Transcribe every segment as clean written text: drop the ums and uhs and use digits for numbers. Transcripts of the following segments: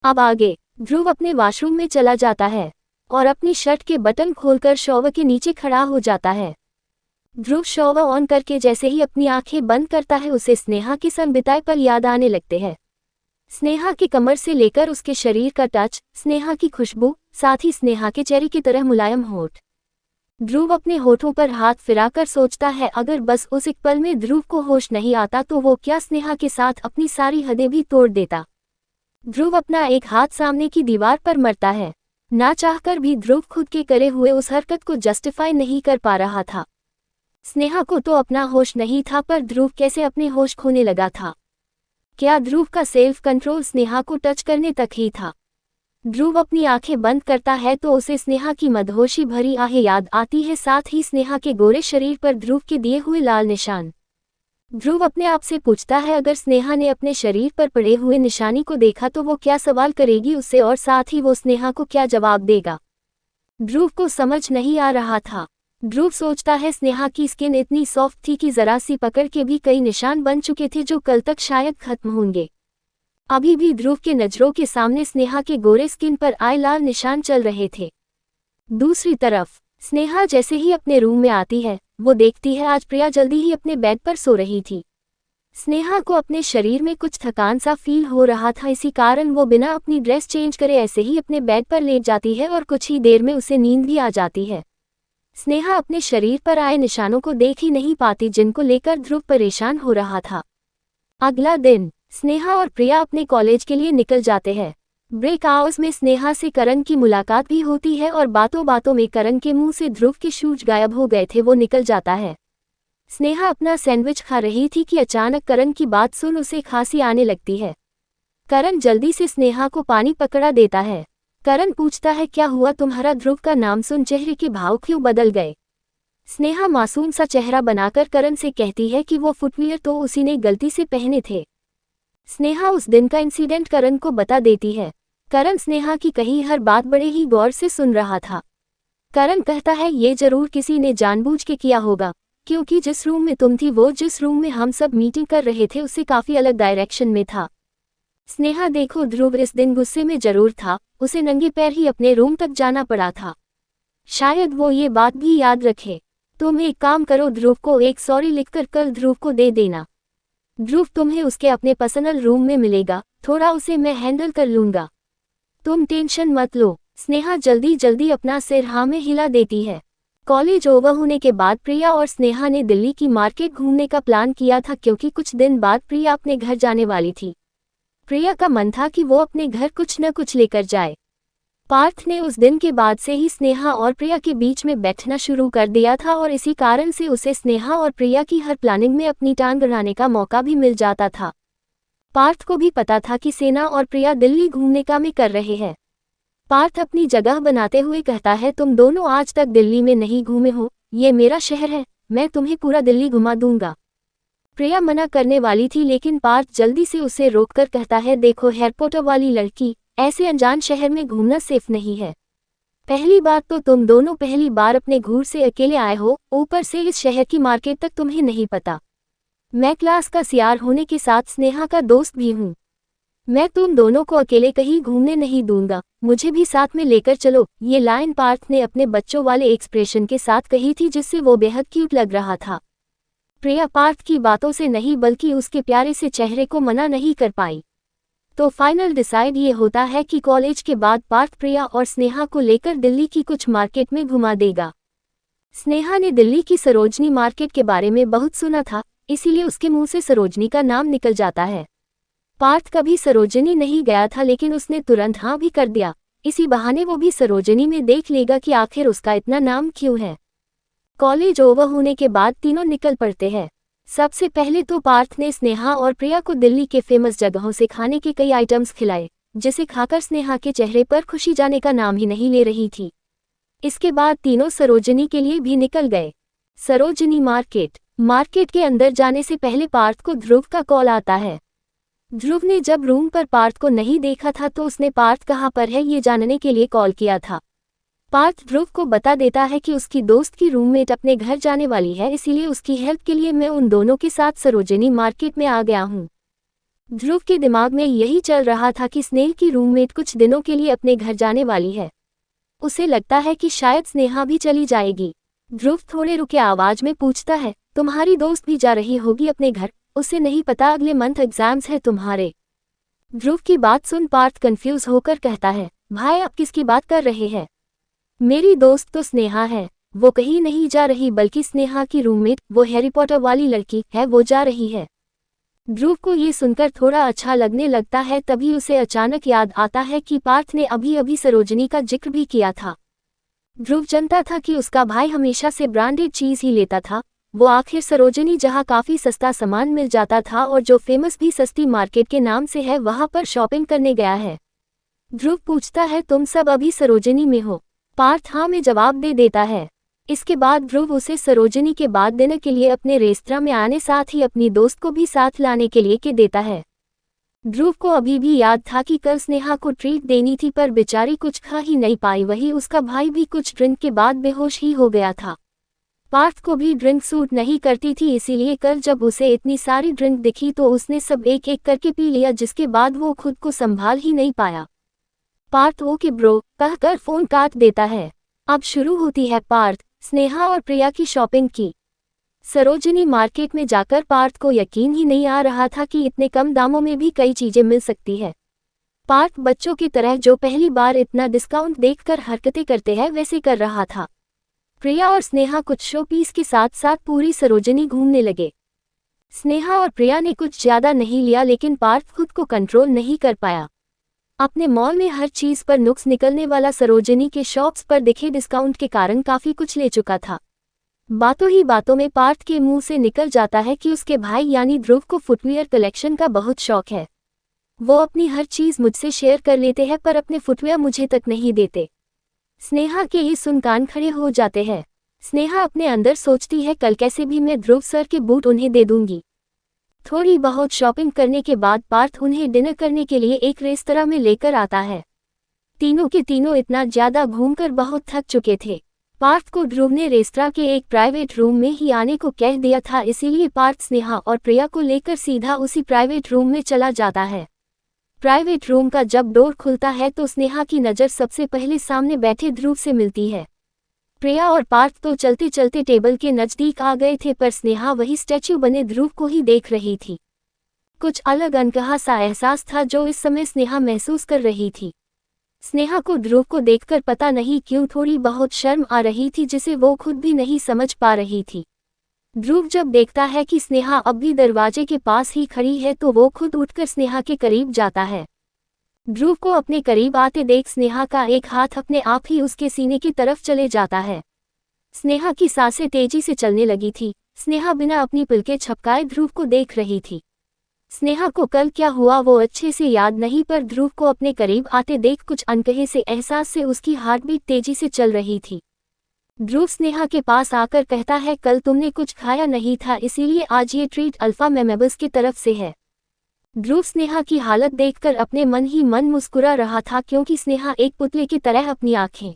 अब आगे ध्रुव अपने वॉशरूम में चला जाता है और अपनी शर्ट के बटन खोलकर शॉवर के नीचे खड़ा हो जाता है। ध्रुव शॉवर ऑन करके जैसे ही अपनी आंखें बंद करता है उसे स्नेहा के संग बिताए पल याद आने लगते हैं। स्नेहा की कमर से लेकर उसके शरीर का टच, स्नेहा की खुशबू, साथ ही स्नेहा के चेहरे की तरह मुलायम होठ। ध्रुव अपने होठों पर हाथ फिराकर सोचता है अगर बस उस एक पल में ध्रुव को होश नहीं आता तो वो क्या स्नेहा के साथ अपनी सारी हदें भी तोड़ देता। ध्रुव अपना एक हाथ सामने की दीवार पर मरता है। ना चाहकर भी ध्रुव खुद के करे हुए उस हरकत को जस्टिफाई नहीं कर पा रहा था। स्नेहा को तो अपना होश नहीं था, पर ध्रुव कैसे अपने होश खोने लगा था। क्या ध्रुव का सेल्फ कंट्रोल स्नेहा को टच करने तक ही था? ध्रुव अपनी आंखें बंद करता है तो उसे स्नेहा की मदहोशी भरी आहें याद आती है, साथ ही स्नेहा के गोरे शरीर पर ध्रुव के दिए हुए लाल निशान। ध्रुव अपने आप से पूछता है अगर स्नेहा ने अपने शरीर पर पड़े हुए निशानी को देखा तो वो क्या सवाल करेगी उससे, और साथ ही वो स्नेहा को क्या जवाब देगा। ध्रुव को समझ नहीं आ रहा था। ध्रुव सोचता है स्नेहा की स्किन इतनी सॉफ्ट थी कि जरा सी पकड़ के भी कई निशान बन चुके थे जो कल तक शायद खत्म होंगे। अभी भी ध्रुव के नजरों के सामने स्नेहा के गोरे स्किन पर आए लाल निशान चल रहे थे। दूसरी तरफ स्नेहा जैसे ही अपने रूम में आती है वो देखती है आज प्रिया जल्दी ही अपने बेड पर सो रही थी। स्नेहा को अपने शरीर में कुछ थकान सा फील हो रहा था, इसी कारण वो बिना अपनी ड्रेस चेंज करे ऐसे ही अपने बेड पर लेट जाती है और कुछ ही देर में उसे नींद भी आ जाती है। स्नेहा अपने शरीर पर आए निशानों को देख ही नहीं पाती जिनको लेकर ध्रुव परेशान हो रहा था। अगला दिन स्नेहा और प्रिया अपने कॉलेज के लिए निकल जाते हैं। ब्रेक आवर्स में स्नेहा से करण की मुलाकात भी होती है और बातों बातों में करण के मुंह से ध्रुव के शूज गायब हो गए थे वो निकल जाता है। स्नेहा अपना सैंडविच खा रही थी कि अचानक करण की बात सुन उसे खांसी आने लगती है। करण जल्दी से स्नेहा को पानी पकड़ा देता है। करण पूछता है क्या हुआ, तुम्हारा ध्रुव का नाम सुन चेहरे के भाव क्यों बदल गए। स्नेहा मासूम सा चेहरा बनाकर करण से कहती है कि वो फुटवियर तो उसी ने गलती से पहने थे। स्नेहा उस दिन का इंसिडेंट करण को बता देती है। करण स्नेहा की कही हर बात बड़े ही गौर से सुन रहा था। करण कहता है ये जरूर किसी ने जानबूझ के किया होगा, क्योंकि जिस रूम में तुम थी वो जिस रूम में हम सब मीटिंग कर रहे थे उससे काफी अलग डायरेक्शन में था। स्नेहा देखो ध्रुव इस दिन गुस्से में जरूर था, उसे नंगे पैर ही अपने रूम तक जाना पड़ा था। शायद वो ये बात भी याद रखे। तुम एक काम करो, ध्रुव को एक सॉरी लिखकर कल ध्रुव को दे देना। ध्रुव तुम्हें उसके अपने पर्सनल रूम में मिलेगा, थोड़ा उसे मैं हैंडल कर लूंगा, तुम टेंशन मत लो। स्नेहा जल्दी जल्दी अपना सिर हाँ में हिला देती है। कॉलेज ओवर होने के बाद प्रिया और स्नेहा ने दिल्ली की मार्केट घूमने का प्लान किया था, क्योंकि कुछ दिन बाद प्रिया अपने घर जाने वाली थी। प्रिया का मन था कि वो अपने घर कुछ न कुछ लेकर जाए। पार्थ ने उस दिन के बाद से ही स्नेहा और प्रिया के बीच में बैठना शुरू कर दिया था और इसी कारण से उसे स्नेहा और प्रिया की हर प्लानिंग में अपनी टांग अड़ाने का मौका भी मिल जाता था। पार्थ को भी पता था कि सेना और प्रिया दिल्ली घूमने का में कर रहे हैं। पार्थ अपनी जगह बनाते हुए कहता है तुम दोनों आज तक दिल्ली में नहीं घूमे हो, ये मेरा शहर है, मैं तुम्हें पूरा दिल्ली घुमा दूंगा। प्रिया मना करने वाली थी लेकिन पार्थ जल्दी से उसे रोककर कहता है देखो एयरपोर्ट वाली लड़की, ऐसे अनजान शहर में घूमना सेफ नहीं है। पहली बात तो तुम दोनों पहली बार अपने घर से अकेले आए हो, ऊपर से इस शहर की मार्केट तक तुम्हें नहीं पता। मैं क्लास का सीआर होने के साथ स्नेहा का दोस्त भी हूँ। मैं तुम दोनों को अकेले कहीं घूमने नहीं दूंगा, मुझे भी साथ में लेकर चलो। ये लाइन पार्थ ने अपने बच्चों वाले एक्सप्रेशन के साथ कही थी जिससे वो बेहद क्यूट लग रहा था। प्रिया पार्थ की बातों से नहीं बल्कि उसके प्यारे से चेहरे को मना नहीं कर पाई। तो फाइनल डिसाइड ये होता है कि कॉलेज के बाद पार्थ प्रिया और स्नेहा को लेकर दिल्ली की कुछ मार्केट में घुमा देगा। स्नेहा ने दिल्ली की सरोजनी मार्केट के बारे में बहुत सुना था, इसीलिए उसके मुंह से सरोजनी का नाम निकल जाता है। पार्थ कभी सरोजनी नहीं गया था लेकिन उसने तुरंत हाँ भी कर दिया, इसी बहाने वो भी सरोजनी में देख लेगा कि आखिर उसका इतना नाम क्यों है। कॉलेज ओवर होने के बाद तीनों निकल पड़ते हैं। सबसे पहले तो पार्थ ने स्नेहा और प्रिया को दिल्ली के फेमस जगहों से खाने के कई आइटम्स खिलाए, जिसे खाकर स्नेहा के चेहरे पर खुशी जाने का नाम ही नहीं ले रही थी। इसके बाद तीनों सरोजनी के लिए भी निकल गए। सरोजनी मार्केट के अंदर जाने से पहले पार्थ को ध्रुव का कॉल आता है। ध्रुव ने जब रूम पर पार्थ को नहीं देखा था तो उसने पार्थ कहाँ पर है ये जानने के लिए कॉल किया था। पार्थ ध्रुव को बता देता है कि उसकी दोस्त की रूममेट अपने घर जाने वाली है, इसीलिए उसकी हेल्प के लिए मैं उन दोनों के साथ सरोजनी मार्केट में आ गया हूँ। ध्रुव के दिमाग में यही चल रहा था कि स्नेह की रूममेट कुछ दिनों के लिए अपने घर जाने वाली है। उसे लगता है कि शायद स्नेहा भी चली जाएगी। ध्रुव थोड़े रुके आवाज में पूछता है, तुम्हारी दोस्त भी जा रही होगी अपने घर? उसे नहीं पता अगले मंथ एग्जाम्स है तुम्हारे। ध्रुव की बात सुन पार्थ कंफ्यूज होकर कहता है, भाई आप किसकी बात कर रहे हैं? मेरी दोस्त तो स्नेहा है। वो कहीं नहीं जा रही, बल्कि स्नेहा की रूममेट, वो हैरी पॉटर वाली लड़की है, वो जा रही है। ध्रुव को ये सुनकर थोड़ा अच्छा लगने लगता है। तभी उसे अचानक याद आता है कि पार्थ ने अभी अभी सरोजनी का जिक्र भी किया था। ध्रुव जानता था कि उसका भाई हमेशा से ब्रांडेड चीज ही लेता था। वो आखिर सरोजनी जहां काफी सस्ता सामान मिल जाता था और जो फेमस भी सस्ती मार्केट के नाम से है, वहां पर शॉपिंग करने गया है। ध्रुव पूछता है, तुम सब अभी सरोजनी में हो? पार्थ हाँ में जवाब दे देता है। इसके बाद ध्रुव उसे सरोजनी के बाद डिनर के लिए अपने रेस्तरां में आने, साथ ही अपनी दोस्त को भी साथ लाने के लिए कह देता है। ध्रुव को अभी भी याद था कि कल स्नेहा को ट्रीट देनी थी, पर बेचारी कुछ खा ही नहीं पाई। वही उसका भाई भी कुछ ड्रिंक के बाद बेहोश ही हो गया था। पार्थ को भी ड्रिंक सूट नहीं करती थी, इसीलिए कल जब उसे इतनी सारी ड्रिंक दिखी तो उसने सब एक एक करके पी लिया, जिसके बाद वो खुद को संभाल ही नहीं पाया। पार्थ ओके ब्रो कहकर फोन काट देता है। अब शुरू होती है पार्थ, स्नेहा और प्रिया की शॉपिंग की। सरोजनी मार्केट में जाकर पार्थ को यकीन ही नहीं आ रहा था कि इतने कम दामों में भी कई चीजें मिल सकती है। पार्थ बच्चों की तरह जो पहली बार इतना डिस्काउंट देखकर हरकतें करते हैं, वैसे कर रहा था। प्रिया और स्नेहा कुछ शो पीस के साथ साथ पूरी सरोजनी घूमने लगे। स्नेहा और प्रिया ने कुछ ज्यादा नहीं लिया, लेकिन पार्थ खुद को कंट्रोल नहीं कर पाया। अपने मॉल में हर चीज पर नुक्स निकलने वाला सरोजनी के शॉप्स पर दिखे डिस्काउंट के कारण काफी कुछ ले चुका था। बातों ही बातों में पार्थ के मुंह से निकल जाता है कि उसके भाई यानी ध्रुव को फुटवियर कलेक्शन का बहुत शौक है। वो अपनी हर चीज मुझसे शेयर कर लेते हैं, पर अपने फुटवियर मुझे तक नहीं देते। स्नेहा के ये सुन कान खड़े हो जाते हैं। स्नेहा अपने अंदर सोचती है, कल कैसे भी मैं ध्रुव सर के बूट उन्हें दे दूंगी। थोड़ी बहुत शॉपिंग करने के बाद पार्थ उन्हें डिनर करने के लिए एक रेस्तरां में लेकर आता है। तीनों के तीनों इतना ज्यादा घूमकर बहुत थक चुके थे। पार्थ को ध्रुव ने रेस्तरां के एक प्राइवेट रूम में ही आने को कह दिया था, इसीलिए पार्थ स्नेहा और प्रिया को लेकर सीधा उसी प्राइवेट रूम में चला जाता है। प्राइवेट रूम का जब डोर खुलता है तो स्नेहा की नज़र सबसे पहले सामने बैठे ध्रुव से मिलती है। प्रिया और पार्थ तो चलते चलते टेबल के नजदीक आ गए थे, पर स्नेहा वही स्टैच्यू बने ध्रुव को ही देख रही थी। कुछ अलग अनकहा सा एहसास था जो इस समय स्नेहा महसूस कर रही थी। स्नेहा को ध्रुव को देखकर पता नहीं क्यों थोड़ी बहुत शर्म आ रही थी, जिसे वो खुद भी नहीं समझ पा रही थी। ध्रुव जब देखता है कि स्नेहा अब भी दरवाजे के पास ही खड़ी है तो वो खुद उठकर स्नेहा के करीब जाता है। ध्रुव को अपने करीब आते देख स्नेहा का एक हाथ अपने आप ही उसके सीने की तरफ चले जाता है। स्नेहा की सांसें तेजी से चलने लगी थी। स्नेहा बिना अपनी पलकें झपकाए ध्रुव को देख रही थी। स्नेहा को कल क्या हुआ वो अच्छे से याद नहीं, पर ध्रुव को अपने करीब आते देख कुछ अनकहे से एहसास से उसकी हार्टबीट तेजी से चल रही थी। ध्रुव स्नेहा के पास आकर कहता है, कल तुमने कुछ खाया नहीं था, इसीलिए आज ये ट्रीट अल्फा मेमेबल्स की तरफ से है। ध्रुव स्नेहा की हालत देखकर अपने मन ही मन मुस्कुरा रहा था, क्योंकि स्नेहा एक पुतले की तरह अपनी आंखें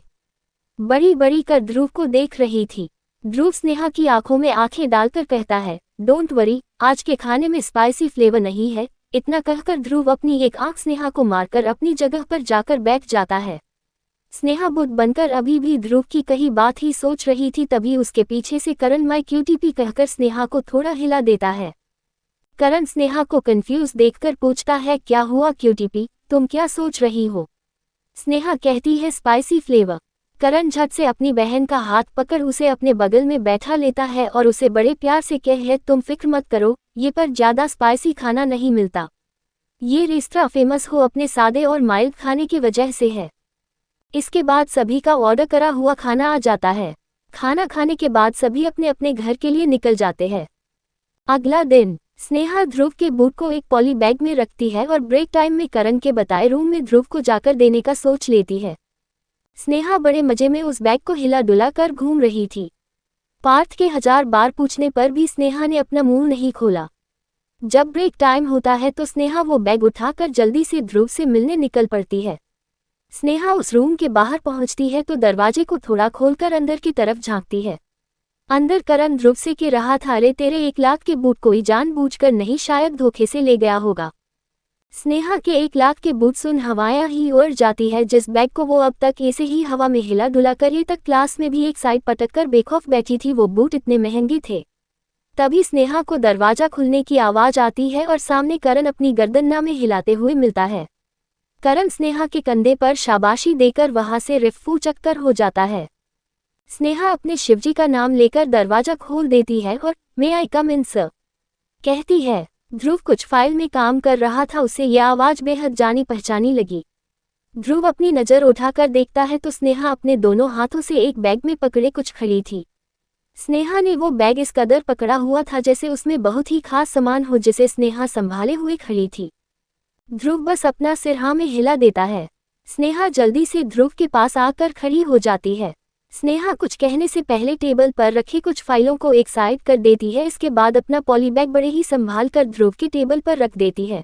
बड़ी बड़ी कर ध्रुव को देख रही थी। ध्रुव स्नेहा की आंखों में आंखें डालकर कहता है, डोंट वरी, आज के खाने में स्पाइसी फ्लेवर नहीं है। इतना कहकर ध्रुव अपनी एक आंख स्नेहा को मारकर अपनी जगह पर जाकर बैठ जाता है। स्नेहा बुद्ध बनकर अभी भी ध्रुव की कही बात ही सोच रही थी, तभी उसके पीछे से करण माय क्यूटीपी कहकर स्नेहा को थोड़ा हिला देता है। करण स्नेहा को कंफ्यूज देखकर पूछता है, क्या हुआ क्यूटीपी, तुम क्या सोच रही हो? स्नेहा कहती है, स्पाइसी फ्लेवर। करण झट से अपनी बहन का हाथ पकड़ उसे अपने बगल में बैठा लेता है और उसे बड़े प्यार से कहे, तुम फिक्र मत करो, ये पर ज्यादा स्पाइसी खाना नहीं मिलता। ये रेस्तरां फेमस हो अपने सादे और माइल्ड खाने की वजह से है। इसके बाद सभी का ऑर्डर करा हुआ खाना आ जाता है। खाना खाने के बाद सभी अपने अपने घर के लिए निकल जाते हैं। अगला दिन स्नेहा ध्रुव के बूट को एक पॉली बैग में रखती है और ब्रेक टाइम में करण के बताए रूम में ध्रुव को जाकर देने का सोच लेती है। स्नेहा बड़े मजे में उस बैग को हिला डुला कर घूम रही थी। पार्थ के 1000 बार पूछने पर भी स्नेहा ने अपना मुंह नहीं खोला। जब ब्रेक टाइम होता है तो स्नेहा वो बैग उठाकर जल्दी से ध्रुव से मिलने निकल पड़ती है। स्नेहा उस रूम के बाहर पहुंचती है तो दरवाजे को थोड़ा खोलकर अंदर की तरफ झांकती है। अंदर करण ध्रुव से कह रहा था, अरे तेरे 1 लाख के बूट कोई जानबूझकर नहीं, शायद धोखे से ले गया होगा। स्नेहा के 1 लाख के बूट सुन हवाएं ही उड़ जाती है। जिस बैग को वो अब तक ऐसे ही हवा में हिला डुला कर ये तक क्लास में भी एक साइड पटक कर बेखौफ बैठी थी, वो बूट इतने महंगे थे। तभी स्नेहा को दरवाजा खुलने की आवाज आती है और सामने करण अपनी गर्दन ना में हिलाते हुए मिलता है। करण स्नेहा के कंधे पर शाबाशी देकर वहां से रिफ्फू चक्कर हो जाता है। स्नेहा अपने शिवजी का नाम लेकर दरवाजा खोल देती है और मे आई कम इन सर कहती है। ध्रुव कुछ फाइल में काम कर रहा था, उसे यह आवाज बेहद जानी पहचानी लगी। ध्रुव अपनी नजर उठाकर देखता है तो स्नेहा अपने दोनों हाथों से एक बैग में पकड़े कुछ खड़ी थी। स्नेहा ने वो बैग इस कदर पकड़ा हुआ था जैसे उसमें बहुत ही खास सामान हो, जिसे स्नेहा संभाले हुए खड़ी थी। ध्रुव बस अपना सिर हाँ में हिला देता है। स्नेहा जल्दी से ध्रुव के पास आकर खड़ी हो जाती है। स्नेहा कुछ कहने से पहले टेबल पर रखी कुछ फाइलों को एक साइड कर देती है। इसके बाद अपना पॉलीबैग बड़े ही संभाल कर ध्रुव के टेबल पर रख देती है।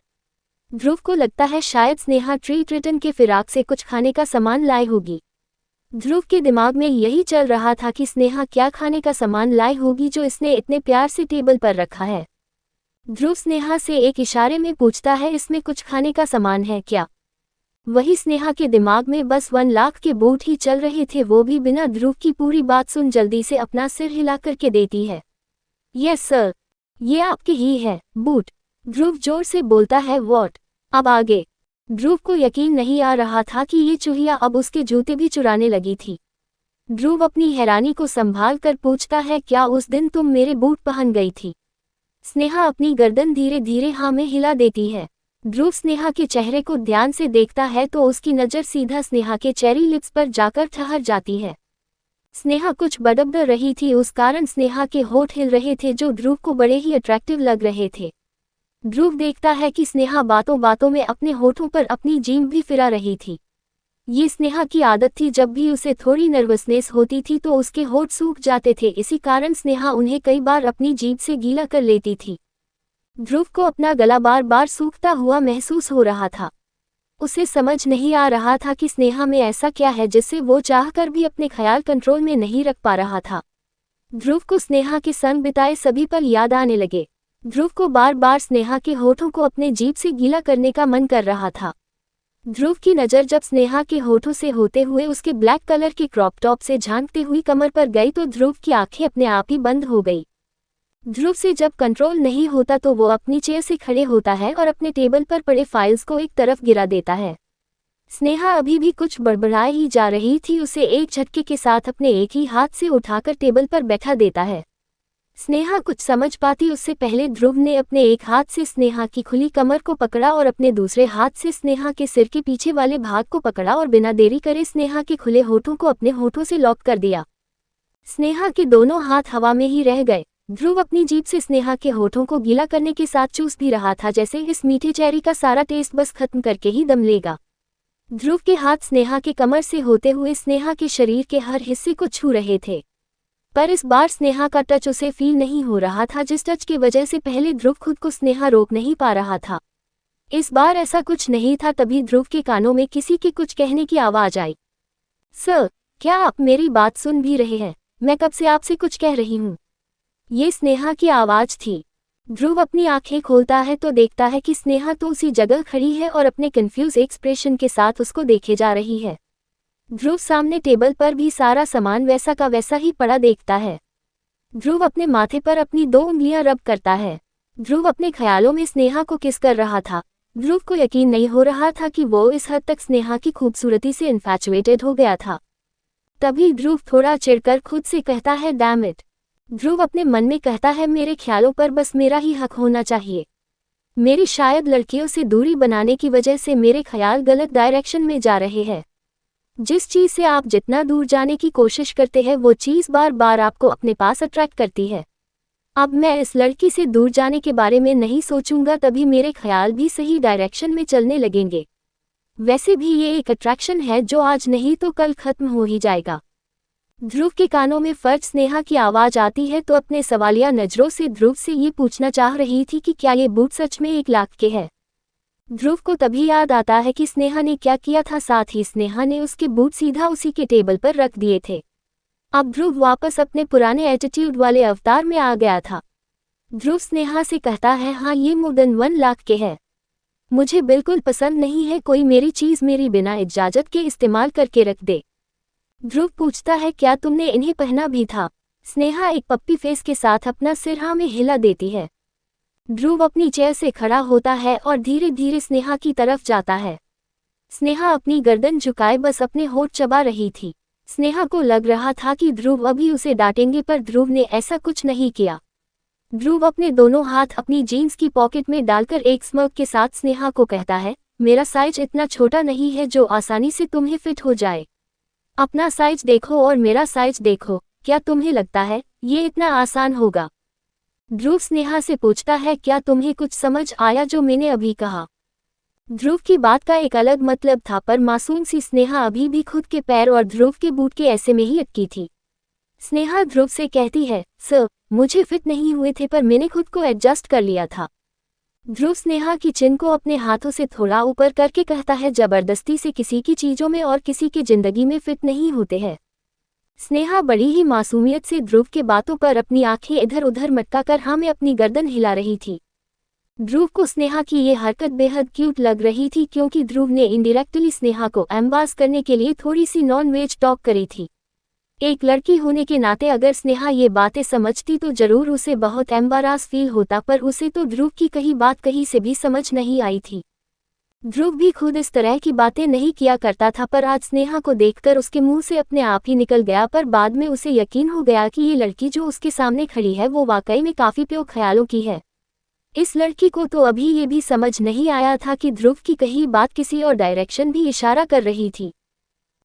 ध्रुव को लगता है शायद स्नेहा ट्रीट रिटर्न के फिराक से कुछ खाने का सामान लाई होगी। ध्रुव के दिमाग में यही चल रहा था कि स्नेहा क्या खाने का सामान लाई होगी जो इसने इतने प्यार से टेबल पर रखा है। ध्रुव स्नेहा से एक इशारे में पूछता है, इसमें कुछ खाने का सामान है क्या? वही स्नेहा के दिमाग में बस 1 लाख के बूट ही चल रहे थे, वो भी बिना ध्रुव की पूरी बात सुन जल्दी से अपना सिर हिला करके देती है। यस सर, ये आपके ही है बूट। ध्रुव जोर से बोलता है, व्हाट? अब आगे? ध्रुव को यकीन नहीं आ रहा था कि ये चूहिया अब उसके जूते भी चुराने लगी थी। ध्रुव अपनी हैरानी को संभाल कर पूछता है, क्या उस दिन तुम मेरे बूट पहन गई थी? स्नेहा अपनी गर्दन धीरे धीरे हाँ में हिला देती है। ध्रुव स्नेहा के चेहरे को ध्यान से देखता है तो उसकी नज़र सीधा स्नेहा के चेरी लिप्स पर जाकर ठहर जाती है। स्नेहा कुछ बड़बड़ रही थी, उस कारण स्नेहा के होठ हिल रहे थे जो ध्रुव को बड़े ही अट्रैक्टिव लग रहे थे। ध्रुव देखता है कि स्नेहा बातों बातों में अपने होठों पर अपनी जीभ भी फिरा रही थी। ये स्नेहा की आदत थी, जब भी उसे थोड़ी नर्वसनेस होती थी तो उसके होठ सूख जाते थे, इसी कारण स्नेहा उन्हें कई बार अपनी जीभ से गीला कर लेती थी। ध्रुव को अपना गला बार बार सूखता हुआ महसूस हो रहा था। उसे समझ नहीं आ रहा था कि स्नेहा में ऐसा क्या है जिससे वो चाहकर भी अपने ख्याल कंट्रोल में नहीं रख पा रहा था। ध्रुव को स्नेहा के संग बिताए सभी पल याद आने लगे। ध्रुव को बार बार स्नेहा के होठों को अपने जीभ से गीला करने का मन कर रहा था। ध्रुव की नज़र जब स्नेहा के होठों से होते हुए उसके ब्लैक कलर के क्रॉप टॉप से झांकते हुई कमर पर गई तो ध्रुव की आंखें अपने आप ही बंद हो गई। ध्रुव से जब कंट्रोल नहीं होता तो वो अपनी चेयर से खड़े होता है और अपने टेबल पर पड़े फाइल्स को एक तरफ गिरा देता है। स्नेहा अभी भी कुछ बड़बड़ाए ही जा रही थी, उसे एक झटके के साथ अपने एक ही हाथ से उठाकर टेबल पर बैठा देता है। स्नेहा कुछ समझ पाती उससे पहले ध्रुव ने अपने एक हाथ से स्नेहा की खुली कमर को पकड़ा और अपने दूसरे हाथ से स्नेहा के सिर के पीछे वाले भाग को पकड़ा और बिना देरी करे स्नेहा के खुले होठों को अपने होठों से लॉक कर दिया। स्नेहा के दोनों हाथ हवा में ही रह गए। ध्रुव अपनी जीभ से स्नेहा के होठों को गीला करने के साथ चूस भी रहा था, जैसे इस मीठे चेरी का सारा टेस्ट बस खत्म करके ही दम लेगा। ध्रुव के हाथ स्नेहा के कमर से होते हुए स्नेहा के शरीर के हर हिस्से को छू रहे थे, पर इस बार स्नेहा का टच उसे फील नहीं हो रहा था, जिस टच की वजह से पहले ध्रुव खुद को स्नेहा रोक नहीं पा रहा था। इस बार ऐसा कुछ नहीं था। तभी ध्रुव के कानों में किसी के कुछ कहने की आवाज आई। सर, क्या आप मेरी बात सुन भी रहे हैं? मैं कब से आपसे कुछ कह रही हूँ। ये स्नेहा की आवाज थी। ध्रुव अपनी आंखें खोलता है तो देखता है कि स्नेहा तो उसी जगह खड़ी है और अपने कंफ्यूज एक्सप्रेशन के साथ उसको देखे जा रही है। ध्रुव सामने टेबल पर भी सारा सामान वैसा का वैसा ही पड़ा देखता है। ध्रुव अपने माथे पर अपनी 2 उंगलियां रब करता है। ध्रुव अपने ख्यालों में स्नेहा को किस कर रहा था। ध्रुव को यकीन नहीं हो रहा था कि वो इस हद तक स्नेहा की खूबसूरती से इन्फैचुएटेड हो गया था। तभी ध्रुव थोड़ा चिढ़कर खुद से कहता है, डैम इट। ध्रुव अपने मन में कहता है, मेरे ख्यालों पर बस मेरा ही हक होना चाहिए। मेरी शायद लड़कियों से दूरी बनाने की वजह से मेरे ख्याल गलत डायरेक्शन में जा रहे हैं। जिस चीज़ से आप जितना दूर जाने की कोशिश करते हैं वो चीज़ बार बार आपको अपने पास अट्रैक्ट करती है। अब मैं इस लड़की से दूर जाने के बारे में नहीं सोचूंगा, तभी मेरे ख्याल भी सही डायरेक्शन में चलने लगेंगे। वैसे भी ये एक अट्रैक्शन है जो आज नहीं तो कल खत्म हो ही जाएगा। ध्रुव के कानों में फर्ज स्नेहा की आवाज आती है तो अपने सवालिया नजरों से ध्रुव से ये पूछना चाह रही थी कि क्या ये बूट सच में 1 लाख के हैं। ध्रुव को तभी याद आता है कि स्नेहा ने क्या किया था, साथ ही स्नेहा ने उसके बूट सीधा उसी के टेबल पर रख दिए थे। अब ध्रुव वापस अपने पुराने एटीट्यूड वाले अवतार में आ गया था। ध्रुव स्नेहा से कहता है, हाँ ये मोर देन 1 लाख के हैं। मुझे बिल्कुल पसंद नहीं है कोई मेरी चीज़ मेरी बिना इजाज़त के इस्तेमाल करके रख दे। ध्रुव पूछता है क्या तुमने इन्हें पहना भी था? स्नेहा एक पप्पी फेस के साथ अपना सिर हाँ में हिला देती है। ध्रुव अपनी चेयर से खड़ा होता है और धीरे धीरे स्नेहा की तरफ जाता है। स्नेहा अपनी गर्दन झुकाए बस अपने होठ चबा रही थी। स्नेहा को लग रहा था कि ध्रुव अभी उसे डांटेंगे पर ध्रुव ने ऐसा कुछ नहीं किया। ध्रुव अपने दोनों हाथ अपनी जीन्स की पॉकेट में डालकर एक स्mirk के साथ स्नेहा को कहता है, मेरा साइज इतना छोटा नहीं है जो आसानी से तुम्हें फिट हो जाए। अपना साइज देखो और मेरा साइज देखो, क्या तुम्हें लगता है ये इतना आसान होगा? ध्रुव स्नेहा से पूछता है क्या तुम्हें कुछ समझ आया जो मैंने अभी कहा? ध्रुव की बात का एक अलग मतलब था पर मासूम सी स्नेहा अभी भी खुद के पैर और ध्रुव के बूट के ऐसे में ही अटकी थी। स्नेहा ध्रुव से कहती है, सर मुझे फिट नहीं हुए थे पर मैंने खुद को एडजस्ट कर लिया था। ध्रुव स्नेहा की चिन को अपने हाथों से थोड़ा ऊपर करके कहता है जबरदस्ती से किसी की चीज़ों में और किसी की जिंदगी में फिट नहीं होते हैं। स्नेहा बड़ी ही मासूमियत से ध्रुव के बातों पर अपनी आंखें इधर उधर मटकाकर हाँ में अपनी गर्दन हिला रही थी। ध्रुव को स्नेहा की ये हरकत बेहद क्यूट लग रही थी क्योंकि ध्रुव ने इनडायरेक्टली स्नेहा को एम्बास करने के लिए थोड़ी सी नॉन वेज टॉक करी थी। एक लड़की होने के नाते अगर स्नेहा ये बातें समझती तो जरूर उसे बहुत एम्बारास फील होता पर उसे तो ध्रुव की कही बात कहीं से भी समझ नहीं आई थी। ध्रुव भी खुद इस तरह की बातें नहीं किया करता था पर आज स्नेहा को देखकर उसके मुंह से अपने आप ही निकल गया पर बाद में उसे यकीन हो गया कि ये लड़की जो उसके सामने खड़ी है वो वाकई में काफ़ी प्योर ख्यालों की है। इस लड़की को तो अभी ये भी समझ नहीं आया था कि ध्रुव की कही बात किसी और डायरेक्शन भी इशारा कर रही थी।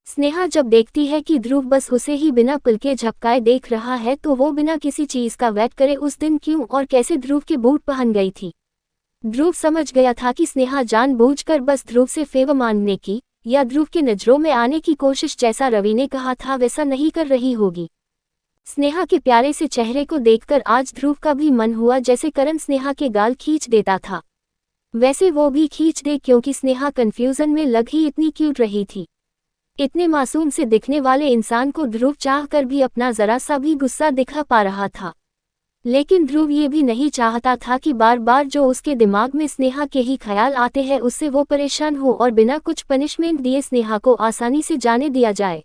स्नेहा जब देखती है कि ध्रुव बस उसे ही बिना पलके झपकाए देख रहा है तो वो बिना किसी चीज़ का वेट करे उस दिन क्यों और कैसे ध्रुव के बूट पहन गई थी। ध्रुव समझ गया था कि स्नेहा जानबूझकर बस ध्रुव से फेवर मांगने की या ध्रुव के नज़रों में आने की कोशिश जैसा रवि ने कहा था वैसा नहीं कर रही होगी। स्नेहा के प्यारे से चेहरे को देखकर आज ध्रुव का भी मन हुआ जैसे करण स्नेहा के गाल खींच देता था वैसे वो भी खींच दे क्योंकि स्नेहा कंफ्यूजन में लग ही इतनी क्यूट रही थी। इतने मासूम से दिखने वाले इंसान को ध्रुव चाह कर भी अपना जरा सा भी गुस्सा दिखा पा रहा था। लेकिन ध्रुव ये भी नहीं चाहता था कि बार बार जो उसके दिमाग में स्नेहा के ही ख्याल आते हैं उससे वो परेशान हो और बिना कुछ पनिशमेंट दिए स्नेहा को आसानी से जाने दिया जाए।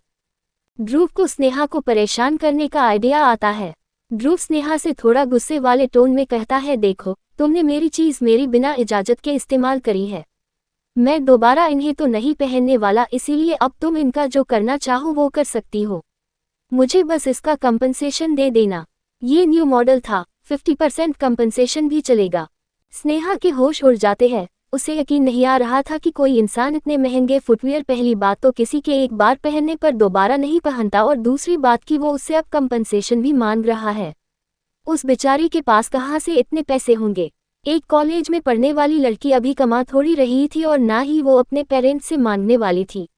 ध्रुव को स्नेहा को परेशान करने का आइडिया आता है। ध्रुव स्नेहा से थोड़ा गुस्से वाले टोन में कहता है, देखो तुमने मेरी चीज़ मेरी बिना इजाज़त के इस्तेमाल करी है। मैं दोबारा इन्हें तो नहीं पहनने वाला इसीलिए अब तुम इनका जो करना चाहो वो कर सकती हो। मुझे बस इसका कंपनसेशन दे देना। ये न्यू मॉडल था, 50% कंपनसेशन भी चलेगा। स्नेहा के होश उड़ जाते हैं। उसे यकीन नहीं आ रहा था कि कोई इंसान इतने महंगे फुटवियर पहली बात तो किसी के एक बार पहनने पर दोबारा नहीं पहनता और दूसरी बात कि वो उससे अब कंपनसेशन भी मांग रहा है। उस बेचारी के पास कहाँ से इतने पैसे होंगे। एक कॉलेज में पढ़ने वाली लड़की अभी कमा थोड़ी रही थी और ना ही वो अपने पेरेंट्स से मांगने वाली थी।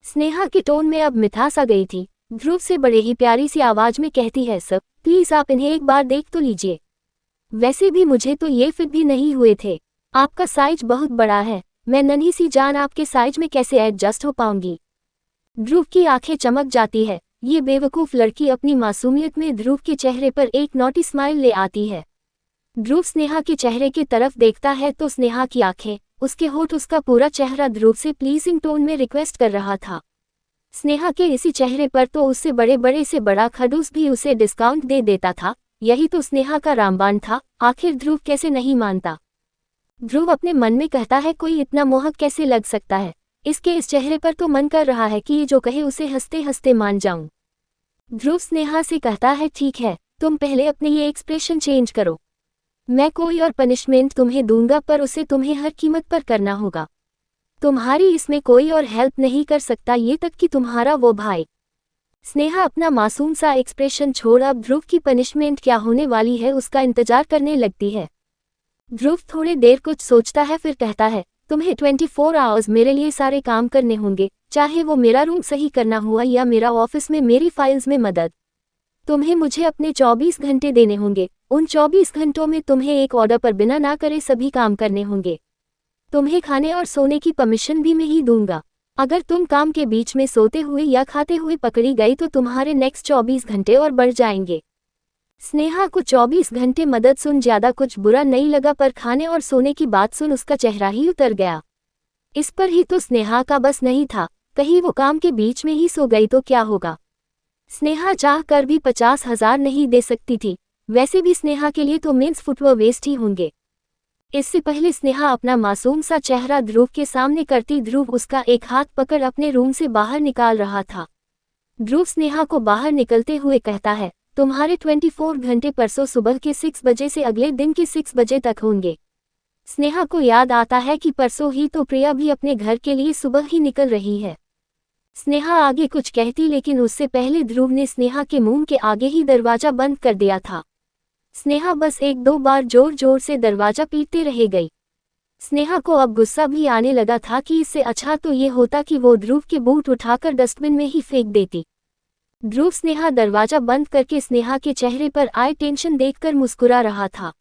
स्नेहा के टोन में अब मिठास आ गई थी। ध्रुव से बड़े ही प्यारी सी आवाज में कहती है, सर प्लीज आप इन्हें एक बार देख तो लीजिए। वैसे भी मुझे तो ये फिट भी नहीं हुए थे। आपका साइज बहुत बड़ा है, मैं नन्ही सी जान आपके साइज में कैसे एडजस्ट हो पाऊंगी। ध्रुव की आंखें चमक जाती है। ये बेवकूफ़ लड़की अपनी मासूमियत में ध्रुव के चेहरे पर एक नॉटी स्माइल ले आती है। ध्रुव स्नेहा के चेहरे की तरफ देखता है तो स्नेहा की आंखें, उसके होठ, उसका पूरा चेहरा ध्रुव से प्लीजिंग टोन में रिक्वेस्ट कर रहा था। स्नेहा के इसी चेहरे पर तो उससे बड़े बड़े से बड़ा खड़ूस भी उसे डिस्काउंट दे देता था। यही तो स्नेहा का रामबाण था। आखिर ध्रुव कैसे नहीं मानता। ध्रुव अपने मन में कहता है, कोई इतना मोहक कैसे लग सकता है। इसके इस चेहरे पर तो मन कर रहा है कि ये जो कहे उसे हंसते हंसते मान जाऊं। ध्रुव स्नेहा से कहता है, ठीक है तुम पहले अपने ये एक्सप्रेशन चेंज करो। मैं कोई और पनिशमेंट तुम्हें दूंगा पर उसे तुम्हें हर कीमत पर करना होगा। तुम्हारी इसमें कोई और हेल्प नहीं कर सकता, ये तक कि तुम्हारा वो भाई। स्नेहा अपना मासूम सा एक्सप्रेशन छोड़ अब ध्रुव की पनिशमेंट क्या होने वाली है उसका इंतजार करने लगती है। ध्रुव थोड़ी देर कुछ सोचता है फिर कहता है, तुम्हें 24 आवर्स मेरे लिए सारे काम करने होंगे, चाहे वो मेरा रूम सही करना हुआ या मेरा ऑफिस में मेरी फाइल्स में मदद। तुम्हें मुझे अपने 24 घंटे देने होंगे। उन 24 घंटों में तुम्हें एक ऑर्डर पर बिना ना करे सभी काम करने होंगे। तुम्हें खाने और सोने की परमिशन भी मैं ही दूंगा। अगर तुम काम के बीच में सोते हुए या खाते हुए पकड़ी गई तो तुम्हारे नेक्स्ट 24 घंटे और बढ़ जाएंगे। स्नेहा को 24 घंटे मदद सुन ज्यादा कुछ बुरा नहीं लगा, पर खाने और सोने की बात सुन उसका चेहरा ही उतर गया। इस पर ही तो स्नेहा का बस नहीं था, कहीं वो काम के बीच में ही सो गई तो क्या होगा। स्नेहा चाह कर भी 50,000 नहीं दे सकती थी, वैसे भी स्नेहा के लिए तो मेंस फुटवेयर वेस्ट ही होंगे। इससे पहले स्नेहा अपना मासूम सा चेहरा ध्रुव के सामने करती, ध्रुव उसका एक हाथ पकड़ अपने रूम से बाहर निकाल रहा था। ध्रुव स्नेहा को बाहर निकलते हुए कहता है, तुम्हारे 24 घंटे परसों सुबह के 6 बजे से अगले दिन के 6 बजे तक होंगे। स्नेहा को याद आता है कि परसों ही तो प्रिया भी अपने घर के लिए सुबह ही निकल रही है। स्नेहा आगे कुछ कहती, लेकिन उससे पहले ध्रुव ने स्नेहा के मुंह के आगे ही दरवाजा बंद कर दिया था। स्नेहा बस 1-2 बार जोर जोर से दरवाजा पीटते रह गई। स्नेहा को अब गुस्सा भी आने लगा था कि इससे अच्छा तो ये होता कि वो ध्रुव के बूट उठाकर डस्टबिन में ही फेंक देती। ध्रुव स्नेहा दरवाजा बंद करके स्नेहा के चेहरे पर आए टेंशन देखकर मुस्कुरा रहा था।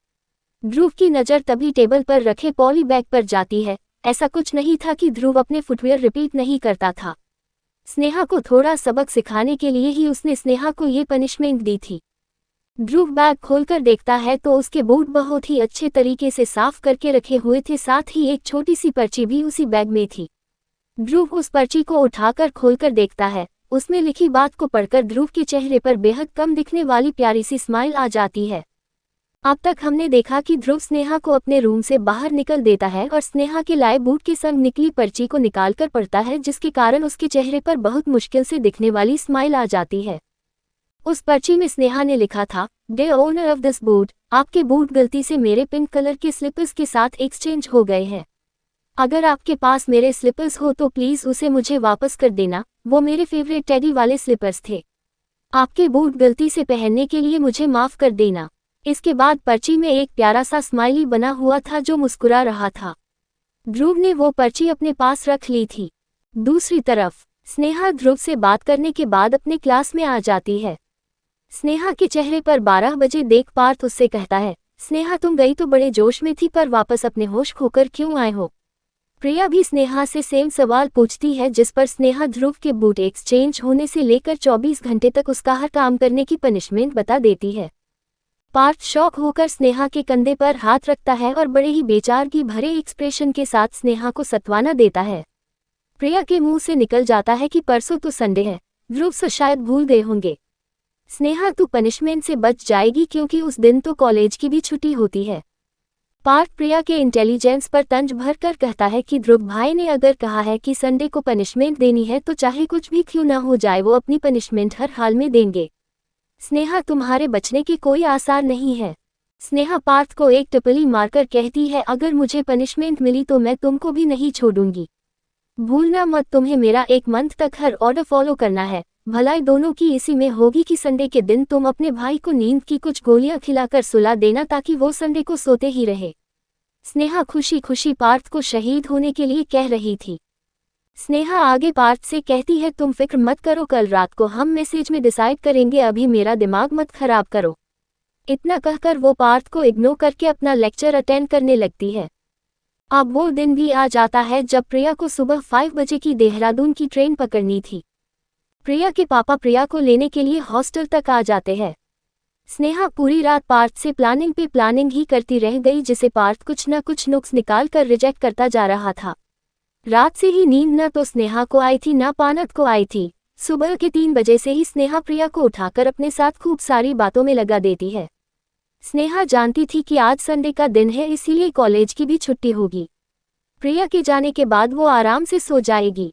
ध्रुव की नज़र तभी टेबल पर रखे पॉली बैग पर जाती है। ऐसा कुछ नहीं था कि ध्रुव अपने फुटवेयर रिपीट नहीं करता था। स्नेहा को थोड़ा सबक सिखाने के लिए ही उसने स्नेहा को ये पनिशमेंट दी थी। ध्रुव बैग खोलकर देखता है तो उसके बूट बहुत ही अच्छे तरीके से साफ करके रखे हुए थे, साथ ही एक छोटी सी पर्ची भी उसी बैग में थी। ध्रुव उस पर्ची को उठाकर खोलकर देखता है। उसमें लिखी बात को पढ़कर ध्रुव के चेहरे पर बेहद कम दिखने वाली प्यारी सी स्माइल आ जाती है। अब तक हमने देखा कि ध्रुव स्नेहा को अपने रूम से बाहर निकल देता है और स्नेहा के लाए बूट के संग निकली पर्ची को निकालकर पढ़ता है, जिसके कारण उसके चेहरे पर बहुत मुश्किल से दिखने वाली स्माइल आ जाती है। उस पर्ची में स्नेहा ने लिखा था, dear owner of this boot, आपके बूट गलती से मेरे पिंक कलर के स्लीपर्स के साथ एक्सचेंज हो गए हैं। अगर आपके पास मेरे स्लीपर्स हो तो प्लीज़ उसे मुझे वापस कर देना, वो मेरे फेवरेट टेडी वाले स्लीपर्स थे। आपके बूट गलती से पहनने के लिए मुझे माफ़ कर देना। इसके बाद पर्ची में एक प्यारा सा स्माइली बना हुआ था जो मुस्कुरा रहा था। ध्रुव ने वो पर्ची अपने पास रख ली थी। दूसरी तरफ स्नेहा ध्रुव से बात करने के बाद अपने क्लास में आ जाती है। स्नेहा के चेहरे पर 12 बजे देख पार्थ उससे कहता है, स्नेहा तुम गई तो बड़े जोश में थी, पर वापस अपने होश खोकर क्यों आए हो। प्रिया भी स्नेहा से सेम सवाल पूछती है, जिस पर स्नेहा ध्रुव के बूट एक्सचेंज होने से लेकर 24 घंटे तक उसका हर काम करने की पनिशमेंट बता देती है। पार्थ शौक होकर स्नेहा के कंधे पर हाथ रखता है और बड़े ही बेचारगी भरे एक्सप्रेशन के साथ स्नेहा को सत्वाना देता है। प्रिया के मुंह से निकल जाता है कि परसों तो संडे है, ध्रुव से शायद भूल गए होंगे। स्नेहा तू पनिशमेंट से बच जाएगी क्योंकि उस दिन तो कॉलेज की भी छुट्टी होती है। पार्थ प्रिया के इंटेलिजेंस पर तंज भर कर कहता है कि ध्रुव भाई ने अगर कहा है कि संडे को पनिशमेंट देनी है तो चाहे कुछ भी क्यों ना हो जाए वो अपनी पनिशमेंट हर हाल में देंगे। स्नेहा तुम्हारे बचने के कोई आसार नहीं है। स्नेहा पार्थ को एक टिप्पणी मारकर कहती है, अगर मुझे पनिशमेंट मिली तो मैं तुमको भी नहीं छोड़ूंगी। भूलना मत, तुम्हें मेरा 1 मंथ तक हर ऑर्डर फॉलो करना है। भलाई दोनों की इसी में होगी कि संडे के दिन तुम अपने भाई को नींद की कुछ गोलियां खिलाकर सुला देना ताकि वो संडे को सोते ही रहे। स्नेहा खुशी खुशी पार्थ को शहीद होने के लिए कह रही थी। स्नेहा आगे पार्थ से कहती है, तुम फिक्र मत करो, कल रात को हम मैसेज में डिसाइड करेंगे, अभी मेरा दिमाग मत खराब करो। इतना कहकर वो पार्थ को इग्नोर करके अपना लेक्चर अटेंड करने लगती है। अब वो दिन भी आ जाता है जब प्रिया को सुबह 5 बजे की देहरादून की ट्रेन पकड़नी थी। प्रिया के पापा प्रिया को लेने के लिए हॉस्टल तक आ जाते हैं। स्नेहा पूरी रात पार्थ से प्लानिंग पे प्लानिंग ही करती रह गई, जिसे पार्थ कुछ न कुछ नुक्स निकाल कर रिजेक्ट करता जा रहा था। रात से ही नींद न तो स्नेहा को आई थी न पानत को आई थी। सुबह के 3 बजे से ही स्नेहा प्रिया को उठाकर अपने साथ खूब सारी बातों में लगा देती है। स्नेहा जानती थी कि आज संडे का दिन है, इसीलिए कॉलेज की भी छुट्टी होगी। प्रिया के जाने के बाद वो आराम से सो जाएगी।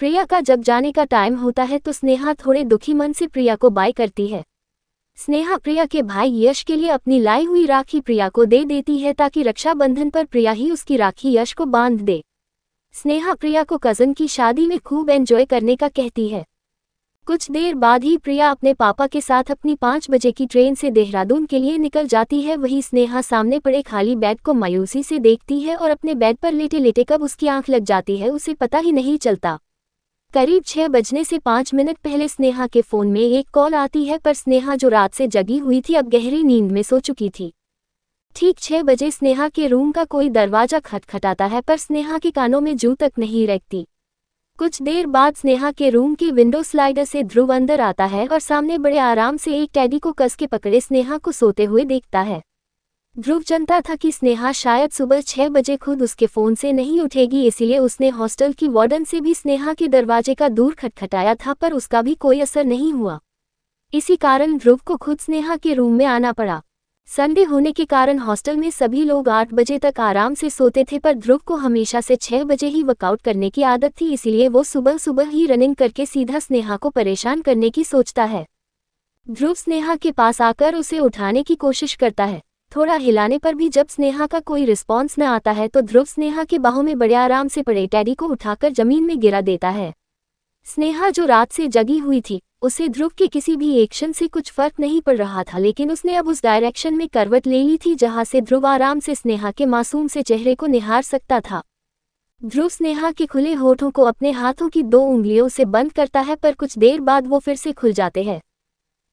प्रिया का जब जाने का टाइम होता है तो स्नेहा थोड़े दुखी मन से प्रिया को बाय करती है। स्नेहा प्रिया के भाई यश के लिए अपनी लाई हुई राखी प्रिया को दे देती है ताकि रक्षाबंधन पर प्रिया ही उसकी राखी यश को बांध दे। स्नेहा प्रिया को कज़न की शादी में खूब एंजॉय करने का कहती है। कुछ देर बाद ही प्रिया अपने पापा के साथ अपनी 5 बजे की ट्रेन से देहरादून के लिए निकल जाती है। वहीं स्नेहा सामने पड़े खाली बेड को मायूसी से देखती है और अपने बेड पर लेटे लेटे कब उसकी आंख लग जाती है उसे पता ही नहीं चलता। करीब 6 बजने से 5 मिनट पहले स्नेहा के फ़ोन में एक कॉल आती है, पर स्नेहा जो रात से जगी हुई थी अब गहरी नींद में सो चुकी थी। ठीक 6 बजे स्नेहा के रूम का कोई दरवाजा खटखटाता है, पर स्नेहा के कानों में जू तक नहीं लगती। कुछ देर बाद स्नेहा के रूम के विंडो स्लाइडर से ध्रुव अंदर आता है और सामने बड़े आराम से एक टेडी को कस के पकड़े स्नेहा को सोते हुए देखता है। ध्रुव जानता था कि स्नेहा शायद सुबह 6 बजे खुद उसके फ़ोन से नहीं उठेगी, इसीलिए उसने हॉस्टल की वार्डन से भी स्नेहा के दरवाजे का दूर खटखटाया था, पर उसका भी कोई असर नहीं हुआ। इसी कारण ध्रुव को खुद स्नेहा के रूम में आना पड़ा। संडे होने के कारण हॉस्टल में सभी लोग 8 बजे तक आराम से सोते थे, पर ध्रुव को हमेशा से 6 बजे ही वर्कआउट करने की आदत थी, इसीलिए वो सुबह सुबह ही रनिंग करके सीधा स्नेहा को परेशान करने की सोचता है। ध्रुव स्नेहा के पास आकर उसे उठाने की कोशिश करता है। थोड़ा हिलाने पर भी जब स्नेहा का कोई रिस्पॉन्स न आता है तो ध्रुव स्नेहा के बाहों में बड़े आराम से पड़े टेडी को उठाकर जमीन में गिरा देता है। स्नेहा जो रात से जगी हुई थी, उसे ध्रुव के किसी भी एक्शन से कुछ फर्क नहीं पड़ रहा था, लेकिन उसने अब उस डायरेक्शन में करवट ले ली थी जहां से ध्रुव आराम से स्नेहा के मासूम से चेहरे को निहार सकता था। ध्रुव स्नेहा के खुले होठों को अपने हाथों की 2 उंगलियों से बंद करता है, पर कुछ देर बाद वो फिर से खुल जाते हैं।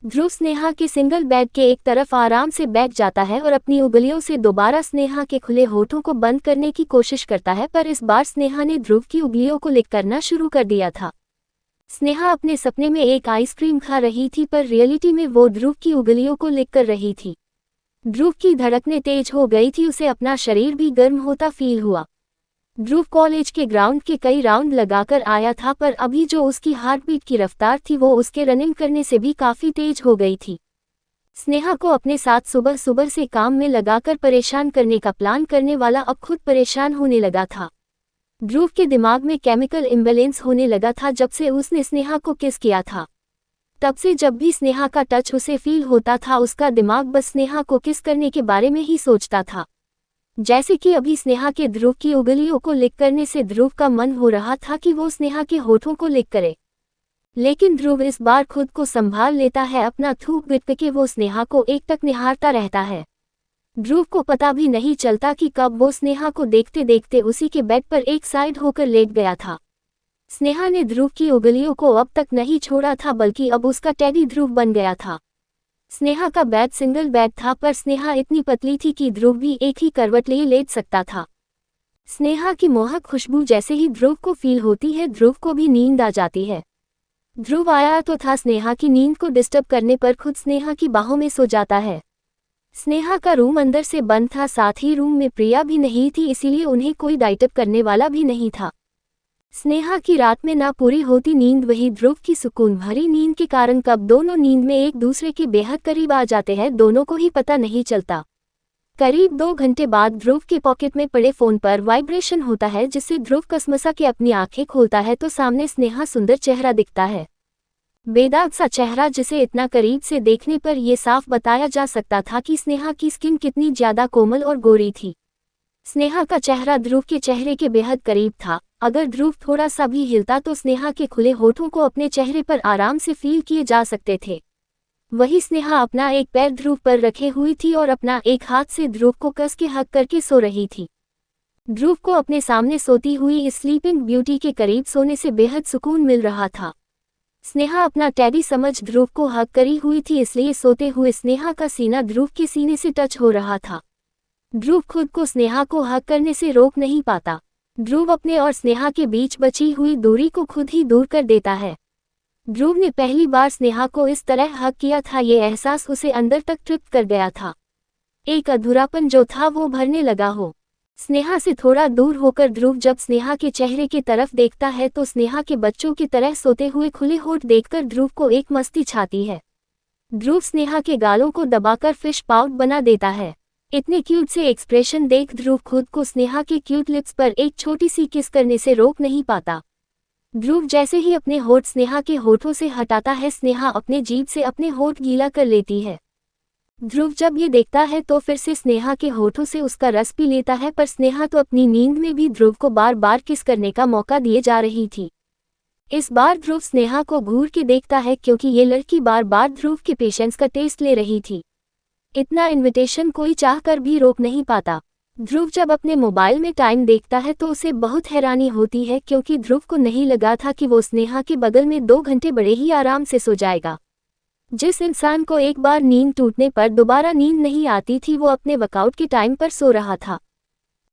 ध्रुव स्नेहा के सिंगल बेड के एक तरफ आराम से बैठ जाता है और अपनी उंगलियों से दोबारा स्नेहा के खुले होठों को बंद करने की कोशिश करता है, पर इस बार स्नेहा ने ध्रुव की उंगलियों को लिक करना शुरू कर दिया था। स्नेहा अपने सपने में एक आइसक्रीम खा रही थी, पर रियलिटी में वो ध्रुव की उंगलियों को लिक कर रही थी। ध्रुव की धड़कनें तेज हो गई थी, उसे अपना शरीर भी गर्म होता फील हुआ। ध्रुव कॉलेज के ग्राउंड के कई राउंड लगाकर आया था, पर अभी जो उसकी हार्टबीट की रफ्तार थी वो उसके रनिंग करने से भी काफ़ी तेज हो गई थी। स्नेहा को अपने साथ सुबह सुबह से काम में लगाकर परेशान करने का प्लान करने वाला अब खुद परेशान होने लगा था। ध्रुव के दिमाग में केमिकल इम्बैलेंस होने लगा था जब से उसने स्नेहा को किस किया था। तब से जब भी स्नेहा का टच उसे फील होता था, उसका दिमाग बस स्नेहा को किस करने के बारे में ही सोचता था। जैसे कि अभी स्नेहा के ध्रुव की उंगलियों को लिक करने से ध्रुव का मन हो रहा था कि वो स्नेहा के होठों को लिक करे, लेकिन ध्रुव इस बार खुद को संभाल लेता है। अपना थूक बिट के वो स्नेहा को एकटक निहारता रहता है। ध्रुव को पता भी नहीं चलता कि कब वो स्नेहा को देखते देखते उसी के बेड पर एक साइड होकर लेट गया था। स्नेहा ने ध्रुव की उंगलियों को अब तक नहीं छोड़ा था, बल्कि अब उसका टेडी ध्रुव बन गया था। स्नेहा का बेड सिंगल बेड था, पर स्नेहा इतनी पतली थी कि ध्रुव भी एक ही करवट लिए लेट सकता था। स्नेहा की मोहक खुशबू जैसे ही ध्रुव को फील होती है, ध्रुव को भी नींद आ जाती है। ध्रुव आया तो था स्नेहा की नींद को डिस्टर्ब करने पर खुद स्नेहा की बाहों में सो जाता है। स्नेहा का रूम अंदर से बंद था, साथ ही रूम में प्रिया भी नहीं थी, इसीलिए उन्हें कोई डाइटअप करने वाला भी नहीं था। स्नेहा की रात में ना पूरी होती नींद, वही ध्रुव की सुकून भरी नींद के कारण कब दोनों नींद में एक दूसरे के बेहद करीब आ जाते हैं, दोनों को ही पता नहीं चलता। करीब 2 घंटे बाद ध्रुव के पॉकेट में पड़े फोन पर वाइब्रेशन होता है, जिससे ध्रुव कसमसा के अपनी आंखें खोलता है तो सामने स्नेहा सुंदर चेहरा दिखता है। बेदाग सा चेहरा, जिसे इतना करीब से देखने पर यह साफ बताया जा सकता था कि स्नेहा की स्किन कितनी ज्यादा कोमल और गोरी थी। स्नेहा का चेहरा ध्रुव के चेहरे के बेहद करीब था। अगर ध्रुव थोड़ा सा भी हिलता तो स्नेहा के खुले होठों को अपने चेहरे पर आराम से फील किए जा सकते थे। वही स्नेहा अपना एक पैर ध्रुव पर रखे हुई थी और अपना एक हाथ से ध्रुव को कस के हक करके सो रही थी। ध्रुव को अपने सामने सोती हुई इस स्लीपिंग ब्यूटी के करीब सोने से बेहद सुकून मिल रहा था। स्नेहा अपना टेडी समझ ध्रुव को हक करी हुई थी, इसलिए सोते हुए स्नेहा का सीना ध्रुव के सीने से टच हो रहा था। ध्रुव खुद को स्नेहा को हक करने से रोक नहीं पाता। ध्रुव अपने और स्नेहा के बीच बची हुई दूरी को खुद ही दूर कर देता है। ध्रुव ने पहली बार स्नेहा को इस तरह हक किया था, ये एहसास उसे अंदर तक तृप्त कर गया था। एक अधूरापन जो था वो भरने लगा हो। स्नेहा से थोड़ा दूर होकर ध्रुव जब स्नेहा के चेहरे की तरफ देखता है तो स्नेहा के बच्चों की तरह सोते हुए खुले होठ देखकर ध्रुव को एक मस्ती छाती है। ध्रुव स्नेहा के गालों को दबाकर फिश पाउट बना देता है। इतने क्यूट से एक्सप्रेशन देख ध्रुव खुद को स्नेहा के क्यूट लिप्स पर एक छोटी सी किस करने से रोक नहीं पाता। ध्रुव जैसे ही अपने होठ स्नेहा के होठों से हटाता है, स्नेहा अपने जीभ से अपने होठ गीला कर लेती है। ध्रुव जब ये देखता है तो फिर से स्नेहा के होठों से उसका रस पी लेता है, पर स्नेहा तो अपनी नींद में भी ध्रुव को बार बार किस करने का मौका दिए जा रही थी। इस बार ध्रुव स्नेहा को घूर के देखता है, क्योंकि ये लड़की बार बार ध्रुव के पेशेंस का टेस्ट ले रही थी। इतना इन्विटेशन कोई चाह कर भी रोक नहीं पाता। ध्रुव जब अपने मोबाइल में टाइम देखता है तो उसे बहुत हैरानी होती है, क्योंकि ध्रुव को नहीं लगा था कि वो स्नेहा के बगल में 2 घंटे बड़े ही आराम से सो जाएगा। जिस इंसान को एक बार नींद टूटने पर दोबारा नींद नहीं आती थी, वो अपने वर्कआउट के टाइम पर सो रहा था।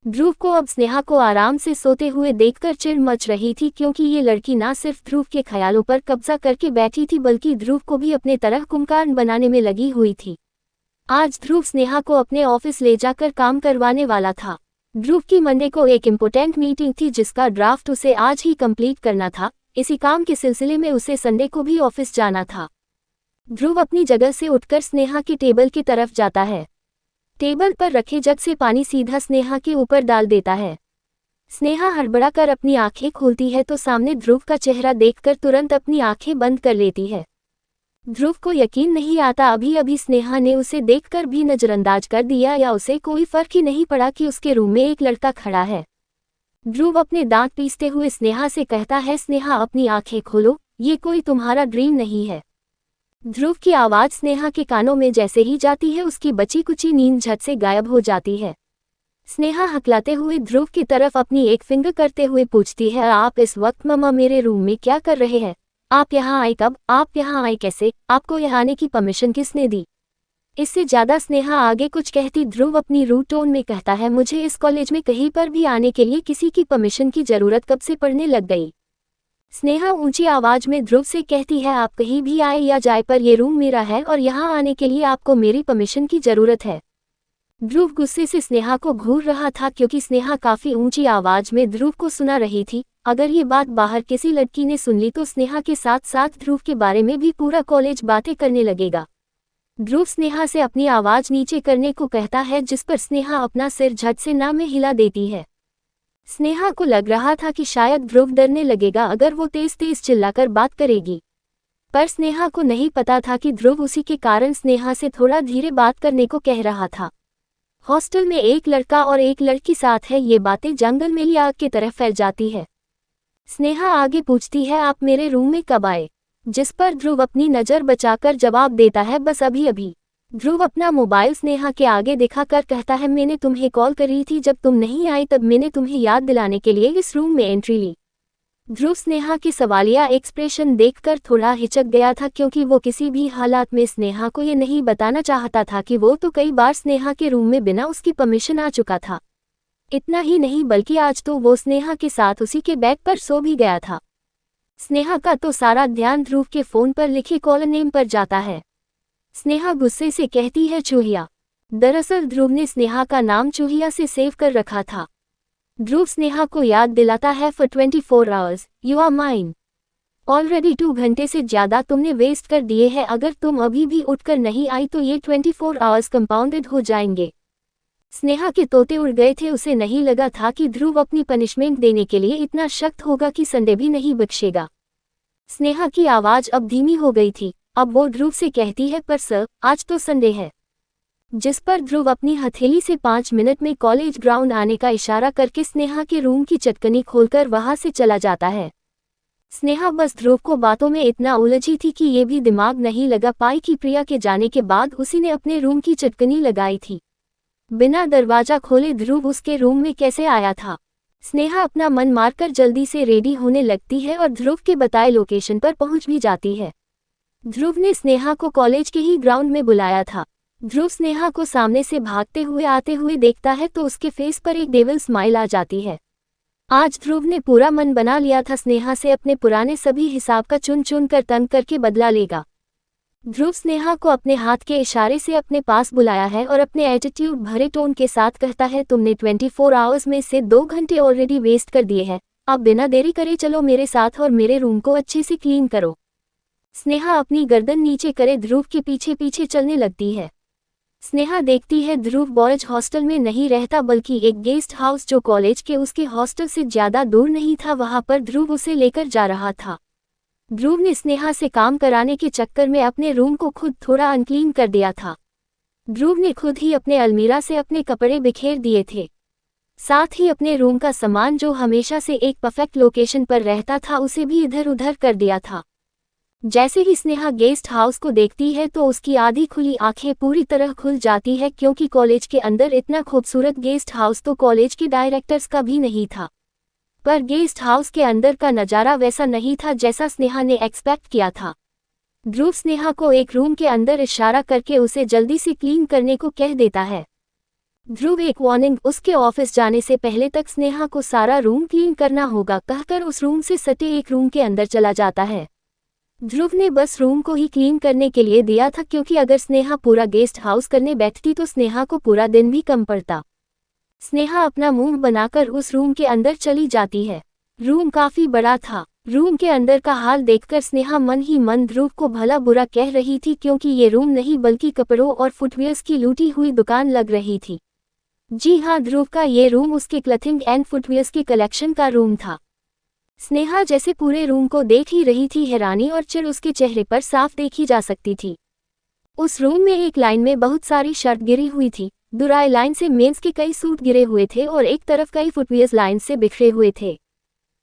ध्रुव को अब स्नेहा को आराम से सोते हुए देखकर चिढ़ मच रही थी, क्योंकि ये लड़की ना सिर्फ ध्रुव के ख्यालों पर कब्जा करके बैठी थी बल्कि ध्रुव को भी अपने तरह कुंभकर्ण बनाने में लगी हुई थी। आज ध्रुव स्नेहा को अपने ऑफिस ले जाकर काम करवाने वाला था। ध्रुव की मंडे को एक इम्पोर्टेंट मीटिंग थी जिसका ड्राफ्ट उसे आज ही कंप्लीट करना था। इसी काम के सिलसिले में उसे संडे को भी ऑफिस जाना था। ध्रुव अपनी जगह से उठकर स्नेहा के टेबल की तरफ जाता है। टेबल पर रखे जग से पानी सीधा स्नेहा के ऊपर डाल देता है। स्नेहा हड़बड़ा कर अपनी आंखें खोलती है तो सामने ध्रुव का चेहरा देखकर तुरंत अपनी आंखें बंद कर लेती है। ध्रुव को यकीन नहीं आता, अभी अभी स्नेहा ने उसे देखकर भी नजरअंदाज कर दिया या उसे कोई फर्क ही नहीं पड़ा कि उसके रूम में एक लड़का खड़ा है। ध्रुव अपने दांत पीसते हुए स्नेहा से कहता है, स्नेहा अपनी आंखें खोलो, ये कोई तुम्हारा ड्रीम नहीं है। ध्रुव की आवाज स्नेहा के कानों में जैसे ही जाती है उसकी बची कुची नींद झट से गायब हो जाती है। स्नेहा हकलाते हुए ध्रुव की तरफ अपनी एक फिंगर करते हुए पूछती है, आप इस वक्त मम्मा मेरे रूम में क्या कर रहे हैं? आप यहाँ आए कब? आप यहाँ आए कैसे? आपको यहाँ आने की परमिशन किसने दी? इससे ज्यादा स्नेहा आगे कुछ कहती, ध्रुव अपनी रूड टोन में कहता है, मुझे इस कॉलेज में कहीं पर भी आने के लिए किसी की परमिशन की जरूरत कब से पड़ने लग गई। स्नेहा ऊंची आवाज में ध्रुव से कहती है, आप कहीं भी आए या जाए पर ये रूम मेरा है और यहाँ आने के लिए आपको मेरी परमिशन की जरूरत है। ध्रुव गुस्से से स्नेहा को घूर रहा था क्योंकि स्नेहा काफी ऊंची आवाज में ध्रुव को सुना रही थी। अगर ये बात बाहर किसी लड़की ने सुन ली तो स्नेहा के साथ साथ ध्रुव के बारे में भी पूरा कॉलेज बातें करने लगेगा। ध्रुव स्नेहा से अपनी आवाज नीचे करने को कहता है, जिस पर स्नेहा अपना सिर झट से ना में हिला देती है। स्नेहा को लग रहा था कि शायद ध्रुव डरने लगेगा अगर वो तेज तेज चिल्लाकर बात करेगी, पर स्नेहा को नहीं पता था कि ध्रुव उसी के कारण स्नेहा से थोड़ा धीरे बात करने को कह रहा था। हॉस्टल में एक लड़का और एक लड़की साथ है, ये बातें जंगल में ली आग की तरह फैल जाती है। स्नेहा आगे पूछती है, आप मेरे रूम में कब आए? जिस पर ध्रुव अपनी नज़र बचाकर जवाब देता है, बस अभी अभी। ध्रुव अपना मोबाइल स्नेहा के आगे दिखाकर कहता है, मैंने तुम्हें कॉल करी थी, जब तुम नहीं आई तब मैंने तुम्हें याद दिलाने के लिए इस रूम में एंट्री ली। ध्रुव स्नेहा की सवालिया एक्सप्रेशन देखकर थोड़ा हिचक गया था क्योंकि वो किसी भी हालात में स्नेहा को ये नहीं बताना चाहता था कि वो तो कई बार स्नेहा के रूम में बिना उसकी परमिशन आ चुका था। इतना ही नहीं बल्कि आज तो वो स्नेहा के साथ उसी के बेड पर सो भी गया था। स्नेहा का तो सारा ध्यान ध्रुव के फोन पर लिखे कॉलर नेम पर जाता है। स्नेहा गुस्से से कहती है, चूहिया। दरअसल ध्रुव ने स्नेहा का नाम चूहिया से सेव कर रखा था। ध्रुव स्नेहा को याद दिलाता है, for 24 hours you are mine. Already 2 घंटे से ज्यादा तुमने वेस्ट कर दिए हैं, अगर तुम अभी भी उठकर नहीं आई तो ये 24 आवर्स कंपाउंडेड हो जाएंगे। स्नेहा के तोते उड़ गए थे, उसे नहीं लगा था कि ध्रुव अपनी पनिशमेंट देने के लिए इतना सख्त होगा कि संडे भी नहीं बख्शेगा। स्नेहा की आवाज अब धीमी हो गई थी। अब वो ध्रुव से कहती है, पर सर आज तो संडे है। जिस पर ध्रुव अपनी हथेली से 5 मिनट में कॉलेज ग्राउंड आने का इशारा करके स्नेहा के रूम की चटकनी खोलकर वहां से चला जाता है। स्नेहा बस ध्रुव को बातों में इतना उलझी थी कि ये भी दिमाग नहीं लगा पाई कि प्रिया के जाने के बाद उसी ने अपने रूम की चटकनी लगाई थी। बिना दरवाजा खोले ध्रुव उसके रूम में कैसे आया था? स्नेहा अपना मन मारकर जल्दी से रेडी होने लगती है और ध्रुव के बताए लोकेशन पर पहुंच भी जाती है। ध्रुव ने स्नेहा को कॉलेज के ही ग्राउंड में बुलाया था। ध्रुव स्नेहा को सामने से भागते हुए आते हुए देखता है तो उसके फेस पर एक डेविल स्माइल आ जाती है। आज ध्रुव ने पूरा मन बना लिया था स्नेहा से अपने पुराने सभी हिसाब का चुन चुन कर तंग करके बदला लेगा। ध्रुव स्नेहा को अपने हाथ के इशारे से अपने पास बुलाया है और अपने एटीट्यूड भरे टोन के साथ कहता है, तुमने 24 आवर्स में से 2 घंटे ऑलरेडी वेस्ट कर दिए हैं, अब बिना देरी करे चलो मेरे साथ और मेरे रूम को अच्छे से क्लीन करो। स्नेहा अपनी गर्दन नीचे करे ध्रुव के पीछे पीछे चलने लगती है। स्नेहा देखती है ध्रुव बॉयज हॉस्टल में नहीं रहता बल्कि एक गेस्ट हाउस जो कॉलेज के उसके हॉस्टल से ज्यादा दूर नहीं था, वहां पर ध्रुव उसे लेकर जा रहा था। ध्रुव ने स्नेहा से काम कराने के चक्कर में अपने रूम को खुद थोड़ा अनक्लीन कर दिया था। ध्रुव ने खुद ही अपने अलमीरा से अपने कपड़े बिखेर दिए थे, साथ ही अपने रूम का सामान जो हमेशा से एक परफेक्ट लोकेशन पर रहता था उसे भी इधर उधर कर दिया था। जैसे ही स्नेहा गेस्ट हाउस को देखती है तो उसकी आधी खुली आंखें पूरी तरह खुल जाती है क्योंकि कॉलेज के अंदर इतना खूबसूरत गेस्ट हाउस तो कॉलेज के डायरेक्टर्स का भी नहीं था। पर गेस्ट हाउस के अंदर का नज़ारा वैसा नहीं था जैसा स्नेहा ने एक्सपेक्ट किया था। ध्रुव स्नेहा को एक रूम के अंदर इशारा करके उसे जल्दी से क्लीन करने को कह देता है। ध्रुव एक वार्निंग, उसके ऑफिस जाने से पहले तक स्नेहा को सारा रूम क्लीन करना होगा कहकर उस रूम से सटे एक रूम के अंदर चला जाता है। ध्रुव ने बस रूम को ही क्लीन करने के लिए दिया था, क्योंकि अगर स्नेहा पूरा गेस्ट हाउस करने बैठती तो स्नेहा को पूरा दिन भी कम पड़ता। स्नेहा अपना मुंह बनाकर उस रूम के अंदर चली जाती है। रूम काफी बड़ा था। रूम के अंदर का हाल देखकर स्नेहा मन ही मन ध्रुव को भला बुरा कह रही थी, क्योंकि ये रूम नहीं बल्कि कपड़ों और फुटवियर्स की लूटी हुई दुकान लग रही थी। जी हाँ, ध्रुव का ये रूम उसके क्लथिंग एंड फुटवियर्स के कलेक्शन का रूम था। स्नेहा जैसे पूरे रूम को देख ही रही थी, हैरानी और चिढ़ उसके चेहरे पर साफ देखी जा सकती थी। उस रूम में एक लाइन में बहुत सारी शर्ट गिरी हुई थी, दूसरी लाइन से मेंस के कई सूट गिरे हुए थे और एक तरफ कई फुटवियर्स लाइन से बिखरे हुए थे।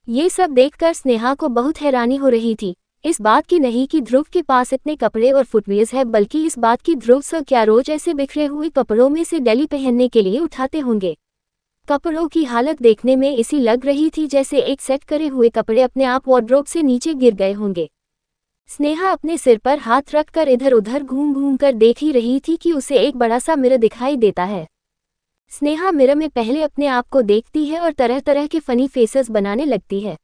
ये सब देखकर स्नेहा को बहुत हैरानी हो रही थी, इस बात की नहीं कि ध्रुव के पास इतने कपड़े और फुटवियर्स है, बल्कि इस बात की ध्रुव सर क्या रोज ऐसे बिखरे हुए कपड़ों में से डेली पहनने के लिए उठाते होंगे। कपड़ों की हालत देखने में ऐसी लग रही थी जैसे एक सेट करे हुए कपड़े अपने आप वार्डरोब से नीचे गिर गए होंगे। स्नेहा अपने सिर पर हाथ रखकर इधर उधर घूम घूम कर देख ही रही थी कि उसे एक बड़ा सा मिरर दिखाई देता है। स्नेहा मिरर में पहले अपने आप को देखती है और तरह तरह के फनी फेसेस बनाने लगती है।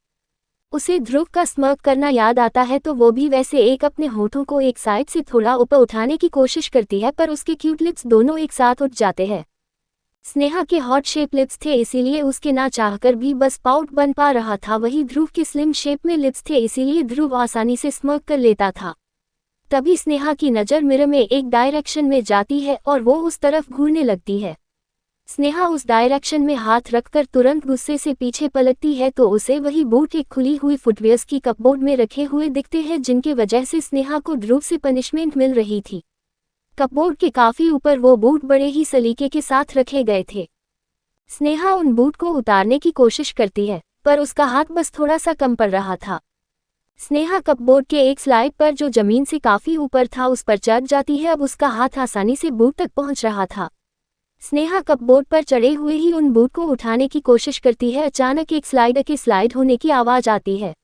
उसे ध्रुव का स्मर्क करना याद आता है, तो वो भी वैसे एक अपने होठों को एक साइड से थोड़ा ऊपर उठाने की कोशिश करती है, पर उसके क्यूट लिप्स दोनों एक साथ उठ जाते हैं। स्नेहा के हॉट शेप लिप्स थे, इसीलिए उसके ना चाहकर भी बस पाउट बन पा रहा था, वही ध्रुव के स्लिम शेप में लिप्स थे, इसीलिए ध्रुव आसानी से स्मर्क कर लेता था। तभी स्नेहा की नज़र मिरर में एक डायरेक्शन में जाती है और वो उस तरफ घूरने लगती है। स्नेहा उस डायरेक्शन में हाथ रखकर तुरंत गुस्से से पीछे पलटती है, तो उसे वही बूट एक खुली हुई फुटवियर्स की कपबोर्ड में रखे हुए दिखते हैं, जिनकी वजह से स्नेहा को ध्रुव से पनिशमेंट मिल रही थी। कपबोर्ड के काफी ऊपर वो बूट बड़े ही सलीके के साथ रखे गए थे। स्नेहा उन बूट को उतारने की कोशिश करती है, पर उसका हाथ बस थोड़ा सा कम पड़ रहा था। स्नेहा कपबोर्ड के एक स्लाइड पर जो जमीन से काफी ऊपर था उस पर चढ़ जाती है, अब उसका हाथ आसानी से बूट तक पहुंच रहा था। स्नेहा कपबोर्ड पर चढ़े हुए ही उन बूट को उठाने की कोशिश करती है, अचानक एक स्लाइडर के स्लाइड होने की आवाज आती है।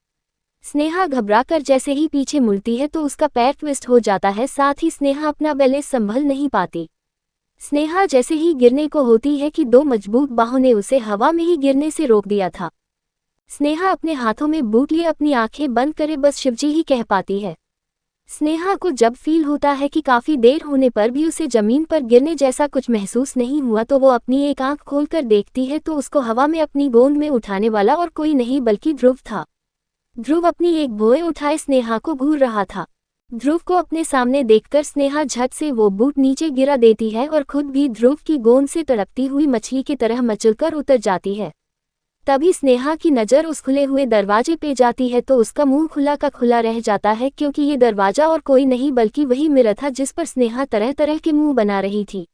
स्नेहा घबराकर जैसे ही पीछे मुड़ती है तो उसका पैर ट्विस्ट हो जाता है, साथ ही स्नेहा अपना बैलेंस संभल नहीं पाती। स्नेहा जैसे ही गिरने को होती है कि दो मजबूत बाहों ने उसे हवा में ही गिरने से रोक दिया था। स्नेहा अपने हाथों में बूट लिए अपनी आंखें बंद करे बस शिवजी ही कह पाती है। स्नेहा को जब फील होता है कि काफी देर होने पर भी उसे जमीन पर गिरने जैसा कुछ महसूस नहीं हुआ, तो वो अपनी एक आंख खोलकर देखती है तो उसको हवा में अपनी गोंद में उठाने वाला और कोई नहीं बल्कि ध्रुव था। ध्रुव अपनी एक भौएं उठाए स्नेहा को घूर रहा था। ध्रुव को अपने सामने देखकर स्नेहा झट से वो बूट नीचे गिरा देती है और खुद भी ध्रुव की गोंद से तड़पती हुई मछली की तरह मचलकर उतर जाती है। तभी स्नेहा की नज़र उस खुले हुए दरवाजे पे जाती है तो उसका मुंह खुला का खुला रह जाता है, क्योंकि ये दरवाजा और कोई नहीं बल्कि वही मिरर था जिस पर स्नेहा तरह तरह के मुंह बना रही थी।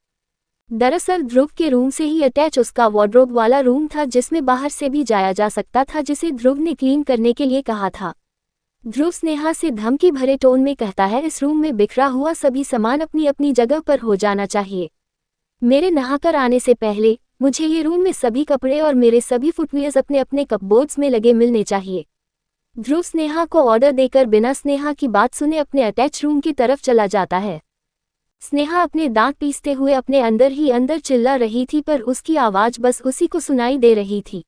दरअसल ध्रुव के रूम से ही अटैच उसका वार्डरोब वाला रूम था, जिसमें बाहर से भी जाया जा सकता था, जिसे ध्रुव ने क्लीन करने के लिए कहा था। ध्रुव स्नेहा से धमकी भरे टोन में कहता है, इस रूम में बिखरा हुआ सभी सामान अपनी अपनी जगह पर हो जाना चाहिए। मेरे नहाकर आने से पहले मुझे ये रूम में सभी कपड़े और मेरे सभी फुटवियर्स अपने अपने कपबोर्ड्स में लगे मिलने चाहिए। ध्रुव स्नेहा को ऑर्डर देकर बिना स्नेहा की बात सुने अपने अटैच रूम की तरफ चला जाता है। स्नेहा अपने दांत पीसते हुए अपने अंदर ही अंदर चिल्ला रही थी, पर उसकी आवाज बस उसी को सुनाई दे रही थी।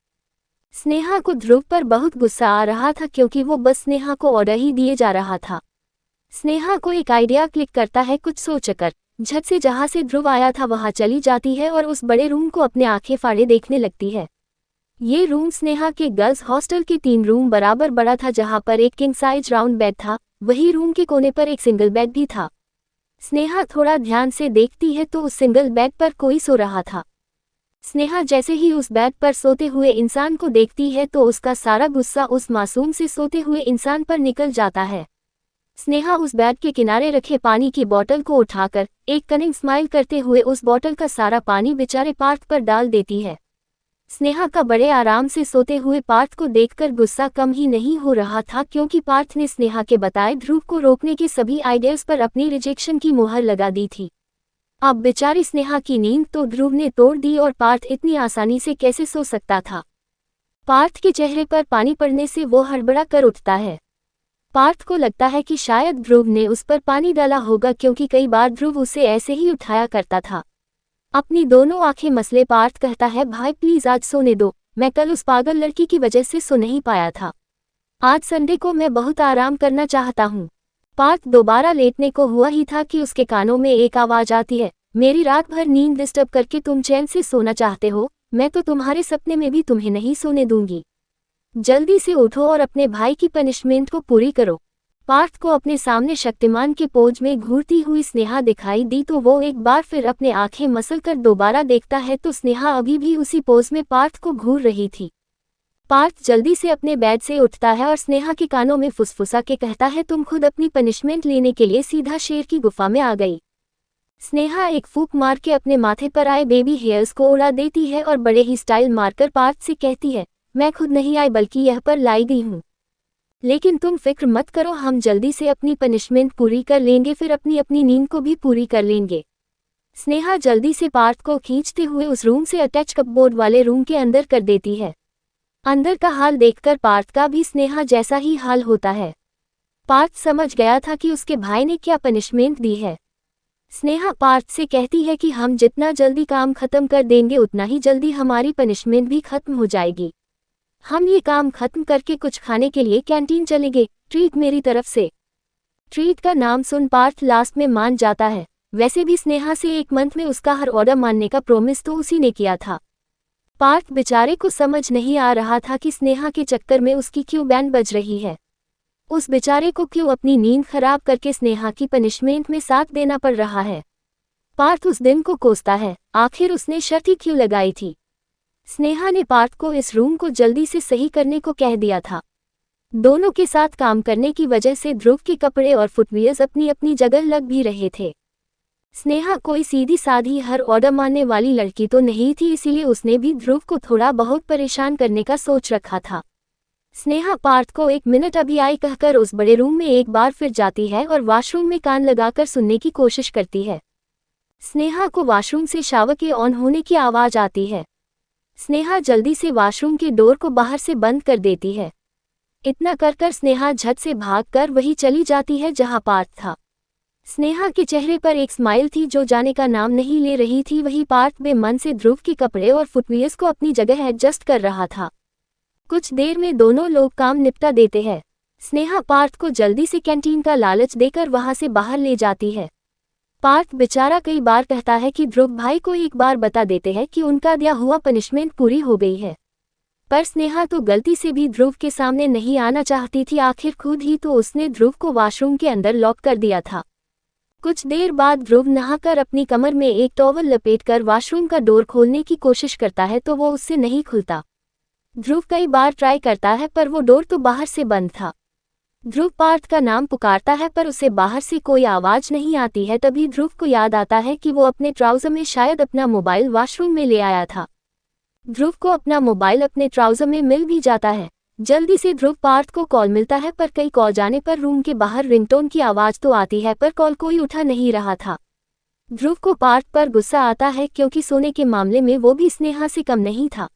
स्नेहा को ध्रुव पर बहुत गुस्सा आ रहा था, क्योंकि वो बस स्नेहा को ऑर्डर ही दिए जा रहा था। स्नेहा को एक आइडिया क्लिक करता है, कुछ सोचकर झट से जहां से ध्रुव आया था वहां चली जाती है और उस बड़े रूम को अपने आंखें फाड़े देखने लगती है। ये रूम स्नेहा के गर्ल्स हॉस्टल के 3 रूम बराबर बड़ा था, जहां पर एक किंग साइज राउंड बेड था, वही रूम के कोने पर एक सिंगल बेड भी था। स्नेहा थोड़ा ध्यान से देखती है तो उस सिंगल बेड पर कोई सो रहा था। स्नेहा जैसे ही उस बेड पर सोते हुए इंसान को देखती है तो उसका सारा गुस्सा उस मासूम से सोते हुए इंसान पर निकल जाता है। स्नेहा उस बेड के किनारे रखे पानी की बोतल को उठाकर एक कनिंग स्माइल करते हुए उस बोतल का सारा पानी बेचारे पार्थ पर डाल देती है। स्नेहा का बड़े आराम से सोते हुए पार्थ को देखकर गुस्सा कम ही नहीं हो रहा था, क्योंकि पार्थ ने स्नेहा के बताए ध्रुव को रोकने के सभी आइडियाज पर अपनी रिजेक्शन की मुहर लगा दी थी। अब बेचारी स्नेहा की नींद तो ध्रुव ने तोड़ दी और पार्थ इतनी आसानी से कैसे सो सकता था। पार्थ के चेहरे पर पानी पड़ने से वो हड़बड़ा कर उठता है। पार्थ को लगता है कि शायद ध्रुव ने उस पर पानी डाला होगा, क्योंकि कई बार ध्रुव उसे ऐसे ही उठाया करता था। अपनी दोनों आंखें मसले पार्थ कहता है, भाई प्लीज आज सोने दो, मैं कल उस पागल लड़की की वजह से सो नहीं पाया था। आज संडे को मैं बहुत आराम करना चाहता हूँ। पार्थ दोबारा लेटने को हुआ ही था कि उसके कानों में एक आवाज आती है, मेरी रात भर नींद डिस्टर्ब करके तुम चैन से सोना चाहते हो, मैं तो तुम्हारे सपने में भी तुम्हें नहीं सोने दूंगी। जल्दी से उठो और अपने भाई की पनिशमेंट को पूरी करो। पार्थ को अपने सामने शक्तिमान के पोज में घूरती हुई स्नेहा दिखाई दी तो वो एक बार फिर अपने आंखें मसलकर दोबारा देखता है तो स्नेहा अभी भी उसी पोज में पार्थ को घूर रही थी। पार्थ जल्दी से अपने बेड से उठता है और स्नेहा के कानों में फुसफुसा के कहता है, तुम खुद अपनी पनिशमेंट लेने के लिए सीधा शेर की गुफा में आ गई। स्नेहा एक फूंक मार के अपने माथे पर आए बेबी हेयर्स को उड़ा देती है और बड़े ही स्टाइल मारकर पार्थ से कहती है, मैं खुद नहीं आई बल्कि यह पर लाई गई हूँ। लेकिन तुम फिक्र मत करो, हम जल्दी से अपनी पनिशमेंट पूरी कर लेंगे, फिर अपनी अपनी नींद को भी पूरी कर लेंगे। स्नेहा जल्दी से पार्थ को खींचते हुए उस रूम से अटैच कपबोर्ड वाले रूम के अंदर कर देती है। अंदर का हाल देखकर पार्थ का भी स्नेहा जैसा ही हाल होता है। पार्थ समझ गया था कि उसके भाई ने क्या पनिशमेंट दी है। स्नेहा पार्थ से कहती है कि हम जितना जल्दी काम खत्म कर देंगे उतना ही जल्दी हमारी पनिशमेंट भी खत्म हो जाएगी। हम ये काम खत्म करके कुछ खाने के लिए कैंटीन चलेंगे, ट्रीट मेरी तरफ से। ट्रीट का नाम सुन पार्थ लास्ट में मान जाता है। वैसे भी स्नेहा से एक मंथ में उसका हर ऑर्डर मानने का प्रॉमिस तो उसी ने किया था। पार्थ बेचारे को समझ नहीं आ रहा था कि स्नेहा के चक्कर में उसकी क्यों बैंड बज रही है। उस बेचारे को क्यों अपनी नींद खराब करके स्नेहा की पनिशमेंट में साथ देना पड़ रहा है। पार्थ उस दिन को कोसता है, आखिर उसने शर्त ही क्यों लगाई थी। स्नेहा ने पार्थ को इस रूम को जल्दी से सही करने को कह दिया था। दोनों के साथ काम करने की वजह से ध्रुव के कपड़े और फुटवियर्स अपनी अपनी जगह लग भी रहे थे। स्नेहा कोई सीधी साधी हर ऑर्डर मानने वाली लड़की तो नहीं थी, इसीलिए उसने भी ध्रुव को थोड़ा बहुत परेशान करने का सोच रखा था। स्नेहा पार्थ को 1 मिनट अभी आई कहकर उस बड़े रूम में एक बार फिर जाती है और वॉशरूम में कान लगाकर सुनने की कोशिश करती है। स्नेहा को वॉशरूम से शावर के ऑन होने की आवाज आती है। स्नेहा जल्दी से वॉशरूम के डोर को बाहर से बंद कर देती है। इतना कर स्नेहा झट से भागकर वहीं चली जाती है जहां पार्थ था। स्नेहा के चेहरे पर एक स्माइल थी जो जाने का नाम नहीं ले रही थी। वही पार्थ बेमन से ध्रुव के कपड़े और फुटवियर्स को अपनी जगह एडजस्ट कर रहा था। कुछ देर में दोनों लोग काम निपटा देते हैं। स्नेहा पार्थ को जल्दी से कैंटीन का लालच देकर वहां से बाहर ले जाती है। पार्थ बेचारा कई बार कहता है कि ध्रुव भाई को एक बार बता देते हैं कि उनका दिया हुआ पनिशमेंट पूरी हो गई है, पर स्नेहा तो गलती से भी ध्रुव के सामने नहीं आना चाहती थी। आखिर खुद ही तो उसने ध्रुव को वॉशरूम के अंदर लॉक कर दिया था। कुछ देर बाद ध्रुव नहाकर अपनी कमर में एक टॉवल लपेटकर वॉशरूम का डोर खोलने की कोशिश करता है तो वो उससे नहीं खुलता। ध्रुव कई बार ट्राई करता है पर वो डोर तो बाहर से बंद था। ध्रुव पार्थ का नाम पुकारता है पर उसे बाहर से कोई आवाज नहीं आती है। तभी ध्रुव को याद आता है कि वो अपने ट्राउजर में शायद अपना मोबाइल वॉशरूम में ले आया था। ध्रुव को अपना मोबाइल अपने ट्राउजर में मिल भी जाता है। जल्दी से ध्रुव पार्थ को कॉल मिलता है पर कई कॉल जाने पर रूम के बाहर रिंगटोन की आवाज तो आती है पर कॉल कोई उठा नहीं रहा था। ध्रुव को पार्थ पर गुस्सा आता है क्योंकि सोने के मामले में वो भी स्नेहा से कम नहीं था।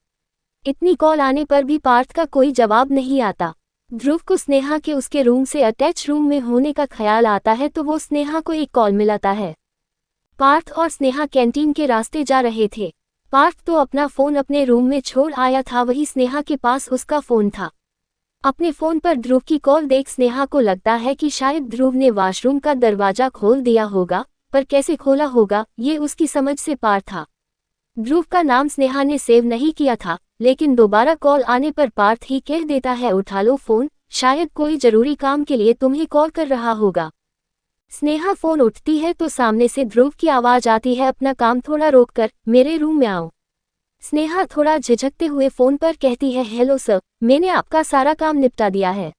इतनी कॉल आने पर भी पार्थ का कोई जवाब नहीं आता। ध्रुव को स्नेहा के उसके रूम से अटैच रूम में होने का ख्याल आता है तो वो स्नेहा को एक कॉल मिलाता है। पार्थ और स्नेहा कैंटीन के रास्ते जा रहे थे। पार्थ तो अपना फोन अपने रूम में छोड़ आया था, वही स्नेहा के पास उसका फोन था। अपने फोन पर ध्रुव की कॉल देख स्नेहा को लगता है कि शायद ध्रुव ने वॉशरूम का दरवाजा खोल दिया होगा, पर कैसे खोला होगा ये उसकी समझ से पार था। ध्रुव का नाम स्नेहा ने सेव नहीं किया था, लेकिन दोबारा कॉल आने पर पार्थ ही कह देता है, उठा लो फोन, शायद कोई जरूरी काम के लिए तुम्हें कॉल कर रहा होगा। स्नेहा फोन उठती है तो सामने से ध्रुव की आवाज आती है, अपना काम थोड़ा रोककर मेरे रूम में आओ। स्नेहा थोड़ा झिझकते हुए फोन पर कहती है, हेलो सर, मैंने आपका सारा काम निपटा दिया है।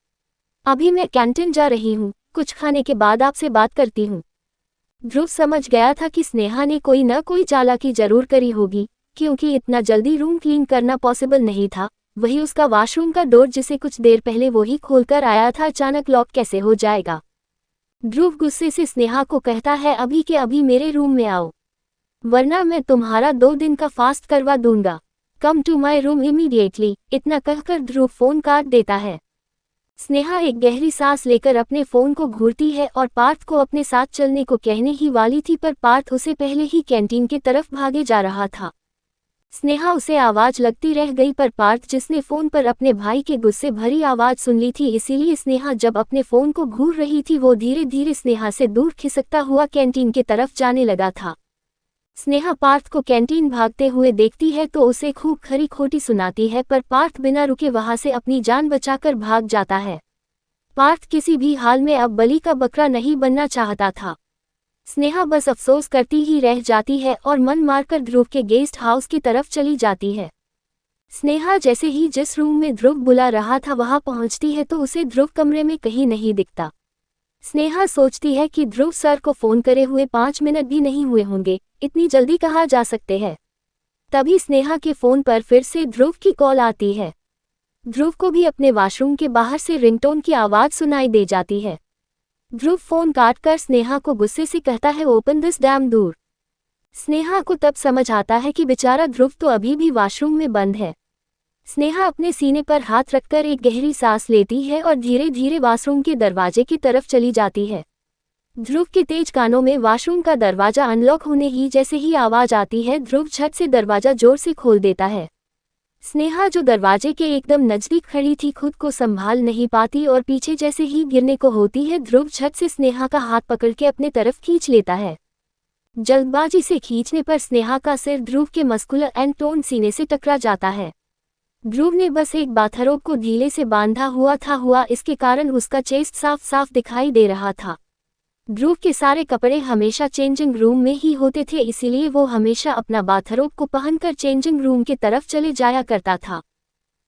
अभी मैं कैंटीन जा रही हूँ, कुछ खाने के बाद आपसे बात करती हूँ। ध्रुव समझ गया था कि स्नेहा ने कोई न कोई चालाकी जरूर करी होगी, क्योंकि इतना जल्दी रूम क्लीन करना पॉसिबल नहीं था। वही उसका वॉशरूम का डोर जिसे कुछ देर पहले वो ही खोलकर आया था, अचानक लॉक कैसे हो जाएगा। ध्रुव गुस्से से स्नेहा को कहता है, अभी के अभी मेरे रूम में आओ, वरना मैं तुम्हारा 2 दिन का फास्ट करवा दूंगा। Come to my room immediately. इतना कहकर ध्रुव फोन काट देता है। स्नेहा एक गहरी सांस लेकर अपने फोन को घूरती है और पार्थ को अपने साथ चलने को कहने ही वाली थी, पर पार्थ उसे पहले ही कैंटीन की तरफ भागे जा रहा था। स्नेहा उसे आवाज लगती रह गई, पर पार्थ, जिसने फोन पर अपने भाई के गुस्से भरी आवाज सुन ली थी, इसीलिए स्नेहा जब अपने फोन को घूर रही थी वो धीरे धीरे स्नेहा से दूर खिसकता हुआ कैंटीन की तरफ जाने लगा था। स्नेहा पार्थ को कैंटीन भागते हुए देखती है तो उसे खूब खरी खोटी सुनाती है, पर पार्थ बिना रुके वहां से अपनी जान बचाकर भाग जाता है। पार्थ किसी भी हाल में अब बलि का बकरा नहीं बनना चाहता था। स्नेहा बस अफसोस करती ही रह जाती है और मन मारकर ध्रुव के गेस्ट हाउस की तरफ चली जाती है। स्नेहा जैसे ही जिस रूम में ध्रुव बुला रहा था वहां पहुंचती है तो उसे ध्रुव कमरे में कहीं नहीं दिखता। स्नेहा सोचती है कि ध्रुव सर को फोन करे हुए 5 मिनट भी नहीं हुए होंगे, इतनी जल्दी कहाँ जा सकते हैं। तभी स्नेहा के फोन पर फिर से ध्रुव की कॉल आती है। ध्रुव को भी अपने वॉशरूम के बाहर से रिंगटोन की आवाज सुनाई दे जाती है। ध्रुव फोन काटकर स्नेहा को गुस्से से कहता है, open this dam door. Sneha को तब समझ आता है कि बेचारा ध्रुव तो अभी भी वॉशरूम में बंद है। स्नेहा अपने सीने पर हाथ रखकर एक गहरी सांस लेती है और धीरे धीरे वॉशरूम के दरवाजे की तरफ चली जाती है। ध्रुव के तेज कानों में वॉशरूम का दरवाजा अनलॉक होने ही जैसे ही आवाज आती है, ध्रुव झट से दरवाजा जोर से खोल देता है। स्नेहा जो दरवाजे के एकदम नजदीक खड़ी थी खुद को संभाल नहीं पाती और पीछे जैसे ही गिरने को होती है, ध्रुव झट से स्नेहा का हाथ पकड़ के अपने तरफ खींच लेता है। जल्दबाजी से खींचने पर स्नेहा का सिर ध्रुव के मस्कुलर एंड टोन सीने से टकरा जाता है। ध्रुव ने बस एक बाथरोब को ढीले से बांधा हुआ था, इसके कारण उसका चेस्ट साफ साफ दिखाई दे रहा था। ध्रुव के सारे कपड़े हमेशा चेंजिंग रूम में ही होते थे, इसीलिए वो हमेशा अपना बाथरोब को पहनकर चेंजिंग रूम की तरफ चले जाया करता था।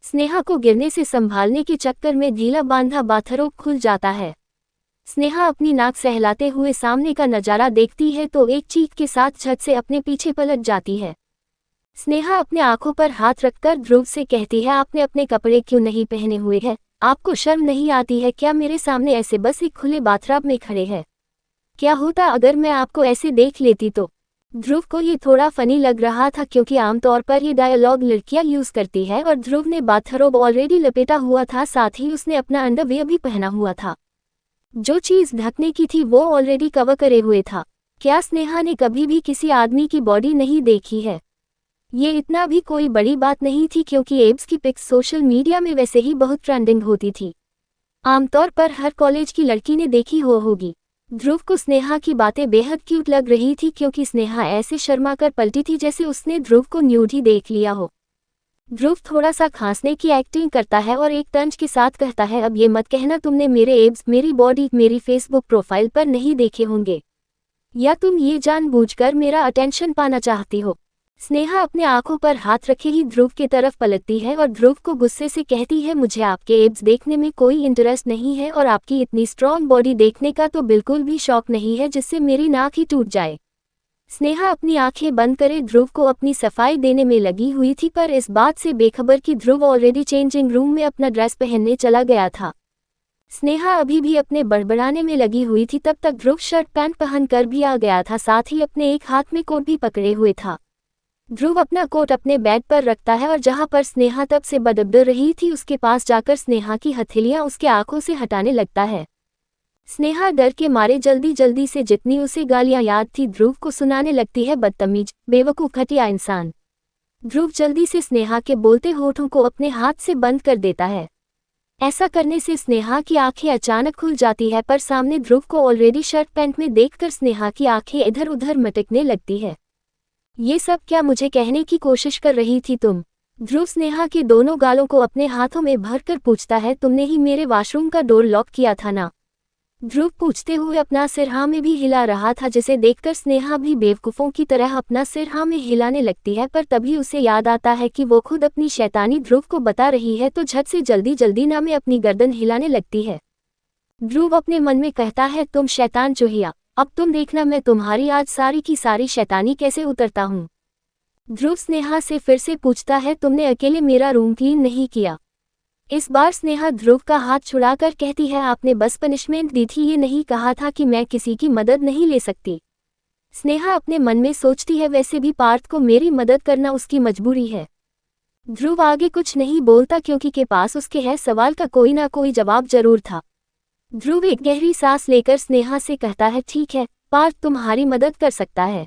स्नेहा को गिरने से संभालने के चक्कर में ढीला बांधा बाथरोब खुल जाता है। स्नेहा अपनी नाक सहलाते हुए सामने का नजारा देखती है तो एक चीख के साथ झट से अपने पीछे पलट जाती है। स्नेहा अपने आंखों पर हाथ रखकर ध्रुव से कहती है, आपने अपने कपड़े क्यों नहीं पहने हुए हैं? आपको शर्म नहीं आती है क्या? मेरे सामने ऐसे बस एक खुले बाथटब में खड़े हैं। क्या होता अगर मैं आपको ऐसे देख लेती तो? ध्रुव को ये थोड़ा फनी लग रहा था क्योंकि आमतौर पर ये डायलॉग लड़कियां यूज करती है और ध्रुव ने बाथरोब ऑलरेडी लपेटा हुआ था, साथ ही उसने अपना अंडरवियर भी पहना हुआ था। जो चीज ढकने की थी वो ऑलरेडी कवर करे हुए था। क्या स्नेहा ने कभी भी किसी आदमी की बॉडी नहीं देखी है? ये इतना भी कोई बड़ी बात नहीं थी क्योंकि एब्स की पिक्स सोशल मीडिया में वैसे ही बहुत ट्रेंडिंग होती थी। आमतौर पर हर कॉलेज की लड़की ने देखी होगी। ध्रुव को स्नेहा की बातें बेहद क्यूट लग रही थी क्योंकि स्नेहा ऐसे शर्मा कर पलटी थी जैसे उसने ध्रुव को न्यूड ही देख लिया हो। ध्रुव थोड़ा सा खांसने की एक्टिंग करता है और एक तंज के साथ कहता है, अब ये मत कहना तुमने मेरे एब्स, मेरी बॉडी मेरी फेसबुक प्रोफाइल पर नहीं देखे होंगे, या तुम ये जानबूझकर मेरा अटेंशन पाना चाहती हो। स्नेहा अपने आंखों पर हाथ रखे ही ध्रुव की तरफ पलटती है और ध्रुव को गुस्से से कहती है, मुझे आपके एब्स देखने में कोई इंटरेस्ट नहीं है और आपकी इतनी स्ट्रॉन्ग बॉडी देखने का तो बिल्कुल भी शौक नहीं है जिससे मेरी नाक ही टूट जाए। स्नेहा अपनी आंखें बंद करे ध्रुव को अपनी सफाई देने में लगी हुई थी, पर इस बात से बेखबर कि ध्रुव ऑलरेडी चेंजिंग रूम में अपना ड्रेस पहनने चला गया था। स्नेहा अभी भी अपने बड़बड़ाने में लगी हुई थी, तब तक ध्रुव शर्ट पैंट पहनकर भी आ गया था, साथ ही अपने एक हाथ में कोट भी पकड़े हुए था। ध्रुव अपना कोट अपने बेड पर रखता है और जहां पर स्नेहा तब से बदबड़ रही थी उसके पास जाकर स्नेहा की हथेलियां उसके आंखों से हटाने लगता है। स्नेहा डर के मारे जल्दी जल्दी से जितनी उसे गालियां याद थी ध्रुव को सुनाने लगती है, बदतमीज, बेवकूफ, घटिया इंसान। ध्रुव जल्दी से स्नेहा के बोलते होठों को अपने हाथ से बंद कर देता है। ऐसा करने से स्नेहा की आंखें अचानक खुल जाती है, पर सामने ध्रुव को ऑलरेडी शर्ट पैंट में देखकर स्नेहा की आंखें इधर उधर मटकने लगती है। ये सब क्या मुझे कहने की कोशिश कर रही थी तुम? ध्रुव स्नेहा के दोनों गालों को अपने हाथों में भरकर पूछता है, तुमने ही मेरे वॉशरूम का डोर लॉक किया था ना? ध्रुव पूछते हुए अपना सिर हाँ में भी हिला रहा था, जिसे देखकर स्नेहा भी बेवकूफों की तरह अपना सिर हाँ में हिलाने लगती है, पर तभी उसे याद आता है कि वो खुद अपनी शैतानी ध्रुव को बता रही है तो झट से जल्दी जल्दी ना में अपनी गर्दन हिलाने लगती है। ध्रुव अपने मन में कहता है, तुम शैतान चूहिया, अब तुम देखना मैं तुम्हारी आज सारी की सारी शैतानी कैसे उतरता हूँ। ध्रुव स्नेहा से फिर से पूछता है, तुमने अकेले मेरा रूम क्लीन नहीं किया? इस बार स्नेहा ध्रुव का हाथ छुड़ाकर कहती है, आपने बस पनिशमेंट दी थी, ये नहीं कहा था कि मैं किसी की मदद नहीं ले सकती। स्नेहा अपने मन में सोचती है, वैसे भी पार्थ को मेरी मदद करना उसकी मजबूरी है। ध्रुव आगे कुछ नहीं बोलता क्योंकि के पास उसके है सवाल का कोई ना कोई जवाब जरूर था। ध्रुव एक गहरी सांस लेकर स्नेहा से कहता है, ठीक है पार्थ, तुम्हारी मदद कर सकता है।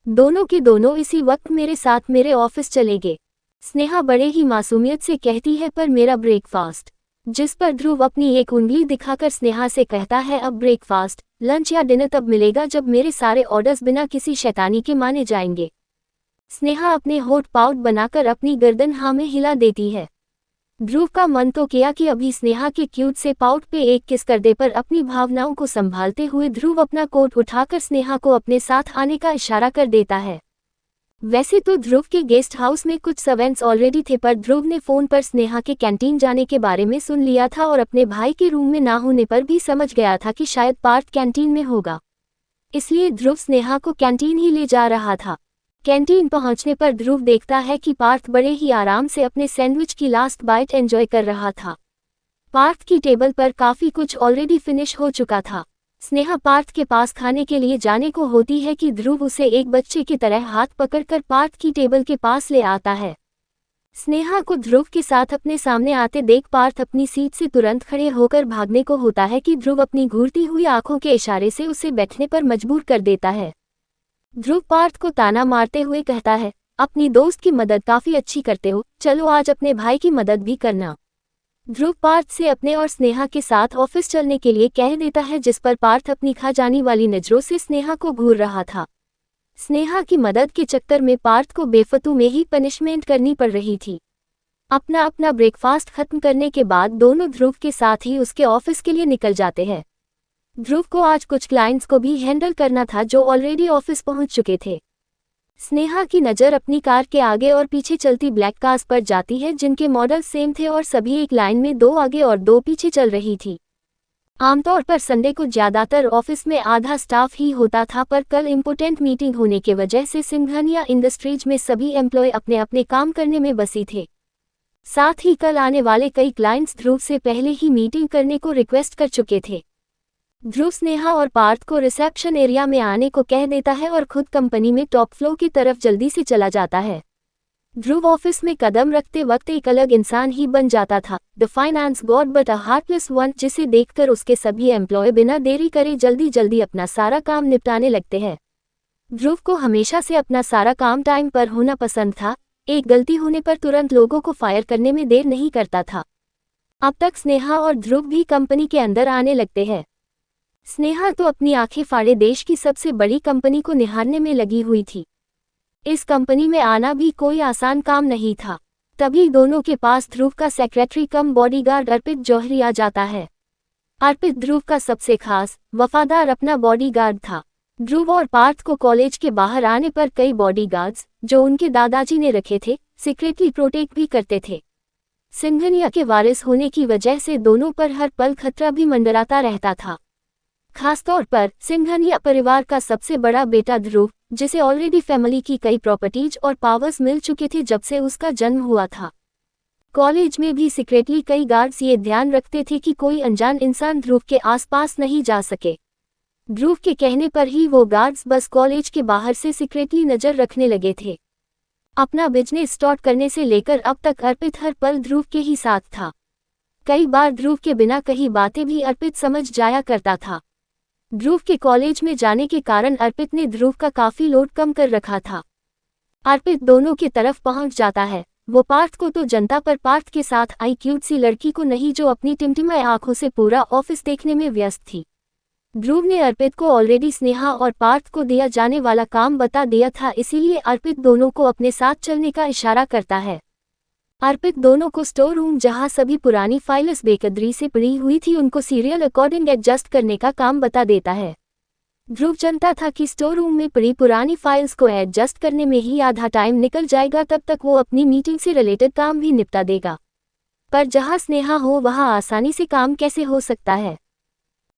दोनों के दोनों इसी वक्त मेरे साथ मेरे ऑफिस चले गए। स्नेहा बड़े ही मासूमियत से कहती है, पर मेरा ब्रेकफास्ट। जिस पर ध्रुव अपनी एक उंगली दिखाकर स्नेहा से कहता है, अब ब्रेकफास्ट, लंच या डिनर तब मिलेगा जब मेरे सारे ऑर्डर्स बिना किसी शैतानी के माने जाएंगे। स्नेहा अपने होठ पाउट बनाकर अपनी गर्दन हाँ में हिला देती है। ध्रुव का मन तो किया कि अभी स्नेहा के क्यूट से पाउट पे एक किस कर दे, पर अपनी भावनाओं को संभालते हुए ध्रुव अपना कोट उठाकर स्नेहा को अपने साथ आने का इशारा कर देता है। वैसे तो ध्रुव के गेस्ट हाउस में कुछ सर्वेंट्स ऑलरेडी थे, पर ध्रुव ने फोन पर स्नेहा के कैंटीन जाने के बारे में सुन लिया था और अपने भाई के रूम में ना होने पर भी समझ गया था कि शायद पार्थ कैंटीन में होगा। इसलिए ध्रुव स्नेहा को कैंटीन ही ले जा रहा था। कैंटीन पहुंचने पर ध्रुव देखता है कि पार्थ बड़े ही आराम से अपने सैंडविच की लास्ट बाइट एंजॉय कर रहा था। पार्थ की टेबल पर काफी कुछ ऑलरेडी फिनिश हो चुका था। स्नेहा पार्थ के पास खाने के लिए जाने को होती है कि ध्रुव उसे एक बच्चे की तरह हाथ पकड़कर पार्थ की टेबल के पास ले आता है। स्नेहा को ध्रुव के साथ अपने सामने आते देख पार्थ अपनी सीट से तुरंत खड़े होकर भागने को होता है कि ध्रुव अपनी घूरती हुई आंखों के इशारे से उसे बैठने पर मजबूर कर देता है। ध्रुव पार्थ को ताना मारते हुए कहता है, अपनी दोस्त की मदद काफी अच्छी करते हो, चलो आज अपने भाई की मदद भी करना। ध्रुव पार्थ से अपने और स्नेहा के साथ ऑफिस चलने के लिए कह देता है, जिस पर पार्थ अपनी खा जाने वाली नजरों से स्नेहा को घूर रहा था। स्नेहा की मदद के चक्कर में पार्थ को बेफतू में ही पनिशमेंट करनी पड़ रही थी। अपना अपना ब्रेकफास्ट खत्म करने के बाद दोनों ध्रुव के साथ ही उसके ऑफिस के लिए निकल जाते हैं। ध्रुव को आज कुछ क्लाइंट्स को भी हैंडल करना था जो ऑलरेडी ऑफिस पहुंच चुके थे। स्नेहा की नज़र अपनी कार के आगे और पीछे चलती ब्लैक कार्स पर जाती है, जिनके मॉडल सेम थे और सभी एक लाइन में 2 आगे और 2 पीछे चल रही थी। आमतौर पर संडे को ज़्यादातर ऑफिस में आधा स्टाफ ही होता था, पर कल इम्पोर्टेंट मीटिंग होने की वजह से सिंघानिया इंडस्ट्रीज में सभी एम्प्लॉय अपने अपने काम करने में बसी थे। साथ ही कल आने वाले कई क्लाइंट्स ध्रुव से पहले ही मीटिंग करने को रिक्वेस्ट कर चुके थे। ध्रुव स्नेहा और पार्थ को रिसेप्शन एरिया में आने को कह देता है और खुद कंपनी में टॉप फ्लोर की तरफ जल्दी से चला जाता है। ध्रुव ऑफिस में कदम रखते वक्त एक अलग इंसान ही बन जाता था, the finance God but a heartless one, जिसे देखकर उसके सभी एम्प्लॉय बिना देरी करे जल्दी जल्दी अपना सारा काम निपटाने लगते हैं। ध्रुव को हमेशा से अपना सारा काम टाइम पर होना पसंद था। एक गलती होने पर तुरंत लोगों को फायर करने में देर नहीं करता था। अब तक स्नेहा और ध्रुव भी कंपनी के अंदर आने लगते हैं। स्नेहा तो अपनी आंखें फाड़े देश की सबसे बड़ी कंपनी को निहारने में लगी हुई थी। इस कंपनी में आना भी कोई आसान काम नहीं था। तभी दोनों के पास ध्रुव का सेक्रेटरी कम बॉडीगार्ड अर्पित जौहरी आ जाता है। अर्पित ध्रुव का सबसे खास, वफादार अपना बॉडीगार्ड था। ध्रुव और पार्थ को कॉलेज के बाहर आने पर कई बॉडीगार्ड्स, जो उनके दादाजी ने रखे थे, सीक्रेटली प्रोटेक्ट भी करते थे। सिंघानिया के वारिस होने की वजह से दोनों पर हर पल खतरा भी मंडराता रहता था। खासतौर पर सिंघानिया परिवार का सबसे बड़ा बेटा ध्रुव, जिसे ऑलरेडी फैमिली की कई प्रॉपर्टीज और पावर्स मिल चुके थे जब से उसका जन्म हुआ था। कॉलेज में भी सीक्रेटली कई गार्ड्स ये ध्यान रखते थे कि कोई अनजान इंसान ध्रुव के आसपास नहीं जा सके। ध्रुव के कहने पर ही वो गार्ड्स बस कॉलेज के बाहर से सीक्रेटली नजर रखने लगे थे। अपना बिजनेस स्टार्ट करने से लेकर अब तक अर्पित हर पल ध्रुव के ही साथ था। कई बार ध्रुव के बिना कही बातें भी अर्पित समझ जाया करता था। ध्रुव के कॉलेज में जाने के कारण अर्पित ने ध्रुव का काफी लोड कम कर रखा था। अर्पित दोनों की तरफ पहुंच जाता है। वो पार्थ को तो जनता, पर पार्थ के साथ आई क्यूट सी लड़की को नहीं, जो अपनी टिमटिमाई आंखों से पूरा ऑफिस देखने में व्यस्त थी। ध्रुव ने अर्पित को ऑलरेडी स्नेहा और पार्थ को दिया जाने वाला काम बता दिया था, इसीलिए अर्पित दोनों को अपने साथ चलने का इशारा करता है। अर्पित दोनों को स्टोर रूम, जहां सभी पुरानी फाइल्स बेकदरी से पड़ी हुई थी, उनको सीरियल अकॉर्डिंग एडजस्ट करने का काम बता देता है। ध्रुव जानता था कि स्टोर रूम में पड़ी पुरानी फाइल्स को एडजस्ट करने में ही आधा टाइम निकल जाएगा, तब तक वो अपनी मीटिंग से रिलेटेड काम भी निपटा देगा। पर जहां स्नेहा हो वहां आसानी से काम कैसे हो सकता है।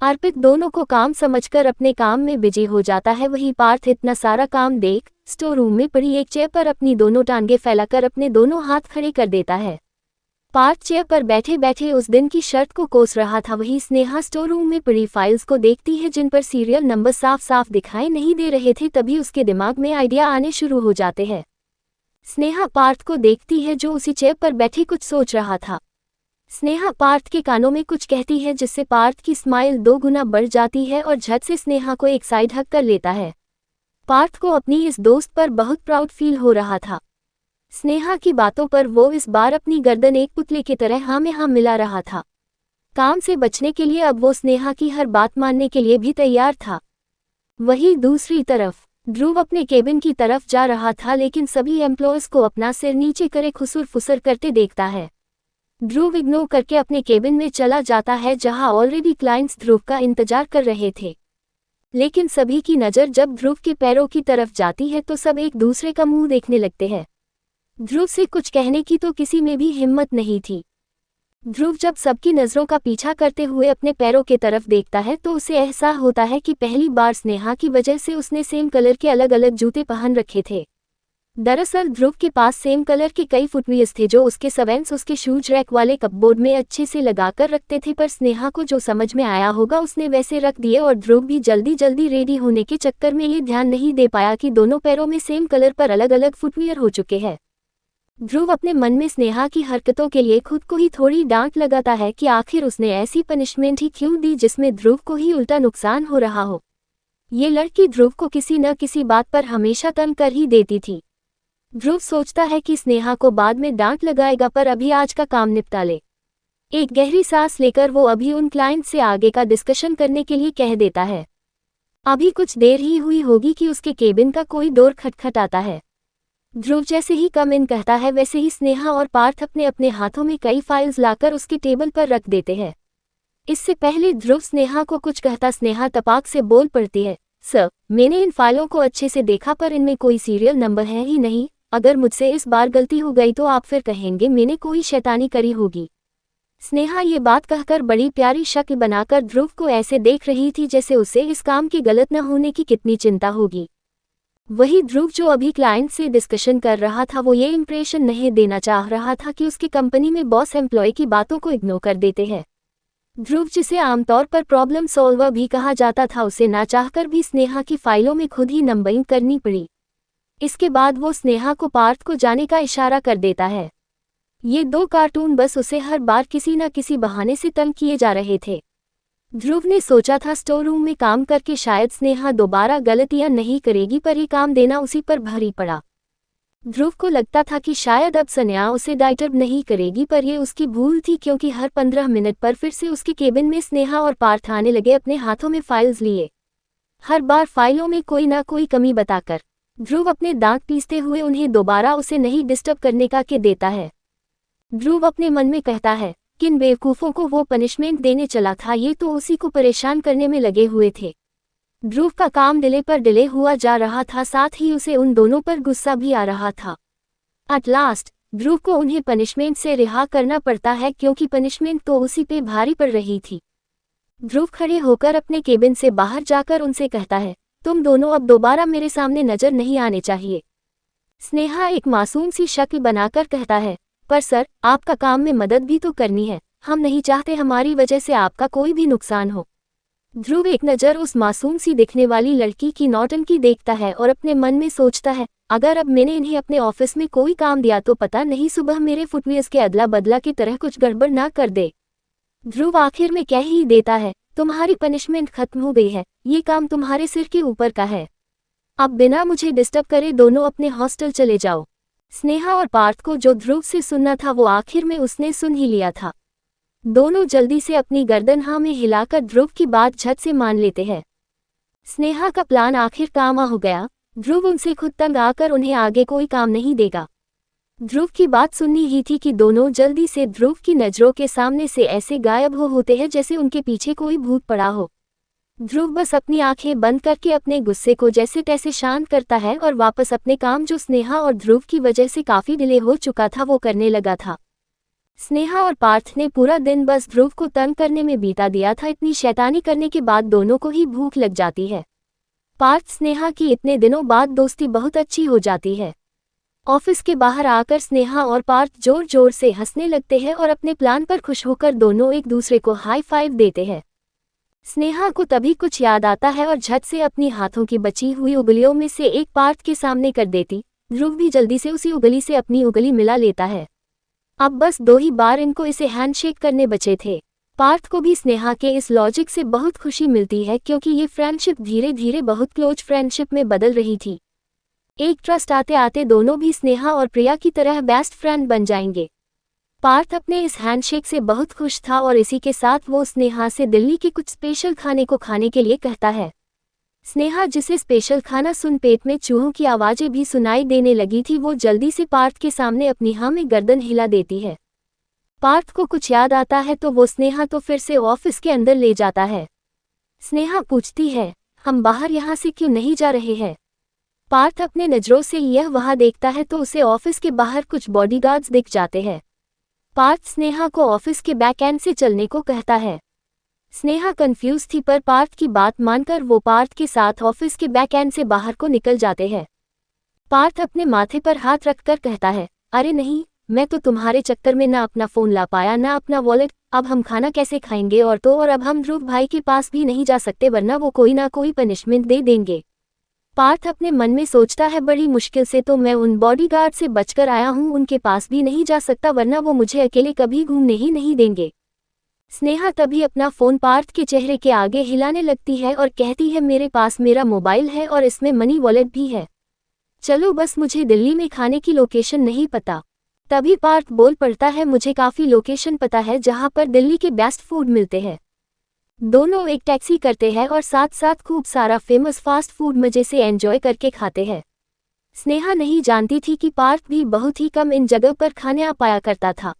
अर्पित दोनों को काम समझकर अपने काम में बिजी हो जाता है। वही पार्थ इतना सारा काम देख स्टोर रूम में पड़ी एक चेयर पर अपनी दोनों टांगे फैलाकर अपने दोनों हाथ खड़े कर देता है। पार्थ चेयर पर बैठे बैठे उस दिन की शर्त को कोस रहा था। वही स्नेहा स्टोर रूम में पड़ी फाइल्स को देखती है, जिन पर सीरियल नंबर साफ साफ दिखाई नहीं दे रहे थे। तभी उसके दिमाग में आइडिया आने शुरू हो जाते हैं। स्नेहा पार्थ को देखती है जो उसी चेयर पर बैठे कुछ सोच रहा था। स्नेहा पार्थ के कानों में कुछ कहती है जिससे पार्थ की स्माइल 2 गुना बढ़ जाती है और झट से स्नेहा को एक साइड हक कर लेता है। पार्थ को अपनी इस दोस्त पर बहुत प्राउड फील हो रहा था। स्नेहा की बातों पर वो इस बार अपनी गर्दन एक पुतले की तरह हाँ में हाँ मिला रहा था। काम से बचने के लिए अब वो स्नेहा की हर बात मानने के लिए भी तैयार था। वहीं दूसरी तरफ ध्रुव अपने केबिन की तरफ जा रहा था, लेकिन सभी एम्प्लॉयज को अपना सिर नीचे करे खुसुर फुसर करते देखता है। ध्रुव इग्नोर करके अपने केबिन में चला जाता है जहां ऑलरेडी क्लाइंट्स ध्रुव का इंतजार कर रहे थे। लेकिन सभी की नज़र जब ध्रुव के पैरों की तरफ जाती है तो सब एक दूसरे का मुंह देखने लगते हैं। ध्रुव से कुछ कहने की तो किसी में भी हिम्मत नहीं थी। ध्रुव जब सबकी नज़रों का पीछा करते हुए अपने पैरों के तरफ देखता है तो उसे एहसास होता है कि पहली बार स्नेहा की वजह से उसने सेम कलर के अलग अलग जूते पहन रखे थे। दरअसल ध्रुव के पास सेम कलर के कई फुटवियर्स थे जो उसके सर्वेंट्स उसके शूज रैक वाले कपबोर्ड में अच्छे से लगाकर रखते थे, पर स्नेहा को जो समझ में आया होगा उसने वैसे रख दिए और ध्रुव भी जल्दी जल्दी रेडी होने के चक्कर में ये ध्यान नहीं दे पाया कि दोनों पैरों में सेम कलर पर अलग अलग फुटवियर हो चुके हैं। ध्रुव अपने मन में स्नेहा की हरकतों के लिए खुद को ही थोड़ी डांट लगाता है कि आखिर उसने ऐसी पनिशमेंट ही क्यों दी जिसमें ध्रुव को ही उल्टा नुकसान हो रहा हो। ये लड़की ध्रुव को किसी न किसी बात पर हमेशा तंग कर ही देती थी। ध्रुव सोचता है कि स्नेहा को बाद में डांट लगाएगा, पर अभी आज का काम निपटा ले। एक गहरी सांस लेकर वो अभी उन क्लाइंट से आगे का डिस्कशन करने के लिए कह देता है। अभी कुछ देर ही हुई होगी कि उसके केबिन का कोई डोर खटखटाता है। ध्रुव जैसे ही कम इन कहता है वैसे ही स्नेहा और पार्थ अपने अपने हाथों में कई फाइल्स लाकर उसके टेबल पर रख देते हैं। इससे पहले ध्रुव स्नेहा को कुछ कहता स्नेहा तपाक से बोल पड़ती है, सर मैंने इन फाइलों को अच्छे से देखा पर इनमें कोई सीरियल नंबर है ही नहीं। अगर मुझसे इस बार गलती हो गई तो आप फिर कहेंगे मैंने कोई शैतानी करी होगी। स्नेहा ये बात कहकर बड़ी प्यारी शक्ल बनाकर ध्रुव को ऐसे देख रही थी जैसे उसे इस काम के गलत न होने की कितनी चिंता होगी। वही ध्रुव जो अभी क्लाइंट से डिस्कशन कर रहा था वो ये इंप्रेशन नहीं देना चाह रहा था कि उसकी कंपनी में बॉस एम्प्लॉय की बातों को इग्नोर कर देते हैं। ध्रुव जिसे आमतौर पर प्रॉब्लम सॉल्वर भी कहा जाता था उसे ना चाहकर भी स्नेहा की फाइलों में खुद ही नंबरिंग करनी पड़ी। इसके बाद वो स्नेहा को पार्थ को जाने का इशारा कर देता है। ये 2 कार्टून बस उसे हर बार किसी न किसी बहाने से तंग किए जा रहे थे। ध्रुव ने सोचा था स्टोर रूम में काम करके शायद स्नेहा दोबारा गलतियां नहीं करेगी, पर ये काम देना उसी पर भारी पड़ा। ध्रुव को लगता था कि शायद अब स्नेहा उसे डिस्टर्ब नहीं करेगी, पर यह उसकी भूल थी क्योंकि हर 15 मिनट पर फिर से उसके केबिन में स्नेहा और पार्थ आने लगे अपने हाथों में फाइल्स लिए, हर बार फाइलों में कोई ना कोई कमी बताकर। ध्रुव अपने दांत पीसते हुए उन्हें दोबारा उसे नहीं डिस्टर्ब करने का कह देता है। ध्रुव अपने मन में कहता है, किन बेवकूफ़ों को वो पनिशमेंट देने चला था, ये तो उसी को परेशान करने में लगे हुए थे। ध्रुव का काम डिले पर डिले हुआ जा रहा था, साथ ही उसे उन दोनों पर गुस्सा भी आ रहा था। एट लास्ट ध्रुव को उन्हें पनिशमेंट से रिहा करना पड़ता है क्योंकि पनिशमेंट तो उसी पे भारी पड़ रही थी। ध्रुव खड़े होकर अपने केबिन से बाहर जाकर उनसे कहता है, तुम दोनों अब दोबारा मेरे सामने नजर नहीं आने चाहिए। स्नेहा एक मासूम सी शक्ल बनाकर कहता है, पर सर आपका काम में मदद भी तो करनी है, हम नहीं चाहते हमारी वजह से आपका कोई भी नुकसान हो। ध्रुव एक नज़र उस मासूम सी दिखने वाली लड़की की नौटंकी देखता है और अपने मन में सोचता है, अगर अब मैंने इन्हें अपने ऑफिस में कोई काम दिया तो पता नहीं सुबह मेरे फुटवियर्स के अदला बदला की तरह कुछ गड़बड़ ना कर दे। ध्रुव आखिर में कह ही देता है, तुम्हारी पनिशमेंट खत्म हो गई है, ये काम तुम्हारे सिर के ऊपर का है। अब बिना मुझे डिस्टर्ब करे दोनों अपने हॉस्टल चले जाओ। स्नेहा और पार्थ को जो ध्रुव से सुनना था वो आखिर में उसने सुन ही लिया था। दोनों जल्दी से अपनी गर्दन हाँ में हिलाकर ध्रुव की बात झट से मान लेते हैं। स्नेहा का प्लान आखिर काम हो गया। ध्रुव उनसे खुद तंग आकर उन्हें आगे कोई काम नहीं देगा। ध्रुव की बात सुननी ही थी कि दोनों जल्दी से ध्रुव की नज़रों के सामने से ऐसे गायब होते हैं जैसे उनके पीछे कोई भूत पड़ा हो। ध्रुव बस अपनी आंखें बंद करके अपने गुस्से को जैसे तैसे शांत करता है और वापस अपने काम जो स्नेहा और ध्रुव की वजह से काफ़ी डिले हो चुका था वो करने लगा था। स्नेहा और पार्थ ने पूरा दिन बस ध्रुव को तंग करने में बीता दिया था। इतनी शैतानी करने के बाद दोनों को ही भूख लग जाती है। पार्थ स्नेहा की इतने दिनों बाद दोस्ती बहुत अच्छी हो जाती है। ऑफिस के बाहर आकर स्नेहा और पार्थ जोर जोर से हंसने लगते हैं और अपने प्लान पर खुश होकर दोनों एक दूसरे को हाई फाइव देते हैं। स्नेहा को तभी कुछ याद आता है और झट से अपनी हाथों की बची हुई उंगलियों में से एक पार्थ के सामने कर देती, ध्रुव भी जल्दी से उसी उंगली से अपनी उंगली मिला लेता है। अब बस 2 ही बार इनको इसे हैंडशेक करने बचे थे। पार्थ को भी स्नेहा के इस लॉजिक से बहुत खुशी मिलती है क्योंकि ये फ्रेंडशिप धीरे धीरे बहुत क्लोज फ्रेंडशिप में बदल रही थी। एक ट्रस्ट आते आते दोनों भी स्नेहा और प्रिया की तरह बेस्ट फ्रेंड बन जाएंगे। पार्थ अपने इस हैंडशेक से बहुत खुश था और इसी के साथ वो स्नेहा से दिल्ली के कुछ स्पेशल खाने को खाने के लिए कहता है। स्नेहा जिसे स्पेशल खाना सुन पेट में चूहों की आवाजें भी सुनाई देने लगी थी, वो जल्दी से पार्थ के सामने अपनी हाँ में गर्दन हिला देती है। पार्थ को कुछ याद आता है तो वो स्नेहा तो फिर से ऑफिस के अंदर ले जाता है। स्नेहा पूछती है, हम बाहर यहाँ से क्यों नहीं जा रहे हैं? पार्थ अपने नजरों से यह वहाँ देखता है तो उसे ऑफिस के बाहर कुछ बॉडीगार्ड्स दिख जाते हैं। पार्थ स्नेहा को ऑफिस के बैक एंड से चलने को कहता है। स्नेहा कंफ्यूज थी पर पार्थ की बात मानकर वो पार्थ के साथ ऑफिस के बैक एंड से बाहर को निकल जाते हैं। पार्थ अपने माथे पर हाथ रखकर कहता है, अरे नहीं, मैं तो तुम्हारे चक्कर में ना अपना फोन ला पाया ना अपना वॉलेट, अब हम खाना कैसे खाएंगे? और अब हम ध्रुव भाई के पास भी नहीं जा सकते वरना वो कोई ना कोई पनिशमेंट दे देंगे। पार्थ अपने मन में सोचता है, बड़ी मुश्किल से तो मैं उन बॉडीगार्ड से बचकर आया हूँ, उनके पास भी नहीं जा सकता वरना वो मुझे अकेले कभी घूमने ही नहीं देंगे। स्नेहा तभी अपना फोन पार्थ के चेहरे के आगे हिलाने लगती है और कहती है, मेरे पास मेरा मोबाइल है और इसमें मनी वॉलेट भी है, चलो बस मुझे दिल्ली में खाने की लोकेशन नहीं पता। तभी पार्थ बोल पड़ता है, मुझे काफ़ी लोकेशन पता है जहां पर दिल्ली के बेस्ट फूड मिलते हैं। दोनों एक टैक्सी करते हैं और साथ साथ खूब सारा फेमस फास्ट फूड मजे से एंजॉय करके खाते हैं। स्नेहा नहीं जानती थी कि पार्थ भी बहुत ही कम इन जगह पर खाने आ पाया करता था।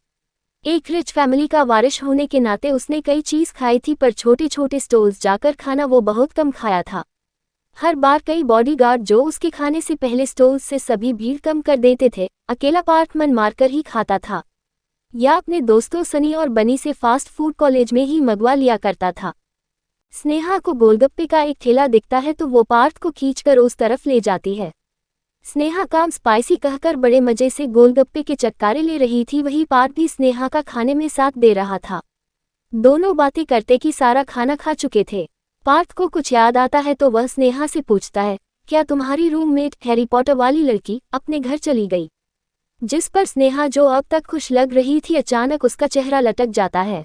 एक रिच फैमिली का वारिस होने के नाते उसने कई चीज़ खाई थी पर छोटे छोटे स्टॉल्स जाकर खाना वो बहुत कम खाया था। हर बार कई बॉडीगार्ड जो उसके खाने से पहले स्टॉल्स से सभी भीड़ कम कर देते थे, अकेला पार्थ मन मारकर ही खाता था या अपने दोस्तों सनी और बनी से फास्ट फूड कॉलेज में ही मंगवा लिया करता था। स्नेहा को गोलगप्पे का एक ठेला दिखता है तो वो पार्थ को खींचकर उस तरफ ले जाती है। स्नेहा काम स्पाइसी कहकर बड़े मजे से गोलगप्पे के चटकारे ले रही थी, वही पार्थ भी स्नेहा का खाने में साथ दे रहा था। दोनों बातें करते कि सारा खाना खा चुके थे। पार्थ को कुछ याद आता है तो वह स्नेहा से पूछता है, क्या तुम्हारी रूममेट हैरी पॉटर वाली लड़की अपने घर चली गई? जिस पर स्नेहा जो अब तक खुश लग रही थी, अचानक उसका चेहरा लटक जाता है।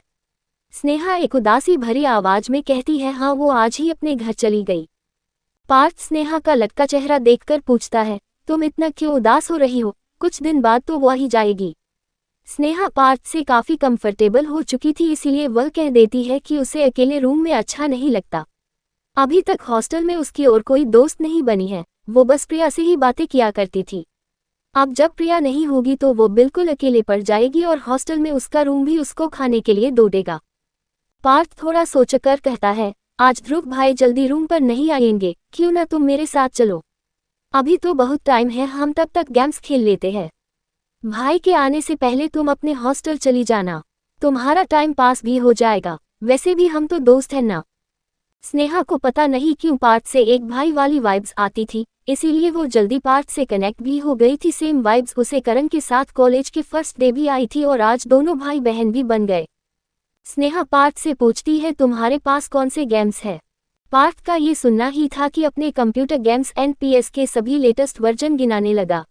स्नेहा एक उदासी भरी आवाज में कहती है, हाँ वो आज ही अपने घर चली गई। पार्थ स्नेहा का लटका चेहरा देखकर पूछता है, तुम इतना क्यों उदास हो रही हो? कुछ दिन बाद तो वो ही जाएगी। स्नेहा पार्थ से काफी कंफर्टेबल हो चुकी थी, इसीलिए वह कह देती है कि उसे अकेले रूम में अच्छा नहीं लगता। अभी तक हॉस्टल में उसकी और कोई दोस्त नहीं बनी है, वो बस प्रिया से ही बातें किया करती थी। अब जब प्रिया नहीं होगी तो वो बिल्कुल अकेले पड़ जाएगी और हॉस्टल में उसका रूम भी उसको खाने के लिए दो देगा। पार्थ थोड़ा सोचकर कहता है, आज ध्रुव भाई जल्दी रूम पर नहीं आएंगे, क्यों ना तुम मेरे साथ चलो? अभी तो बहुत टाइम है, हम तब तक गेम्स खेल लेते हैं। भाई के आने से पहले तुम अपने हॉस्टल चली जाना, तुम्हारा टाइम पास भी हो जाएगा, वैसे भी हम तो दोस्त हैं ना। स्नेहा को पता नहीं क्यों पार्थ से एक भाई वाली वाइब्स आती थी, इसीलिए वो जल्दी पार्थ से कनेक्ट भी हो गई थी। सेम वाइब्स उसे करण के साथ कॉलेज के फर्स्ट डे भी आई थी और आज दोनों भाई बहन भी बन गए। स्नेहा पार्थ से पूछती है, तुम्हारे पास कौन से गेम्स है? पार्थ का ये सुनना ही था कि अपने कंप्यूटर गेम्स एनपीएस के सभी लेटेस्ट वर्जन गिनाने लगा।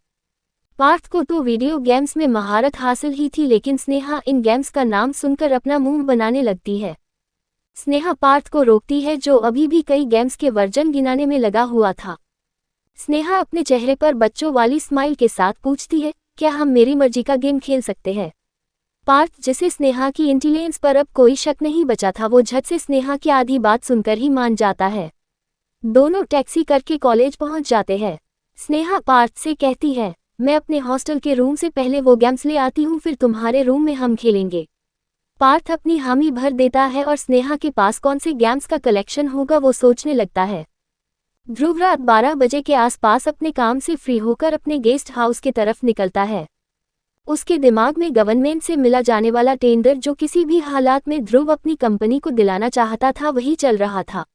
पार्थ को तो वीडियो गेम्स में महारत हासिल ही थी, लेकिन स्नेहा इन गेम्स का नाम सुनकर अपना मुंह बनाने लगती है। स्नेहा पार्थ को रोकती है जो अभी भी कई गेम्स के वर्जन गिनाने में लगा हुआ था। स्नेहा अपने चेहरे पर बच्चों वाली स्माइल के साथ पूछती है, क्या हम मेरी मर्जी का गेम खेल सकते हैं? पार्थ जिसे स्नेहा की इंटेलिजेंस पर अब कोई शक नहीं बचा था, वो झट से स्नेहा की आधी बात सुनकर ही मान जाता है। दोनों टैक्सी करके कॉलेज पहुंच जाते हैं। स्नेहा पार्थ से कहती है, मैं अपने हॉस्टल के रूम से पहले वो गेम्स ले आती हूँ, फिर तुम्हारे रूम में हम खेलेंगे। पार्थ अपनी हामी भर देता है और स्नेहा के पास कौन से गेम्स का कलेक्शन होगा वो सोचने लगता है। ध्रुव रात 12 बजे के आसपास अपने काम से फ्री होकर अपने गेस्ट हाउस की तरफ निकलता है। उसके दिमाग में गवर्नमेंट से मिला जाने वाला टेंडर जो किसी भी हालात में ध्रुव अपनी कंपनी को दिलाना चाहता था वही चल रहा था।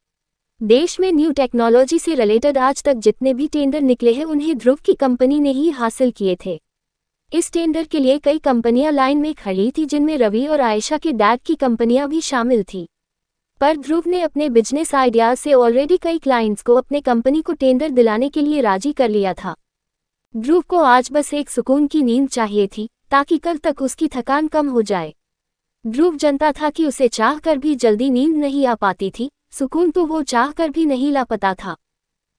देश में न्यू टेक्नोलॉजी से रिलेटेड आज तक जितने भी टेंडर निकले हैं उन्हें ध्रुव की कंपनी ने ही हासिल किए थे। इस टेंडर के लिए कई कंपनियां लाइन में खड़ी थी, जिनमें रवि और आयशा के डैड की कंपनियां भी शामिल थी। पर ध्रुव ने अपने बिजनेस आइडियाज से ऑलरेडी कई क्लाइंट्स को अपने कंपनी को टेंडर दिलाने के लिए राजी कर लिया था। ध्रुव को आज बस एक सुकून की नींद चाहिए थी, ताकि कल तक उसकी थकान कम हो जाए। ध्रुव जानता था कि उसे चाह कर भी जल्दी नींद नहीं आ पाती थी, सुकून तो वो चाह कर भी नहीं ला पाता था।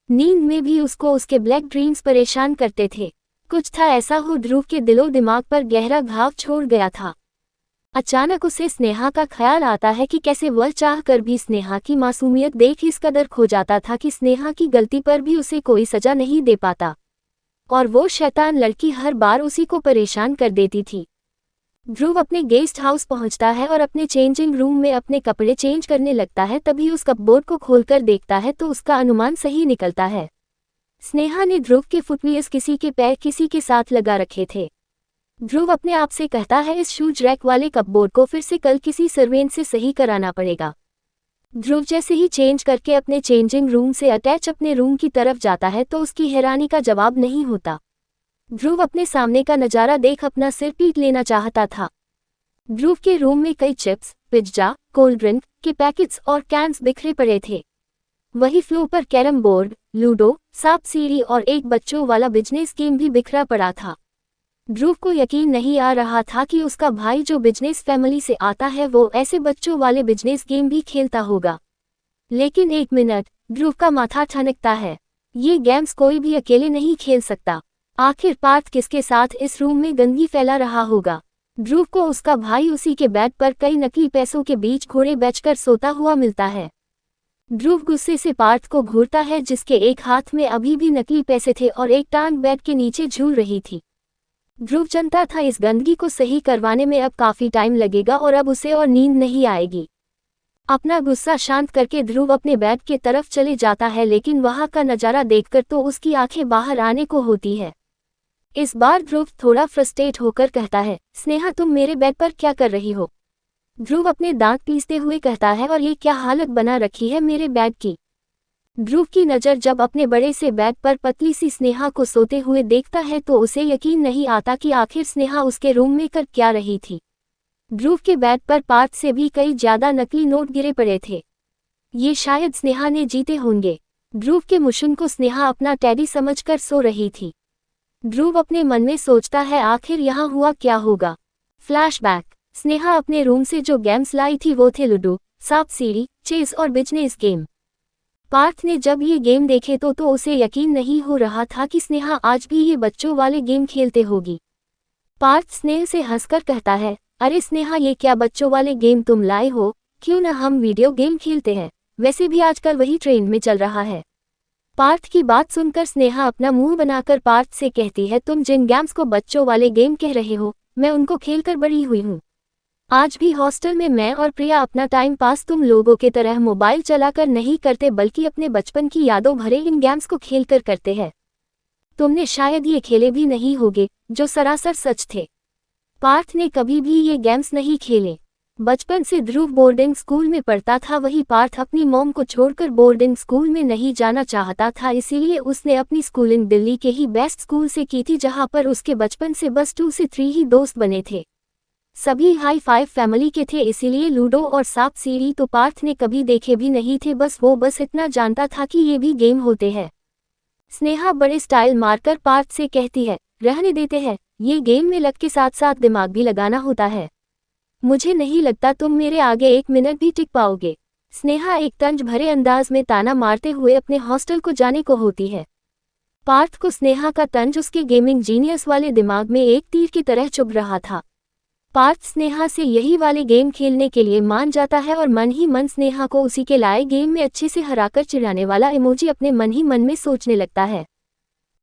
नींद में भी उसको उसके ब्लैक ड्रीम्स परेशान करते थे। कुछ था ऐसा हो ध्रुव के दिलो दिमाग पर गहरा घाव छोड़ गया था। अचानक उसे स्नेहा का ख्याल आता है कि कैसे वह चाह कर भी स्नेहा की मासूमियत देख इस कदर खो जाता था कि स्नेहा की गलती पर भी उसे कोई सजा नहीं दे पाता, और वो शैतान लड़की हर बार उसी को परेशान कर देती थी। ध्रुव अपने गेस्ट हाउस पहुंचता है और अपने चेंजिंग रूम में अपने कपड़े चेंज करने लगता है। तभी उस कपबोर्ड को खोलकर देखता है तो उसका अनुमान सही निकलता है। स्नेहा ने ध्रुव के फुटवियर्स किसी के पैर किसी के साथ लगा रखे थे। ध्रुव अपने आप से कहता है इस शूज रैक वाले कपबोर्ड को फिर से कल किसी सर्वेंट से सही कराना पड़ेगा। ध्रुव जैसे ही चेंज करके अपने चेंजिंग रूम से अटैच अपने रूम की तरफ जाता है तो उसकी हैरानी का जवाब नहीं होता। ध्रुव अपने सामने का नज़ारा देख अपना सिर पीट लेना चाहता था। ध्रुव के रूम में कई चिप्स, पिज्जा, कोल्ड ड्रिंक के पैकेट्स और कैन्स बिखरे पड़े थे। वही फ्लोर पर कैरम बोर्ड, लूडो, सांप सीढ़ी और एक बच्चों वाला बिजनेस गेम भी बिखरा पड़ा था। ध्रुव को यकीन नहीं आ रहा था कि उसका भाई जो बिजनेस फैमिली से आता है वो ऐसे बच्चों वाले बिजनेस गेम भी खेलता होगा। लेकिन एक मिनट, ध्रुव का माथा ठनकता है। ये गेम्स कोई भी अकेले नहीं खेल सकता। आखिर पार्थ किसके साथ इस रूम में गंदगी फैला रहा होगा। ध्रुव को उसका भाई उसी के बेड पर कई नकली पैसों के बीच घोड़े बेचकर सोता हुआ मिलता है। ध्रुव गुस्से से पार्थ को घूरता है जिसके एक हाथ में अभी भी नकली पैसे थे और एक टांग बेड के नीचे झूल रही थी। ध्रुव जानता था इस गंदगी को सही करवाने में अब काफी टाइम लगेगा और अब उसे और नींद नहीं आएगी। अपना गुस्सा शांत करके ध्रुव अपने बेड के तरफ चले जाता है, लेकिन वहां का नजारा देखकर तो उसकी आंखें बाहर आने को होती है। इस बार ध्रुव थोड़ा फ्रस्ट्रेट होकर कहता है, स्नेहा तुम मेरे बेड पर क्या कर रही हो? ध्रुव अपने दांत पीसते हुए कहता है, और ये क्या हालत बना रखी है मेरे बेड की? ध्रुव की नज़र जब अपने बड़े से बेड पर पतली सी स्नेहा को सोते हुए देखता है तो उसे यकीन नहीं आता कि आखिर स्नेहा उसके रूम में कर क्या रही थी। ध्रुव के बेड पर पार्थ से भी कई ज्यादा नकली नोट गिरे पड़े थे। ये शायद स्नेहा ने जीते होंगे। ध्रुव के मुशन को स्नेहा अपना टैडी समझकर सो रही थी। ध्रुव अपने मन में सोचता है आखिर यहाँ हुआ क्या होगा। फ्लैशबैक, स्नेहा अपने रूम से जो गेम्स लाई थी वो थे लूडो, सांप सीढ़ी, चेस और बिजनेस गेम। पार्थ ने जब ये गेम देखे तो उसे यकीन नहीं हो रहा था कि स्नेहा आज भी ये बच्चों वाले गेम खेलते होगी। पार्थ स्नेह से हंसकर कहता है, अरे स्नेहा ये क्या बच्चों वाले गेम तुम लाए हो, क्यों ना हम वीडियो गेम खेलते हैं, वैसे भी आजकल वही ट्रेंड में चल रहा है। पार्थ की बात सुनकर स्नेहा अपना मुंह बनाकर पार्थ से कहती है, तुम जिन गेम्स को बच्चों वाले गेम कह रहे हो मैं उनको खेलकर बड़ी हुई हूँ। आज भी हॉस्टल में मैं और प्रिया अपना टाइम पास तुम लोगों के तरह मोबाइल चलाकर नहीं करते बल्कि अपने बचपन की यादों भरे इन गेम्स को खेलकर करते हैं। तुमने शायद ये खेले भी नहीं होंगे, जो सरासर सच थे। पार्थ ने कभी भी ये गेम्स नहीं खेले। बचपन से ध्रुव बोर्डिंग स्कूल में पढ़ता था, वही पार्थ अपनी मॉम को छोड़कर बोर्डिंग स्कूल में नहीं जाना चाहता था, इसीलिए उसने अपनी स्कूलिंग दिल्ली के ही बेस्ट स्कूल से की थी जहां पर उसके बचपन से बस 2 से 3 ही दोस्त बने थे। सभी हाई फाइव फैमिली के थे, इसीलिए लूडो और सांप सीढ़ी तो पार्थ ने कभी देखे भी नहीं थे। वो बस इतना जानता था कि ये भी गेम होते हैं। स्नेहा बड़े स्टाइल मारकर पार्थ से कहती है, रहने देते हैं, ये गेम में लक के साथ साथ दिमाग भी लगाना होता है। मुझे नहीं लगता तुम मेरे आगे 1 मिनट भी टिक पाओगे। स्नेहा एक तंज भरे अंदाज में ताना मारते हुए अपने हॉस्टल को जाने को होती है। पार्थ को स्नेहा का तंज उसके गेमिंग जीनियस वाले दिमाग में एक तीर की तरह चुभ रहा था। पार्थ स्नेहा से यही वाले गेम खेलने के लिए मान जाता है और मन ही मन स्नेहा को उसी के लाए गेम में अच्छे से हराकर चिढ़ाने वाला इमोजी अपने मन ही मन में सोचने लगता है।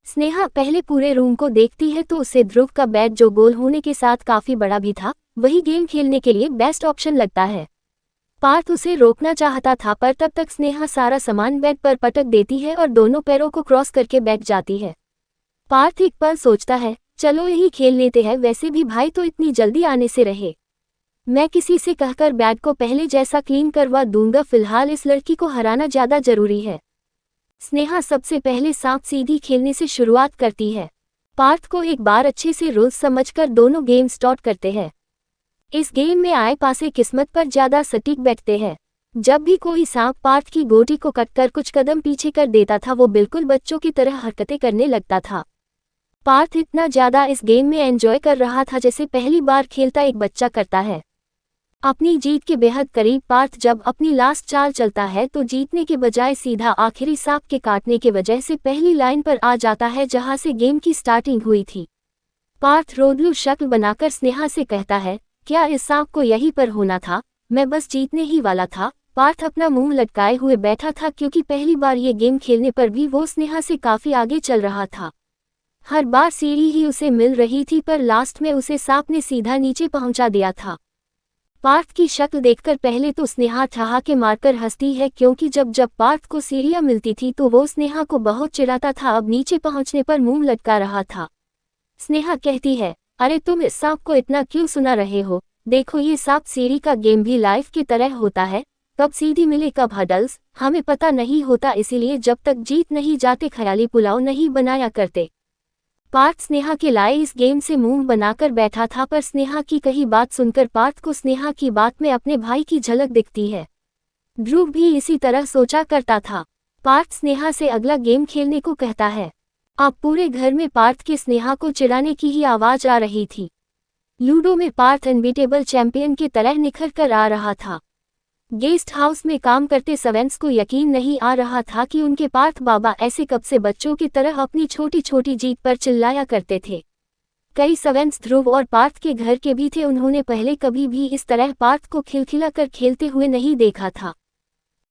स्नेहा पहले पूरे रूम को देखती है तो उसे ध्रुव का बेड जो गोल होने के साथ काफी बड़ा भी था, वही गेम खेलने के लिए बेस्ट ऑप्शन लगता है। पार्थ उसे रोकना चाहता था पर तब तक स्नेहा सारा सामान बेड पर पटक देती है और दोनों पैरों को क्रॉस करके बैठ जाती है। पार्थ एक पल सोचता है, चलो यही खेल लेते हैं, वैसे भी भाई तो इतनी जल्दी आने से रहे। मैं किसी से कहकर बेड को पहले जैसा क्लीन करवा दूंगा, फिलहाल इस लड़की को हराना ज्यादा जरूरी है। स्नेहा सबसे पहले सांप सीढ़ी खेलने से शुरुआत करती है। पार्थ को एक बार अच्छे से रूल्स समझकर दोनों गेम स्टार्ट करते हैं। इस गेम में आए पासे किस्मत पर ज्यादा सटीक बैठते हैं। जब भी कोई सांप पार्थ की गोटी को कटकर कुछ कदम पीछे कर देता था वो बिल्कुल बच्चों की तरह हरकतें करने लगता था। पार्थ इतना ज्यादा इस गेम में एंजॉय कर रहा था जैसे पहली बार खेलता एक बच्चा करता है। अपनी जीत के बेहद करीब पार्थ जब अपनी लास्ट चाल चलता है तो जीतने के बजाय सीधा आखिरी सांप के काटने के वजह से पहली लाइन पर आ जाता है जहां से गेम की स्टार्टिंग हुई थी। पार्थ रोदलू शक्ल बनाकर स्नेहा से कहता है, क्या इस सांप को यहीं पर होना था, मैं बस जीतने ही वाला था। पार्थ अपना मुंह लटकाए हुए बैठा था क्योंकि पहली बार ये गेम खेलने पर भी वो स्नेहा से काफी आगे चल रहा था। हर बार सीढ़ी ही उसे मिल रही थी पर लास्ट में उसे सांप ने सीधा नीचे पहुंचा दिया था। पार्थ की शक्ल देखकर पहले तो स्नेहा ठहाके मारकर हंसती है क्योंकि जब जब पार्थ को सीढ़ियां मिलती थी तो वो स्नेहा को बहुत चिढ़ाता था। अब नीचे पहुंचने पर मुंह लटका रहा था। स्नेहा कहती है, अरे तुम इस सांप को इतना क्यों सुना रहे हो, देखो ये सांप सीढ़ी का गेम भी लाइफ की तरह होता है, कब सीधी मिले कब हडल्स हमें पता नहीं होता, इसीलिए जब तक जीत नहीं जाते ख्याली पुलाव नहीं बनाया करते। पार्थ स्नेहा के लाए इस गेम से मुंह बनाकर बैठा था पर स्नेहा की कही बात सुनकर पार्थ को स्नेहा की बात में अपने भाई की झलक दिखती है। ध्रुव भी इसी तरह सोचा करता था। पार्थ स्नेहा से अगला गेम खेलने को कहता है। अब पूरे घर में पार्थ के स्नेहा को चिढ़ाने की ही आवाज आ रही थी। लूडो में पार्थ अनबीटेबल चैंपियन की तरह निखर कर आ रहा था। गेस्ट हाउस में काम करते सर्वेंट्स को यकीन नहीं आ रहा था कि उनके पार्थ बाबा ऐसे कब से बच्चों की तरह अपनी छोटी छोटी जीत पर चिल्लाया करते थे। कई सर्वेंट्स ध्रुव और पार्थ के घर के भी थे, उन्होंने पहले कभी भी इस तरह पार्थ को खिलखिला कर खेलते हुए नहीं देखा था।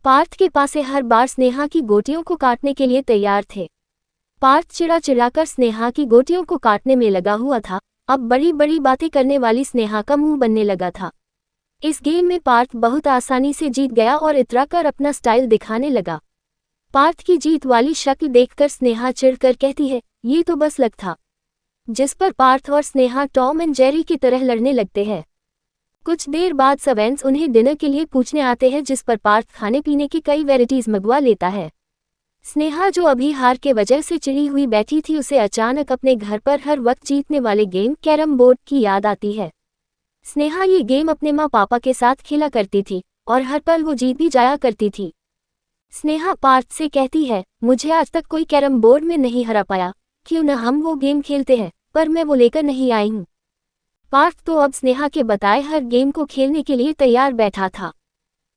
पार्थ के पासे हर बार स्नेहा की गोटियों को काटने के लिए तैयार थे। पार्थ चिड़ा चिड़ाकर स्नेहा की गोटियों को काटने में लगा हुआ था। अब बड़ी बड़ी बातें करने वाली स्नेहा का मुंह बनने लगा था। इस गेम में पार्थ बहुत आसानी से जीत गया और इतराकर अपना स्टाइल दिखाने लगा। पार्थ की जीत वाली शक्ल देखकर स्नेहा चिढ़कर कहती है, ये तो बस लक था। जिस पर पार्थ और स्नेहा टॉम एंड जेरी की तरह लड़ने लगते हैं। कुछ देर बाद सर्वेंट्स उन्हें डिनर के लिए पूछने आते हैं जिस पर पार्थ खाने पीने की कई वैरायटीज मंगवा लेता है। स्नेहा जो अभी हार के वजह से चिड़ी हुई बैठी थी उसे अचानक अपने घर पर हर वक्त जीतने वाले गेम कैरम बोर्ड की याद आती है। स्नेहा ये गेम अपने माँ पापा के साथ खेला करती थी और हर पल वो जीत भी जाया करती थी। स्नेहा पार्थ से कहती है, मुझे आज तक कोई कैरम बोर्ड में नहीं हरा पाया, क्यों न हम वो गेम खेलते हैं, पर मैं वो लेकर नहीं आई हूँ। पार्थ तो अब स्नेहा के बताए हर गेम को खेलने के लिए तैयार बैठा था।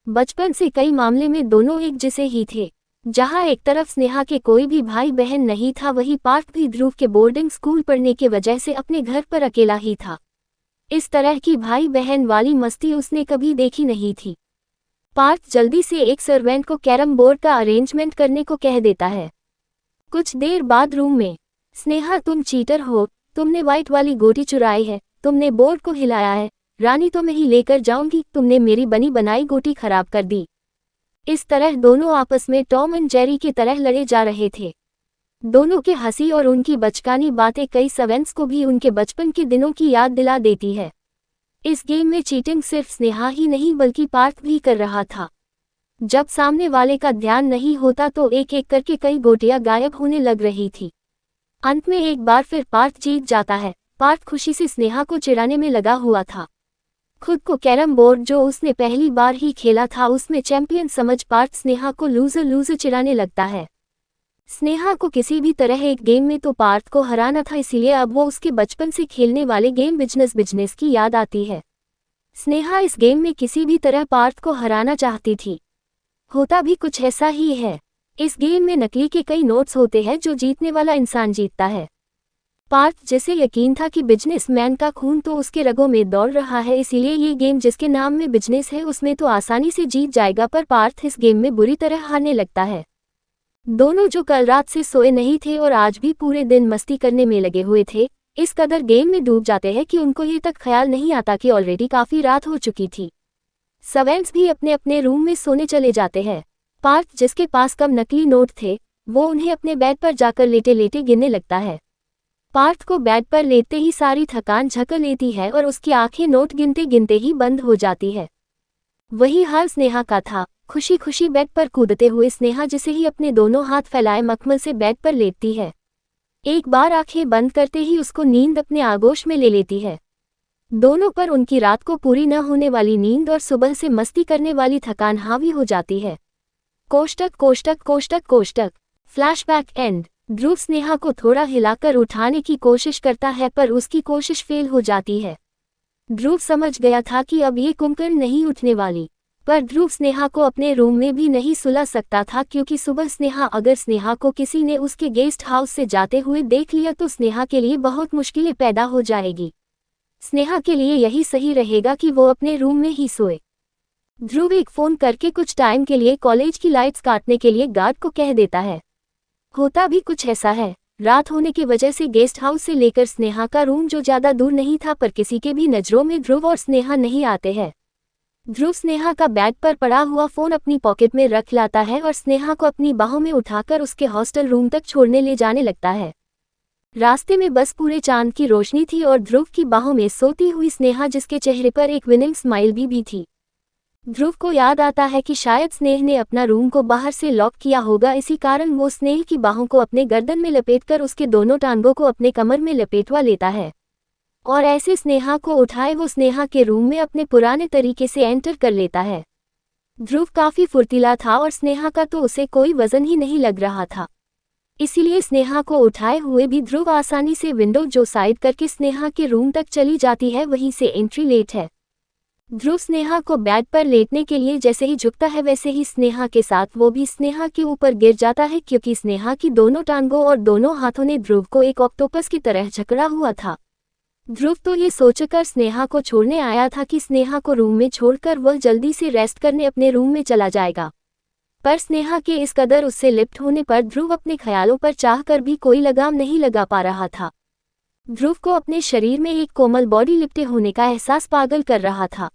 बचपन से कई मामले में दोनों एक जैसे ही थे। जहाँ एक तरफ स्नेहा के कोई भी भाई बहन नहीं था, वहीं पार्थ भी ध्रुव के बोर्डिंग स्कूल पढ़ने के वजह से अपने घर पर अकेला ही था। इस तरह की भाई बहन वाली मस्ती उसने कभी देखी नहीं थी। पार्थ जल्दी से एक सर्वेंट को कैरम बोर्ड का अरेंजमेंट करने को कह देता है। कुछ देर बाद रूम में, स्नेहा तुम चीटर हो, तुमने व्हाइट वाली गोटी चुराई है, तुमने बोर्ड को हिलाया है, रानी तो मैं ही लेकर जाऊंगी, तुमने मेरी बनी बनाई गोटी खराब कर दी। इस तरह दोनों आपस में टॉम एंड जेरी की तरह लड़े जा रहे थे। दोनों के हंसी और उनकी बचकानी बातें कई सर्वेंट्स को भी उनके बचपन के दिनों की याद दिला देती है। इस गेम में चीटिंग सिर्फ स्नेहा ही नहीं बल्कि पार्थ भी कर रहा था। जब सामने वाले का ध्यान नहीं होता तो एक एक करके कई गोटियां गायब होने लग रही थी। अंत में एक बार फिर पार्थ जीत जाता है। पार्थ खुशी से स्नेहा को चिढ़ाने में लगा हुआ था। खुद को कैरम बोर्ड जो उसने पहली बार ही खेला था उसमें चैंपियन समझ पार्थ स्नेहा को लूजर चिढ़ाने लगता है। स्नेहा को किसी भी तरह एक गेम में तो पार्थ को हराना था, इसीलिए अब वो उसके बचपन से खेलने वाले गेम बिजनेस की याद आती है। स्नेहा इस गेम में किसी भी तरह पार्थ को हराना चाहती थी। होता भी कुछ ऐसा ही है। इस गेम में नकली के कई नोट्स होते हैं जो जीतने वाला इंसान जीतता है। पार्थ जिसे यकीन था कि बिजनेसमैन का खून तो उसके रगों में दौड़ रहा है, इसीलिए ये गेम जिसके नाम में बिजनेस है उसमें तो आसानी से जीत जाएगा, पर पार्थ इस गेम में बुरी तरह हारने लगता है। दोनों जो कल रात से सोए नहीं थे और आज भी पूरे दिन मस्ती करने में लगे हुए थे, इस कदर गेम में डूब जाते हैं कि उनको ये तक ख्याल नहीं आता कि ऑलरेडी काफी रात हो चुकी थी। सर्वेंट्स भी अपने अपने रूम में सोने चले जाते हैं। पार्थ जिसके पास कम नकली नोट थे वो उन्हें अपने बेड पर जाकर लेटे लेटे गिनने लगता है। पार्थ को बेड पर लेटते ही सारी थकान झकड़ लेती है और उसकी आंखें नोट गिनते गिनते ही बंद हो जाती है। वही हाल स्नेहा का था। खुशी खुशी बेड पर कूदते हुए स्नेहा जिसे ही अपने दोनों हाथ फैलाए मखमल से बेड पर लेटती है। एक बार आंखें बंद करते ही उसको नींद अपने आगोश में ले लेती है। दोनों पर उनकी रात को पूरी न होने वाली नींद और सुबह से मस्ती करने वाली थकान हावी हो जाती है। कोष्टक कोष्टक कोष्टक कोष्टक। Flashback end. ध्रुव स्नेहा को थोड़ा हिलाकर उठाने की कोशिश करता है पर उसकी कोशिश फेल हो जाती है। ध्रुव समझ गया था कि अब ये कुंभकर्ण नहीं उठने वाली, पर ध्रुव स्नेहा को अपने रूम में भी नहीं सुला सकता था क्योंकि सुबह अगर स्नेहा को किसी ने उसके गेस्ट हाउस से जाते हुए देख लिया तो स्नेहा के लिए बहुत मुश्किलें पैदा हो जाएगी। स्नेहा के लिए यही सही रहेगा कि वो अपने रूम में ही सोए। ध्रुव एक फोन करके कुछ टाइम के लिए कॉलेज की लाइट्स काटने के लिए गार्ड को कह देता है। होता भी कुछ ऐसा है, रात होने की वजह से गेस्ट हाउस से लेकर स्नेहा का रूम जो ज्यादा दूर नहीं था पर किसी के भी नजरों में ध्रुव और स्नेहा नहीं आते हैं। ध्रुव स्नेहा का बेड पर पड़ा हुआ फोन अपनी पॉकेट में रख लाता है और स्नेहा को अपनी बाहों में उठाकर उसके हॉस्टल रूम तक छोड़ने ले जाने लगता है। रास्ते में बस पूरे चांद की रोशनी थी और ध्रुव की बाहों में सोती हुई स्नेहा जिसके चेहरे पर एक विनिंग स्माइल भी थी। ध्रुव को याद आता है कि शायद स्नेह ने अपना रूम को बाहर से लॉक किया होगा, इसी कारण वो स्नेह की बाहों को अपने गर्दन में लपेटकर उसके दोनों टांगों को अपने कमर में लपेटवा लेता है और ऐसे स्नेहा को उठाए वो स्नेहा के रूम में अपने पुराने तरीके से एंटर कर लेता है। ध्रुव काफी फुर्तीला था और स्नेहा का तो उसे कोई वजन ही नहीं लग रहा था, इसीलिए स्नेहा को उठाए हुए भी ध्रुव आसानी से विंडो जो साइड करके स्नेहा के रूम तक चली जाती है वहीं से एंट्री लेट है। ध्रुव स्नेहा को बेड पर लेटने के लिए जैसे ही झुकता है वैसे ही स्नेहा के साथ वो भी स्नेहा के ऊपर गिर जाता है क्योंकि स्नेहा की दोनों टांगों और दोनों हाथों ने ध्रुव को एक ऑक्टोपस की तरह जकड़ा हुआ था। ध्रुव तो ये सोचकर स्नेहा को छोड़ने आया था कि स्नेहा को रूम में छोड़कर वह जल्दी से रेस्ट करने अपने रूम में चला जाएगा, पर स्नेहा के इस कदर उससे लिप्त होने पर ध्रुव अपने ख्यालों पर चाहकर भी कोई लगाम नहीं लगा पा रहा था। ध्रुव को अपने शरीर में एक कोमल बॉडी लिपटे होने का एहसास पागल कर रहा था।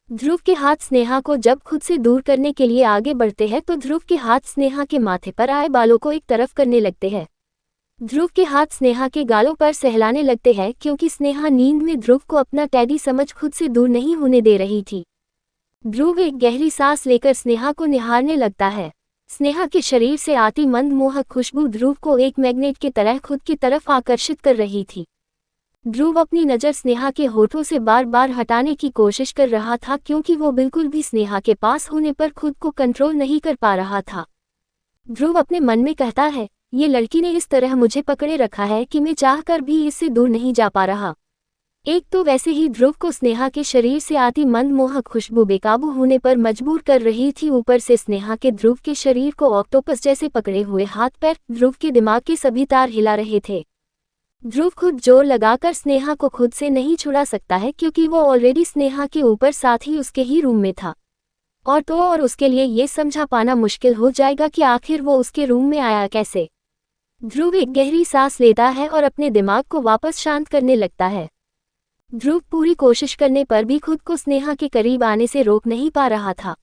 ध्रुव के हाथ स्नेहा को जब खुद से दूर करने के लिए आगे बढ़ते हैं तो ध्रुव के हाथ स्नेहा के माथे पर आए बालों को एक तरफ करने लगते हैं। ध्रुव के हाथ स्नेहा के गालों पर सहलाने लगते हैं क्योंकि स्नेहा नींद में ध्रुव को अपना टैडी समझ खुद से दूर नहीं होने दे रही थी। ध्रुव एक गहरी सांस लेकर स्नेहा को निहारने लगता है। स्नेहा के शरीर से आती मंद मोहक खुशबू ध्रुव को एक मैग्नेट की तरह खुद की तरफ आकर्षित कर रही थी। ध्रुव अपनी नज़र स्नेहा के होठों से बार बार हटाने की कोशिश कर रहा था क्योंकि वो बिल्कुल भी स्नेहा के पास होने पर खुद को कंट्रोल नहीं कर पा रहा था। ध्रुव अपने मन में कहता है, ये लड़की ने इस तरह मुझे पकड़े रखा है कि मैं चाहकर भी इससे दूर नहीं जा पा रहा। एक तो वैसे ही ध्रुव को स्नेहा के शरीर से आती मंद मोहक खुशबू बेकाबू होने पर मजबूर कर रही थी, ऊपर से स्नेहा के ध्रुव के शरीर को ऑक्टोपस जैसे पकड़े हुए हाथ पैर ध्रुव के दिमाग के सभी तार हिला रहे थे। ध्रुव खुद जोर लगाकर स्नेहा को खुद से नहीं छुड़ा सकता है क्योंकि वो ऑलरेडी स्नेहा के ऊपर साथ ही उसके ही रूम में था और उसके लिए ये समझा पाना मुश्किल हो जाएगा कि आखिर वो उसके रूम में आया कैसे। ध्रुव एक गहरी सांस लेता है और अपने दिमाग को वापस शांत करने लगता है। ध्रुव पूरी कोशिश करने पर भी खुद को स्नेहा के करीब आने से रोक नहीं पा रहा था।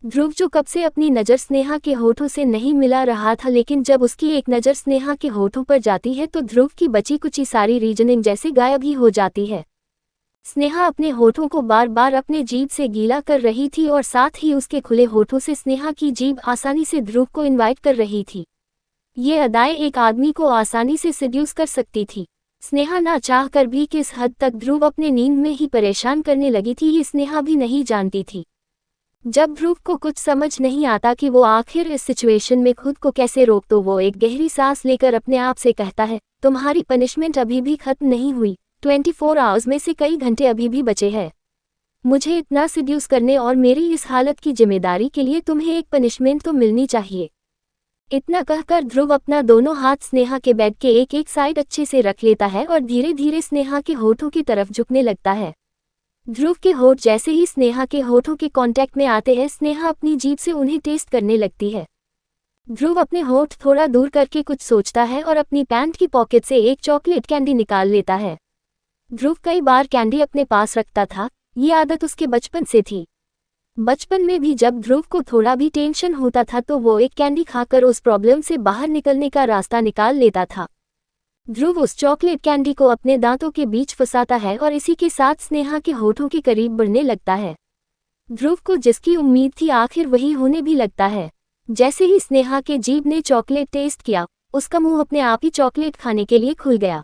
ध्रुव जो कब से अपनी नज़र स्नेहा के होठों से नहीं मिला रहा था, लेकिन जब उसकी एक नज़र स्नेहा के होठों पर जाती है तो ध्रुव की बची कुची सारी रीजनिंग जैसे गायब ही हो जाती है। स्नेहा अपने होठों को बार बार अपने जीभ से गीला कर रही थी और साथ ही उसके खुले होठों से स्नेहा की जीभ आसानी से ध्रुव को इनवाइट कर रही थी। ये अदाएं एक आदमी को आसानी से सिड्यूस कर सकती थी। स्नेहा ना चाहकर भी किस हद तक ध्रुव अपने नींद में ही परेशान करने लगी थी ये स्नेहा भी नहीं जानती थी। जब ध्रुव को कुछ समझ नहीं आता कि वो आखिर इस सिचुएशन में खुद को कैसे रोक तो वो एक गहरी सांस लेकर अपने आप से कहता है, तुम्हारी पनिशमेंट अभी भी खत्म नहीं हुई, 24 आवर्स में से कई घंटे अभी भी बचे हैं। मुझे इतना सिड्यूस करने और मेरी इस हालत की जिम्मेदारी के लिए तुम्हें एक पनिशमेंट तो मिलनी चाहिए। इतना कहकर ध्रुव अपना दोनों हाथ स्नेहा के बेड के एक एक साइड अच्छे से रख लेता है और धीरे धीरे स्नेहा के होठों की तरफ झुकने लगता है। ध्रुव के होठ जैसे ही स्नेहा के होठों के कांटेक्ट में आते हैं, स्नेहा अपनी जीभ से उन्हें टेस्ट करने लगती है। ध्रुव अपने होठ थोड़ा दूर करके कुछ सोचता है और अपनी पैंट की पॉकेट से एक चॉकलेट कैंडी निकाल लेता है। ध्रुव कई बार कैंडी अपने पास रखता था, ये आदत उसके बचपन से थी। बचपन में भी जब ध्रुव को थोड़ा भी टेंशन होता था तो वो एक कैंडी खाकर उस प्रॉब्लम से बाहर निकलने का रास्ता निकाल लेता था। ध्रुव उस चॉकलेट कैंडी को अपने दांतों के बीच फंसाता है और इसी के साथ स्नेहा के होठों के करीब बढ़ने लगता है। ध्रुव को जिसकी उम्मीद थी आखिर वही होने भी लगता है। जैसे ही स्नेहा के जीभ ने चॉकलेट टेस्ट किया, उसका मुंह अपने आप ही चॉकलेट खाने के लिए खुल गया।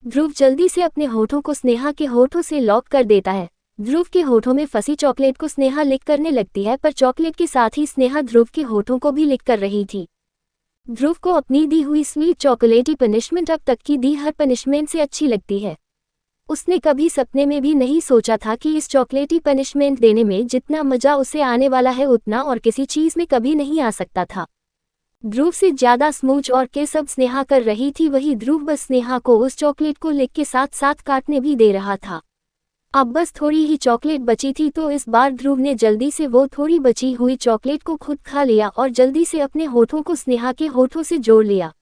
ध्रुव जल्दी से अपने होठों को स्नेहा के होठों से लॉक कर देता है। ध्रुव के होठों में फंसी चॉकलेट को स्नेहा लिक करने लगती है, पर चॉकलेट के साथ ही स्नेहा ध्रुव के होठों को भी लिक कर रही थी। ध्रुव को अपनी दी हुई स्वीट चॉकलेटी पनिशमेंट अब तक की दी हर पनिशमेंट से अच्छी लगती है। उसने कभी सपने में भी नहीं सोचा था कि इस चॉकलेटी पनिशमेंट देने में जितना मजा उसे आने वाला है उतना और किसी चीज में कभी नहीं आ सकता था। ध्रुव से ज्यादा स्मूच और किस अब स्नेहा कर रही थी, वही ध्रुव बस स्नेहा को उस चॉकलेट को लिख के साथ साथ काटने भी दे रहा था। अब बस थोड़ी ही चॉकलेट बची थी तो इस बार ध्रुव ने जल्दी से वो थोड़ी बची हुई चॉकलेट को खुद खा लिया और जल्दी से अपने होठों को स्नेहा के होठों से जोड़ लिया।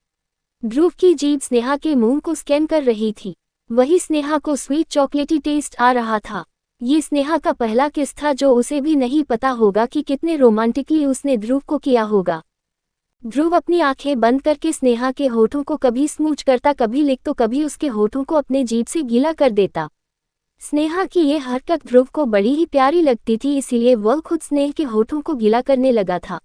ध्रुव की जीभ स्नेहा के मुंह को स्कैन कर रही थी। वही स्नेहा को स्वीट चॉकलेटी टेस्ट आ रहा था। ये स्नेहा का पहला किस था जो उसे भी नहीं पता होगा कि कितने रोमांटिकली उसने ध्रुव को किया होगा। ध्रुव अपनी आंखें बंद करके स्नेहा के होठों को कभी स्मूच करता, कभी लिक तो कभी उसके होठों को अपने जीभ से गीला कर देता। स्नेहा की ये हरकत ध्रुव को बड़ी ही प्यारी लगती थी, इसीलिए वह खुद स्नेह के होठों को गीला करने लगा था।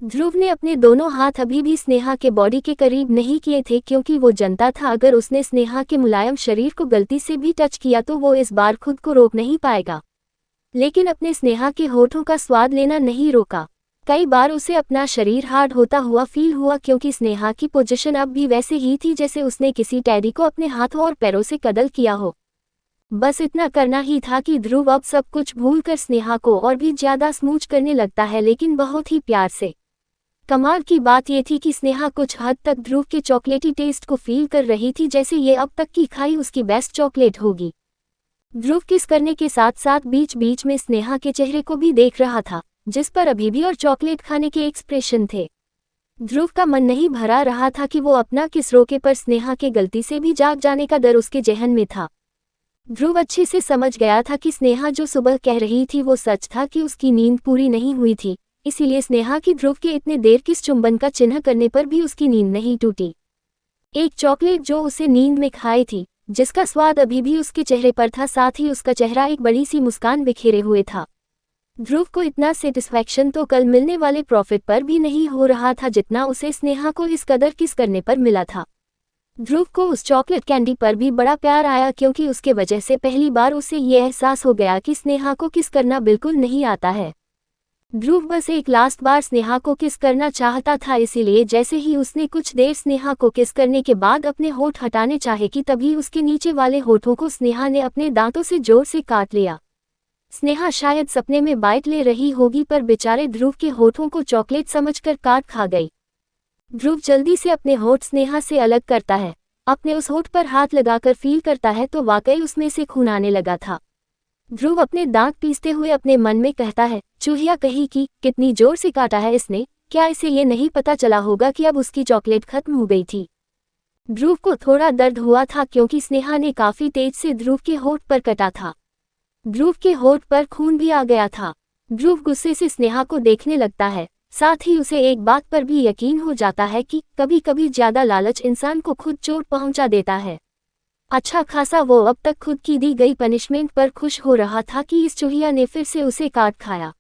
ध्रुव ने अपने दोनों हाथ अभी भी स्नेहा के बॉडी के करीब नहीं किए थे क्योंकि वो जानता था अगर उसने स्नेहा के मुलायम शरीर को गलती से भी टच किया तो वो इस बार खुद को रोक नहीं पाएगा। लेकिन अपने स्नेहा के होठों का स्वाद लेना नहीं रोका। कई बार उसे अपना शरीर हार्ड होता हुआ फील हुआ क्योंकि स्नेहा की पोजीशन अब भी वैसे ही थी जैसे उसने किसी टैडी को अपने हाथों और पैरों से कदल किया हो। बस इतना करना ही था कि ध्रुव अब सब कुछ भूलकर स्नेहा को और भी ज्यादा स्मूच करने लगता है, लेकिन बहुत ही प्यार से। कमाल की बात यह थी कि स्नेहा कुछ हद तक ध्रुव के चॉकलेटी टेस्ट को फील कर रही थी जैसे ये अब तक की खाई उसकी बेस्ट चॉकलेट होगी। ध्रुव किस करने के साथ साथ बीच बीच में स्नेहा के चेहरे को भी देख रहा था जिस पर अभी भी और चॉकलेट खाने के एक्सप्रेशन थे। ध्रुव का मन नहीं भरा रहा था कि वो अपना किस रोके पर स्नेहा के गलती से भी जाग जाने का डर उसके जहन में था। ध्रुव अच्छे से समझ गया था कि स्नेहा जो सुबह कह रही थी वो सच था कि उसकी नींद पूरी नहीं हुई थी, इसीलिए स्नेहा की ध्रुव के इतने देर किस चुंबन का चिन्ह करने पर भी उसकी नींद नहीं टूटी। एक चॉकलेट जो उसे नींद में खाई थी, जिसका स्वाद अभी भी उसके चेहरे पर था, साथ ही उसका चेहरा एक बड़ी सी मुस्कान बिखेरे हुए था। ध्रुव को इतना सेटिस्फैक्शन तो कल मिलने वाले प्रॉफिट पर भी नहीं हो रहा था जितना उसे स्नेहा को इस कदर किस करने पर मिला था। ध्रुव को उस चॉकलेट कैंडी पर भी बड़ा प्यार आया क्योंकि उसके वजह से पहली बार उसे ये एहसास हो गया कि स्नेहा को किस करना बिल्कुल नहीं आता है। ध्रुव बस एक लास्ट बार स्नेहा को किस करना चाहता था, इसीलिए जैसे ही उसने कुछ देर स्नेहा को किस करने के बाद अपने होठ हटाने चाहे कि तभी उसके नीचे वाले होठों को स्नेहा ने अपने दांतों से जोर से काट लिया। स्नेहा शायद सपने में बाइट ले रही होगी पर बेचारे ध्रुव के होठों को चॉकलेट समझकर काट खा गई। ध्रुव जल्दी से अपने होठ स्नेहा से अलग करता है, अपने उस होठ पर हाथ लगाकर फील करता है तो वाकई उसमें से खून आने लगा था। ध्रुव अपने दांत पीसते हुए अपने मन में कहता है, चूहिया कहीं की, कितनी जोर से काटा है इसने, क्या इसे ये नहीं पता चला होगा कि अब उसकी चॉकलेट खत्म हो गई थी। ध्रुव को थोड़ा दर्द हुआ था क्योंकि स्नेहा ने काफी तेज से ध्रुव के होठ पर कटा था। ध्रुव के होठ पर खून भी आ गया था। ध्रुव गुस्से से स्नेहा को देखने लगता है, साथ ही उसे एक बात पर भी यकीन हो जाता है कि कभी कभी ज्यादा लालच इंसान को खुद चोट पहुंचा देता है। अच्छा खासा वो अब तक खुद की दी गई पनिशमेंट पर खुश हो रहा था कि इस चूहिया ने फिर से उसे काट खाया।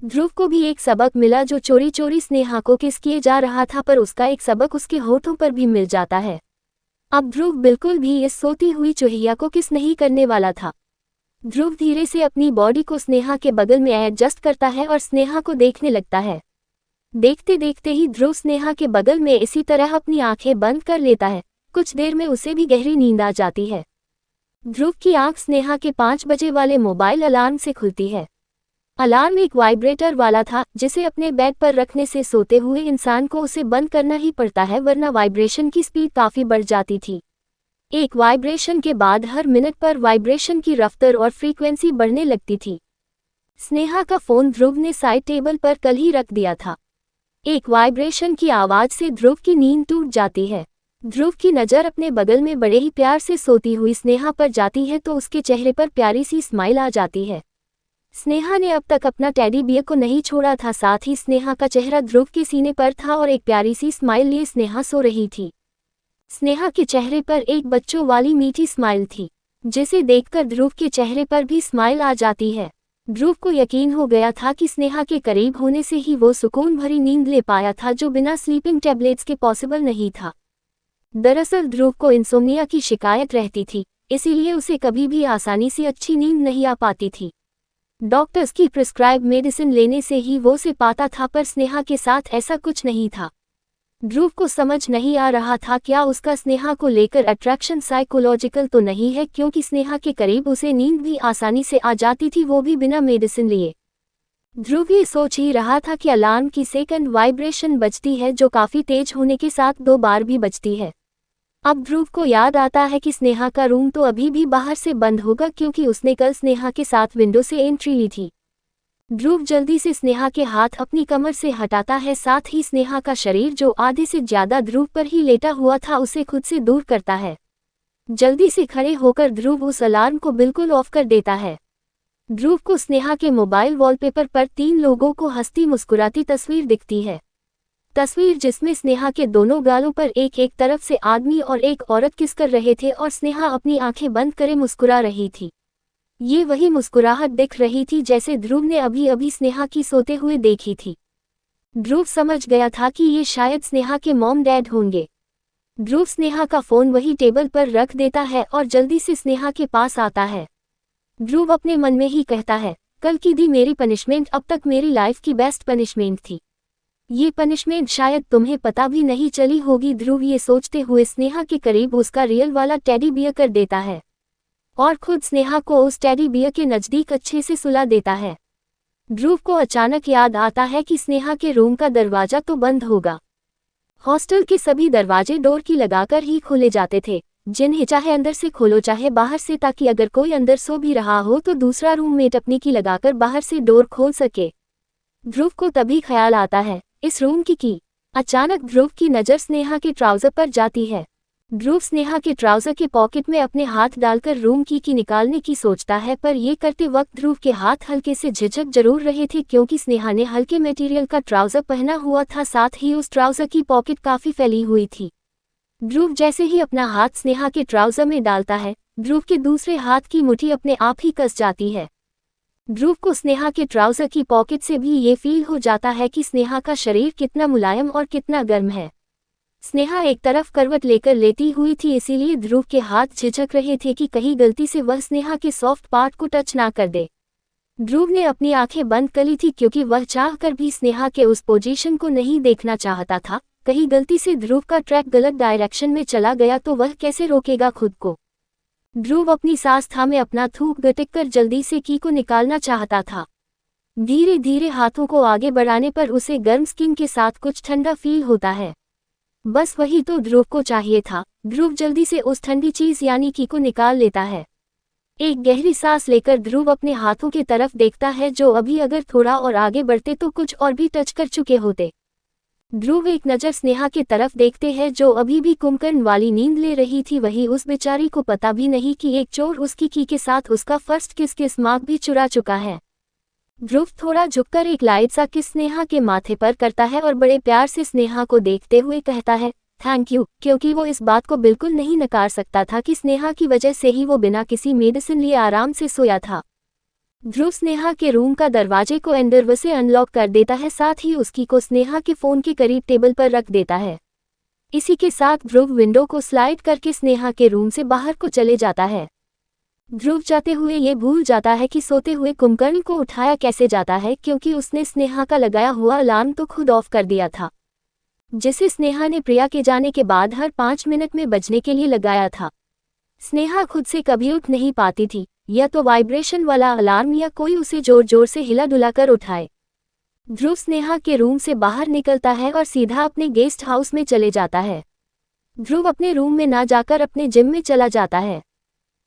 ध्रुव को भी एक सबक मिला जो चोरी चोरी स्नेहा को किस किए जा रहा था, पर उसका एक सबक उसके होठों पर भी मिल जाता है। अब ध्रुव बिल्कुल भी इस सोती हुई चूहिया को किस नहीं करने वाला था। ध्रुव धीरे से अपनी बॉडी को स्नेहा के बगल में एडजस्ट करता है और स्नेहा को देखने लगता है। देखते देखते ही ध्रुव स्नेहा के बगल में इसी तरह अपनी आंखें बंद कर लेता है। कुछ देर में उसे भी गहरी नींद आ जाती है। ध्रुव की आंख स्नेहा के 5 बजे वाले मोबाइल अलार्म से खुलती है। अलार्म एक वाइब्रेटर वाला था जिसे अपने बेड पर रखने से सोते हुए इंसान को उसे बंद करना ही पड़ता है, वरना वाइब्रेशन की स्पीड काफी बढ़ जाती थी। एक वाइब्रेशन के बाद हर मिनट पर वाइब्रेशन की रफ्तार और फ्रीक्वेंसी बढ़ने लगती थी। स्नेहा का फोन ध्रुव ने साइड टेबल पर कल ही रख दिया था। एक वाइब्रेशन की आवाज से ध्रुव की नींद टूट जाती है। ध्रुव की नज़र अपने बगल में बड़े ही प्यार से सोती हुई स्नेहा पर जाती है तो उसके चेहरे पर प्यारी सी स्माइल आ जाती है। स्नेहा ने अब तक अपना टेडी बियर को नहीं छोड़ा था, साथ ही स्नेहा का चेहरा ध्रुव के सीने पर था और एक प्यारी सी स्माइल लिए स्नेहा सो रही थी। स्नेहा के चेहरे पर एक बच्चों वाली मीठी स्माइल थी, जिसे देखकर ध्रुव के चेहरे पर भी स्माइल आ जाती है। ध्रुव को यकीन हो गया था कि स्नेहा के करीब होने से ही वो सुकून भरी नींद ले पाया था, जो बिना स्लीपिंग टैबलेट्स के पॉसिबल नहीं था। दरअसल ध्रुव को इंसोम्निया की शिकायत रहती थी, इसीलिए उसे कभी भी आसानी से अच्छी नींद नहीं आ पाती थी। डॉक्टर्स की प्रिस्क्राइब मेडिसिन लेने से ही वो उसे पाता था, पर स्नेहा के साथ ऐसा कुछ नहीं था। ध्रुव को समझ नहीं आ रहा था क्या उसका स्नेहा को लेकर अट्रैक्शन साइकोलॉजिकल तो नहीं है, क्योंकि स्नेहा के करीब उसे नींद भी आसानी से आ जाती थी, वो भी बिना मेडिसिन लिए। ध्रुव ये सोच ही रहा था कि अलार्म की सेकंड वाइब्रेशन बजती है, जो काफी तेज होने के साथ 2 बार भी बजती है। अब ध्रुव को याद आता है कि स्नेहा का रूम तो अभी भी बाहर से बंद होगा, क्योंकि उसने कल स्नेहा के साथ विंडो से एंट्री ली थी। ध्रुव जल्दी से स्नेहा के हाथ अपनी कमर से हटाता है, साथ ही स्नेहा का शरीर जो आधे से ज्यादा ध्रुव पर ही लेटा हुआ था उसे खुद से दूर करता है। जल्दी से खड़े होकर ध्रुव उस अलार्म को बिल्कुल ऑफ कर देता है। ध्रुव को स्नेहा के मोबाइल वॉलपेपर पर 3 लोगों को हंसती मुस्कुराती तस्वीर दिखती है। तस्वीर जिसमें स्नेहा के दोनों गालों पर एक एक तरफ से आदमी और एक औरत किस कर रहे थे और स्नेहा अपनी आंखें बंद करे मुस्कुरा रही थी। ये वही मुस्कुराहट दिख रही थी जैसे ध्रुव ने अभी अभी स्नेहा की सोते हुए देखी थी। ध्रुव समझ गया था कि ये शायद स्नेहा के मॉम डैड होंगे। ध्रुव स्नेहा का फोन वही टेबल पर रख देता है और जल्दी से स्नेहा के पास आता है। ध्रुव अपने मन में ही कहता है, कल की दी मेरी पनिशमेंट अब तक मेरी लाइफ की बेस्ट पनिशमेंट थी। ये पनिशमेंट शायद तुम्हें पता भी नहीं चली होगी। ध्रुव ये सोचते हुए स्नेहा के करीब उसका रियल वाला टेडी बियर कर देता है और खुद स्नेहा को उस टेडी बियर के नज़दीक अच्छे से सुला देता है। ध्रुव को अचानक याद आता है कि स्नेहा के रूम का दरवाजा तो बंद होगा। हॉस्टल के सभी दरवाजे डोर की लगाकर ही खोले जाते थे, जिन्हें चाहे अंदर से खोलो चाहे बाहर से, ताकि अगर कोई अंदर सो भी रहा हो तो दूसरा रूममेट अपनी की लगाकर बाहर से डोर खोल सके। ध्रुव को तभी ख्याल आता है, इस रूम की। अचानक ध्रुव की नज़र स्नेहा के ट्राउजर पर जाती है। ध्रुव स्नेहा के ट्राउजर के पॉकेट में अपने हाथ डालकर रूम की निकालने की सोचता है, पर ये करते वक्त ध्रुव के हाथ हल्के से झिझक जरूर रहे थे, क्योंकि स्नेहा ने हल्के मटेरियल का ट्राउजर पहना हुआ था, साथ ही उस ट्राउजर की पॉकेट काफी फैली हुई थी। ध्रुव जैसे ही अपना हाथ स्नेहा के ट्राउजर में डालता है, ध्रुव के दूसरे हाथ की मुट्ठी अपने आप ही कस जाती है। ध्रुव को स्नेहा के ट्राउजर की पॉकेट से भी ये फील हो जाता है कि स्नेहा का शरीर कितना मुलायम और कितना गर्म है। स्नेहा एक तरफ करवट लेकर लेटी हुई थी, इसीलिए ध्रुव के हाथ झिझक रहे थे कि कहीं गलती से वह स्नेहा के सॉफ्ट पार्ट को टच ना कर दे। ध्रुव ने अपनी आंखें बंद कर ली थी, क्योंकि वह चाहकर भी स्नेहा के उस पोजीशन को नहीं देखना चाहता था। कहीं गलती से ध्रुव का ट्रैक गलत डायरेक्शन में चला गया तो वह कैसे रोकेगा खुद को। ध्रुव अपनी सांस थामे अपना थूक गटक कर जल्दी से की को निकालना चाहता था। धीरे धीरे हाथों को आगे बढ़ाने पर उसे गर्म स्किन के साथ कुछ ठंडा फील होता है। बस वही तो ध्रुव को चाहिए था। ध्रुव जल्दी से उस ठंडी चीज यानी की को निकाल लेता है। एक गहरी सांस लेकर ध्रुव अपने हाथों की तरफ देखता है, जो अभी अगर थोड़ा और आगे बढ़ते तो कुछ और भी टच कर चुके होते। ध्रुव एक नज़र स्नेहा की तरफ देखते हैं, जो अभी भी कुंभकर्ण वाली नींद ले रही थी। वही उस बेचारी को पता भी नहीं कि एक चोर उसकी की के साथ उसका फर्स्ट किस मार्क भी चुरा चुका है। ध्रुव थोड़ा झुककर एक लाइट सा किस स्नेहा के माथे पर करता है और बड़े प्यार से स्नेहा को देखते हुए कहता है, थैंक यू, क्योंकि वो इस बात को बिल्कुल नहीं नकार सकता था कि स्नेहा की वजह से ही वो बिना किसी मेडिसिन लिए आराम से सोया था। ध्रुव स्नेहा के रूम का दरवाजे को अंदर से अनलॉक कर देता है, साथ ही उसकी को स्नेहा के फोन के करीब टेबल पर रख देता है। इसी के साथ ध्रुव विंडो को स्लाइड करके स्नेहा के रूम से बाहर को चले जाता है। ध्रुव जाते हुए ये भूल जाता है कि सोते हुए कुंभकर्ण को उठाया कैसे जाता है, क्योंकि उसने स्नेहा का लगाया हुआ अलार्म तो खुद ऑफ कर दिया था, जिसे स्नेहा ने प्रिया के जाने के बाद हर 5 मिनट में बजने के लिए लगाया था। स्नेहा खुद से कभी उठ नहीं पाती थी, या तो वाइब्रेशन वाला अलार्म या कोई उसे जोर जोर से हिला डुलाकर उठाए। ध्रुव स्नेहा के रूम से बाहर निकलता है और सीधा अपने गेस्ट हाउस में चले जाता है। ध्रुव अपने रूम में ना जाकर अपने जिम में चला जाता है।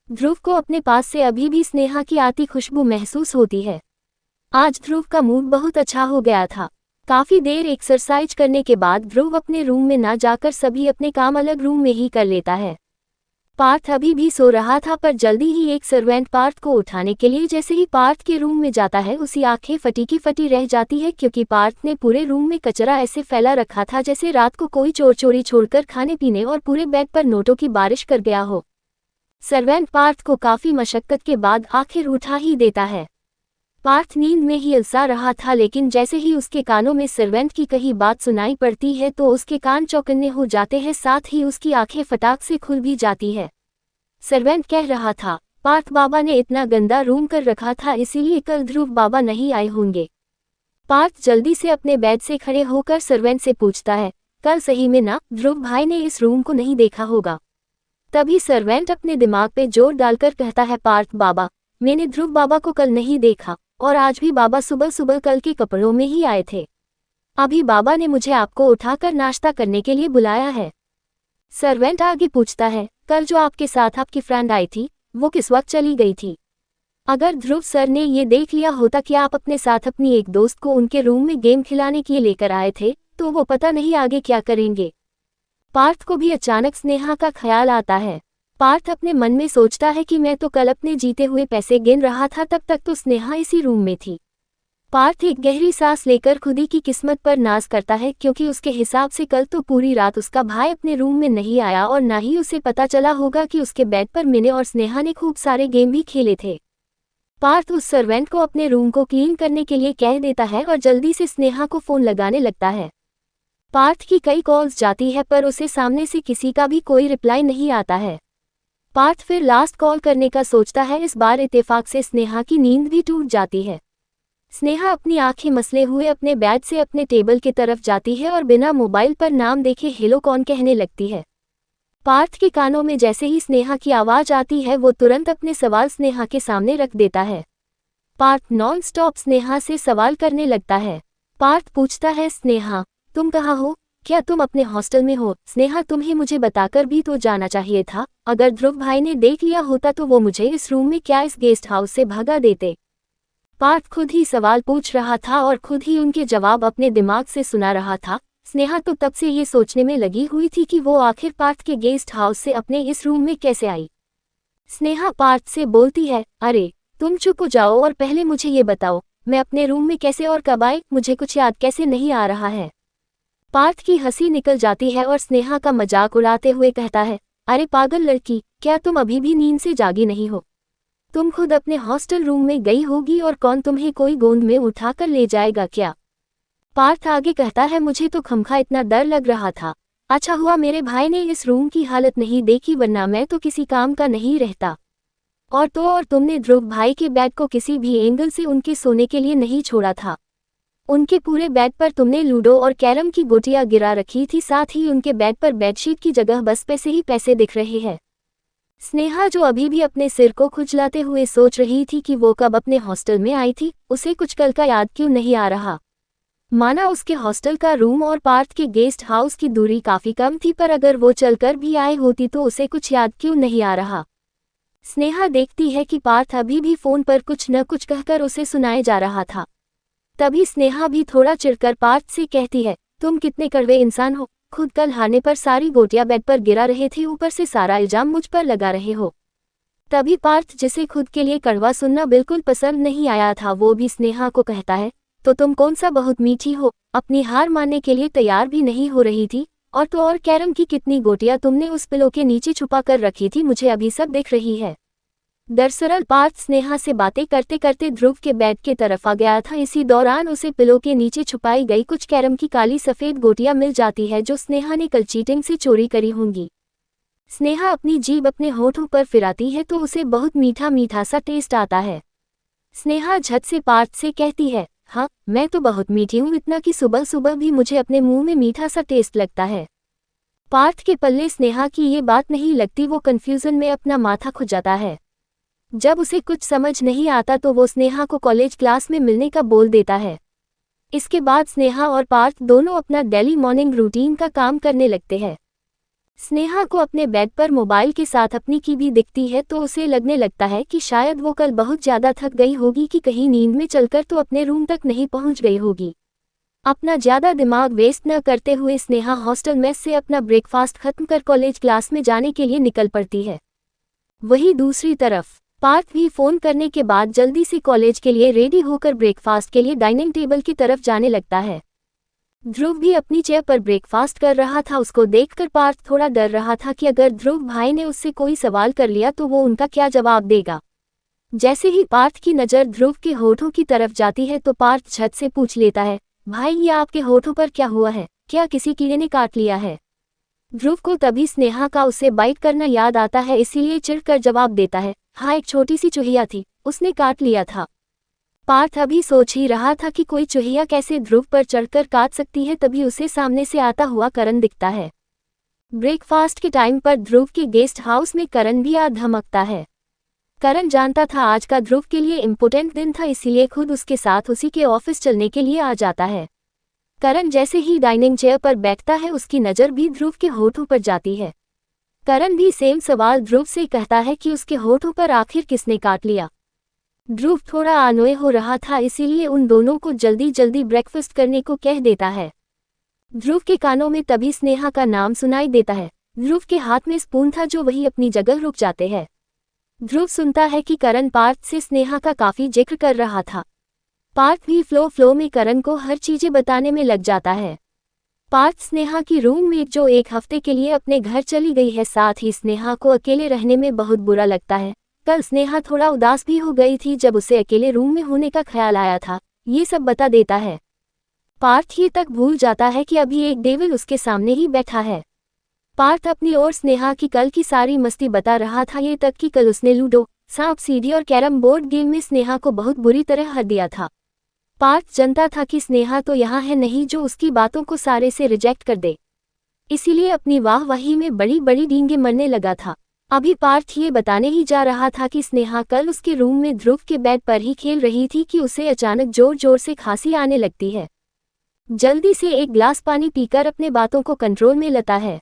ध्रुव को अपने पास से अभी भी स्नेहा की आती खुशबू महसूस होती है। आज ध्रुव का मूड बहुत अच्छा हो गया था। काफी देर एक्सरसाइज करने के बाद ध्रुव अपने रूम में ना जाकर सभी अपने काम अलग रूम में ही कर लेता है। पार्थ अभी भी सो रहा था, पर जल्दी ही एक सर्वेंट पार्थ को उठाने के लिए जैसे ही पार्थ के रूम में जाता है, उसकी आंखें फटी की फटी रह जाती है, क्योंकि पार्थ ने पूरे रूम में कचरा ऐसे फैला रखा था जैसे रात को कोई चोर चोरी छोड़कर खाने पीने और पूरे बेड पर नोटों की बारिश कर गया हो। सर्वेंट पार्थ को काफी मशक्कत के बाद आखिर उठा ही देता है। पार्थ नींद में ही अलसा रहा था, लेकिन जैसे ही उसके कानों में सर्वेंट की कही बात सुनाई पड़ती है तो उसके कान चौकन्ने हो जाते हैं, साथ ही उसकी आंखें फटाक से खुल भी जाती है। सर्वेंट कह रहा था, पार्थ बाबा ने इतना गंदा रूम कर रखा था, इसीलिए कल ध्रुव बाबा नहीं आए होंगे। पार्थ जल्दी से अपने बेड से खड़े होकर सर्वेंट से पूछता है, कल सही में ना, ध्रुव भाई ने इस रूम को नहीं देखा होगा। तभी सर्वेंट अपने दिमाग पे जोर डालकर कहता है, पार्थ बाबा, मैंने ध्रुव बाबा को कल नहीं देखा, और आज भी बाबा सुबह सुबह कल के कपड़ों में ही आए थे। अभी बाबा ने मुझे आपको उठाकर नाश्ता करने के लिए बुलाया है। सर्वेंट आगे पूछता है, कल जो आपके साथ आपकी फ्रेंड आई थी, वो किस वक्त चली गई थी? अगर ध्रुव सर ने ये देख लिया होता कि आप अपने साथ अपनी एक दोस्त को उनके रूम में गेम खिलाने के लिए लेकर आए थे, तो वो पता नहीं आगे क्या करेंगे। पार्थ को भी अचानक स्नेहा का ख्याल आता है। पार्थ अपने मन में सोचता है कि मैं तो कल अपने जीते हुए पैसे गिन रहा था, तब तक तो स्नेहा इसी रूम में थी। पार्थ एक गहरी सांस लेकर खुद ही की किस्मत पर नाज करता है, क्योंकि उसके हिसाब से कल तो पूरी रात उसका भाई अपने रूम में नहीं आया और ना ही उसे पता चला होगा कि उसके बेड पर मैंने और स्नेहा ने खूब सारे गेम भी खेले थे। पार्थ उस सर्वेंट को अपने रूम को क्लीन करने के लिए कह देता है और जल्दी से स्नेहा को फोन लगाने लगता है। पार्थ की कई कॉल्स जाती है पर उसे सामने से किसी का भी कोई रिप्लाई नहीं आता है। पार्थ फिर लास्ट कॉल करने का सोचता है। इस बार इत्तेफाक से स्नेहा की नींद भी टूट जाती है। स्नेहा अपनी आंखें मसले हुए अपने बेड से अपने टेबल की तरफ जाती है और बिना मोबाइल पर नाम देखे हेलो कौन कहने लगती है। पार्थ के कानों में जैसे ही स्नेहा की आवाज आती है, वो तुरंत अपने सवाल स्नेहा के सामने रख देता है। पार्थ नॉन स्टॉप स्नेहा से सवाल करने लगता है। पार्थ पूछता है, स्नेहा तुम कहाँ हो? क्या तुम अपने हॉस्टल में हो? स्नेहा तुम्हें मुझे बताकर भी तो जाना चाहिए था। अगर ध्रुव भाई ने देख लिया होता तो वो मुझे इस रूम में क्या इस गेस्ट हाउस से भगा देते। पार्थ खुद ही सवाल पूछ रहा था और खुद ही उनके जवाब अपने दिमाग से सुना रहा था। स्नेहा तो तब से ये सोचने में लगी हुई थी कि वो आखिर पार्थ के गेस्ट हाउस से अपने इस रूम में कैसे आई। स्नेहा पार्थ से बोलती है, अरे तुम चुप हो जाओ और पहले मुझे ये बताओ, मैं अपने रूम में कैसे और कब आई? मुझे कुछ याद कैसे नहीं आ रहा है। पार्थ की हंसी निकल जाती है और स्नेहा का मजाक उड़ाते हुए कहता है, अरे पागल लड़की, क्या तुम अभी भी नींद से जागी नहीं हो? तुम खुद अपने हॉस्टल रूम में गई होगी और कौन तुम्हें कोई गोंद में उठाकर ले जाएगा क्या? पार्थ आगे कहता है, मुझे तो खमखा इतना डर लग रहा था। अच्छा हुआ मेरे भाई ने इस रूम की हालत नहीं देखी, वरना मैं तो किसी काम का नहीं रहता। और तुमने ध्रुव भाई के बेड को किसी भी एंगल से उनके सोने के लिए नहीं छोड़ा था। उनके पूरे बेड पर तुमने लूडो और कैरम की गोटियां गिरा रखी थी, साथ ही उनके बेड पर बेडशीट की जगह बस पैसे ही पैसे दिख रहे हैं। स्नेहा जो अभी भी अपने सिर को खुजलाते हुए सोच रही थी कि वो कब अपने हॉस्टल में आई थी, उसे कुछ कल का याद क्यों नहीं आ रहा। माना उसके हॉस्टल का रूम और पार्थ के गेस्ट हाउस की दूरी काफी कम थी, पर अगर वो चलकर भी आई होती तो उसे कुछ याद क्यों नहीं आ रहा। स्नेहा देखती है कि पार्थ अभी भी फोन पर कुछ न कुछ कहकर उसे सुनाए जा रहा था। तभी स्नेहा भी थोड़ा चिढ़कर पार्थ से कहती है, तुम कितने कड़वे इंसान हो, खुद कल हारने पर सारी गोटियां बेड पर गिरा रहे थे, ऊपर से सारा इल्जाम मुझ पर लगा रहे हो। तभी पार्थ, जिसे खुद के लिए कड़वा सुनना बिल्कुल पसंद नहीं आया था, वो भी स्नेहा को कहता है, तो तुम कौन सा बहुत मीठी हो, अपनी हार मानने के लिए तैयार भी नहीं हो रही थी। और तो और कैरम की कितनी गोटियां तुमने उस पिलो के नीचे छुपा कर रखी थी, मुझे अभी सब दिख रही है। दरअसल पार्थ स्नेहा से बातें करते करते ध्रुव के बेड के तरफ आ गया था। इसी दौरान उसे पिलो के नीचे छुपाई गई कुछ कैरम की काली सफेद गोटियां मिल जाती है, जो स्नेहा ने कल चीटिंग से चोरी करी होंगी। स्नेहा अपनी जीभ अपने होठों पर फिराती है तो उसे बहुत मीठा मीठा सा टेस्ट आता है। स्नेहा झट से पार्थ से कहती है, हाँ मैं तो बहुत मीठी हूँ, इतना कि सुबह सुबह भी मुझे अपने मुंह में मीठा सा टेस्ट लगता है। पार्थ के पल्ले स्नेहा की ये बात नहीं लगती, वो कंफ्यूजन में अपना माथा खुजाता है। जब उसे कुछ समझ नहीं आता तो वो स्नेहा को कॉलेज क्लास में मिलने का बोल देता है। इसके बाद स्नेहा और पार्थ दोनों अपना डेली मॉर्निंग रूटीन का काम करने लगते हैं। स्नेहा को अपने बेड पर मोबाइल के साथ अपनी की भी दिखती है तो उसे लगने लगता है कि शायद वो कल बहुत ज़्यादा थक गई होगी कि कहीं नींद में चलकर तो अपने रूम तक नहीं पहुंच गई होगी। अपना ज़्यादा दिमाग वेस्ट न करते हुए स्नेहा हॉस्टल मेस से अपना ब्रेकफास्ट खत्म कर कॉलेज क्लास में जाने के लिए निकल पड़ती है। वहीं दूसरी तरफ पार्थ भी फोन करने के बाद जल्दी से कॉलेज के लिए रेडी होकर ब्रेकफास्ट के लिए डाइनिंग टेबल की तरफ जाने लगता है। ध्रुव भी अपनी चेयर पर ब्रेकफास्ट कर रहा था। उसको देखकर पार्थ थोड़ा डर रहा था कि अगर ध्रुव भाई ने उससे कोई सवाल कर लिया तो वो उनका क्या जवाब देगा। जैसे ही पार्थ की नज़र ध्रुव के होठों की तरफ जाती है तो पार्थ झट से पूछ लेता है, भाई ये आपके होठों पर क्या हुआ है? क्या किसी कीड़े ने काट लिया है? ध्रुव को तभी स्नेहा का उसे बाइट करना याद आता है, इसीलिए चिढ़कर जवाब देता है, हाँ एक छोटी सी चूहिया थी, उसने काट लिया था। पार्थ अभी सोच ही रहा था कि कोई चूहिया कैसे ध्रुव पर चढ़कर काट सकती है, तभी उसे सामने से आता हुआ करण दिखता है। ब्रेकफास्ट के टाइम पर ध्रुव के गेस्ट हाउस में करण भी आ धमकता है। करण जानता था आज का ध्रुव के लिए इम्पोर्टेंट दिन था, इसीलिए खुद उसके साथ उसी के ऑफिस चलने के लिए आ जाता है। करण जैसे ही डाइनिंग चेयर पर बैठता है उसकी नज़र भी ध्रुव के होठों पर जाती है। करण भी सेम सवाल ध्रुव से कहता है कि उसके होठों पर आखिर किसने काट लिया। ध्रुव थोड़ा अनोए हो रहा था, इसीलिए उन दोनों को जल्दी जल्दी ब्रेकफास्ट करने को कह देता है। ध्रुव के कानों में तभी स्नेहा का नाम सुनाई देता है। ध्रुव के हाथ में स्पून था जो वही अपनी जगह रुक जाते हैं। ध्रुव सुनता है कि करण पार्थ से स्नेहा का काफी जिक्र कर रहा था। पार्थ भी फ्लो में करण को हर चीजें बताने में लग जाता है। पार्थ स्नेहा की रूममेट जो एक हफ्ते के लिए अपने घर चली गई है, साथ ही स्नेहा को अकेले रहने में बहुत बुरा लगता है। कल स्नेहा थोड़ा उदास भी हो गई थी जब उसे अकेले रूम में होने का ख्याल आया था, ये सब बता देता है। पार्थ ये तक भूल जाता है कि अभी एक डेविल उसके सामने ही बैठा है। पार्थ अपनी और स्नेहा की कल की सारी मस्ती बता रहा था, ये तक कि कल उसने लूडो, सांप सीढ़ी और कैरम बोर्ड गेम में स्नेहा को बहुत बुरी तरह हर दिया था। पार्थ जानता था कि स्नेहा तो यहाँ है नहीं जो उसकी बातों को सारे से रिजेक्ट कर दे, इसीलिए अपनी वाहवाही में बड़ी बड़ी डींगे मरने लगा था। अभी पार्थ ये बताने ही जा रहा था कि स्नेहा कल उसके रूम में ध्रुव के बेड पर ही खेल रही थी कि उसे अचानक जोर जोर से खांसी आने लगती है। जल्दी से एक ग्लास पानी पीकर अपने बातों को कंट्रोल में लाता है।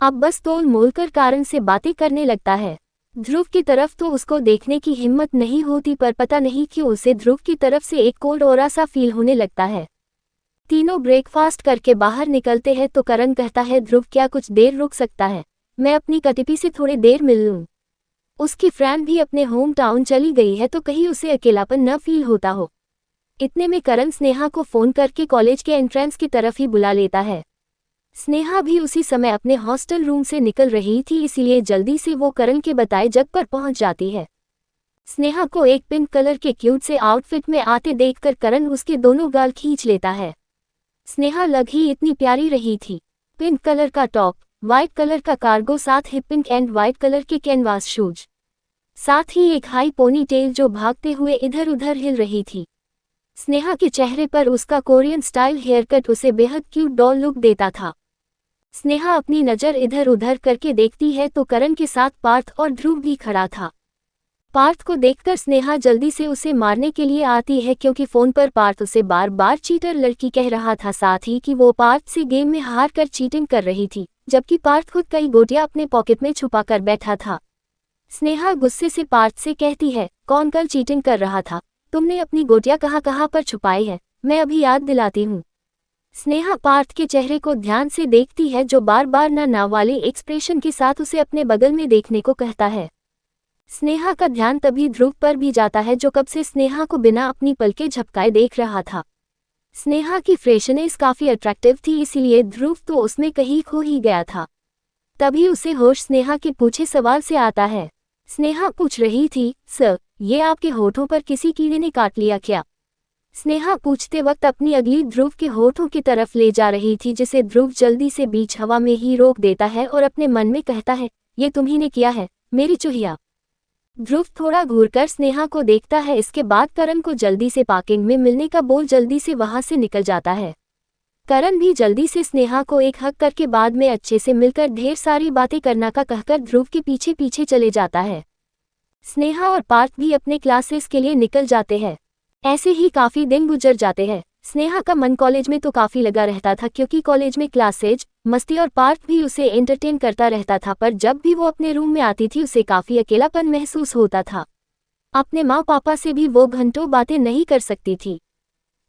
अब बस तोल मोल कर कारण से बातें करने लगता है। ध्रुव की तरफ तो उसको देखने की हिम्मत नहीं होती, पर पता नहीं क्यों उसे ध्रुव की तरफ से एक कोल्ड ऑरा सा फील होने लगता है। तीनों ब्रेकफास्ट करके बाहर निकलते हैं तो करण कहता है, ध्रुव क्या कुछ देर रुक सकता है, मैं अपनी कटिपी से थोड़ी देर मिल लूं। उसकी फ्रेंड भी अपने होम टाउन चली गई है तो कहीं उसे अकेलापन न फील होता हो। इतने में करण स्नेहा को फोन करके कॉलेज के एंट्रेंस की तरफ ही बुला लेता है। स्नेहा भी उसी समय अपने हॉस्टल रूम से निकल रही थी, इसीलिए जल्दी से वो करण के बताए जगह पर पहुंच जाती है। स्नेहा को एक पिंक कलर के क्यूट से आउटफिट में आते देखकर करण उसके दोनों गाल खींच लेता है। स्नेहा लग ही इतनी प्यारी रही थी, पिंक कलर का टॉप, व्हाइट कलर का कार्गो, साथ ही पिंक एंड व्हाइट कलर के कैनवास शूज, साथ ही एक हाई पोनी टेल जो भागते हुए इधर उधर हिल रही थी। स्नेहा के चेहरे पर उसका कोरियन स्टाइल हेयर कट उसे बेहद क्यूट डॉल लुक देता था। स्नेहा अपनी नज़र इधर उधर करके देखती है तो करण के साथ पार्थ और ध्रुव भी खड़ा था। पार्थ को देखकर स्नेहा जल्दी से उसे मारने के लिए आती है, क्योंकि फोन पर पार्थ उसे बार बार चीटर लड़की कह रहा था, साथ ही कि वो पार्थ से गेम में हार कर चीटिंग कर रही थी, जबकि पार्थ खुद कई गोटियां अपने पॉकेट में छुपा कर बैठा था। स्नेहा गुस्से से पार्थ से कहती है, कौन कल चीटिंग कर रहा था, तुमने अपनी गोटियां कहाँ पर छुपाई है, मैं अभी याद दिलाती हूँ। स्नेहा पार्थ के चेहरे को ध्यान से देखती है जो बार बार ना वाले एक्सप्रेशन के साथ उसे अपने बगल में देखने को कहता है। स्नेहा का ध्यान तभी ध्रुव पर भी जाता है जो कब से स्नेहा को बिना अपनी पलकें झपकाए देख रहा था। स्नेहा की फ्रेशनेस काफी अट्रैक्टिव थी, इसीलिए ध्रुव तो उसमें कहीं खो ही गया था। तभी उसे होश स्नेहा के पूछे सवाल से आता है। स्नेहा पूछ रही थी, सर ये आपके होठों पर किसी कीड़े ने काट लिया क्या? स्नेहा पूछते वक्त अपनी अगली ध्रुव के होठों की तरफ ले जा रही थी, जिसे ध्रुव जल्दी से बीच हवा में ही रोक देता है और अपने मन में कहता है, ये तुम्ही ने किया है मेरी चूहिया। ध्रुव थोड़ा घूरकर स्नेहा को देखता है, इसके बाद करण को जल्दी से पार्किंग में मिलने का बोल जल्दी से वहां से निकल जाता है। करण भी जल्दी से स्नेहा को एक हक करके बाद में अच्छे से मिलकर ढेर सारी बातें करना का कहकर ध्रुव के पीछे पीछे चले जाता है। स्नेहा और पार्थ भी अपने क्लासेस के लिए निकल जाते हैं। ऐसे ही काफी दिन गुजर जाते हैं। स्नेहा का मन कॉलेज में तो काफी लगा रहता था, क्योंकि कॉलेज में क्लासेज, मस्ती और पार्थ भी उसे एंटरटेन करता रहता था, पर जब भी वो अपने रूम में आती थी उसे काफी अकेलापन महसूस होता था। अपने माँ पापा से भी वो घंटों बातें नहीं कर सकती थी,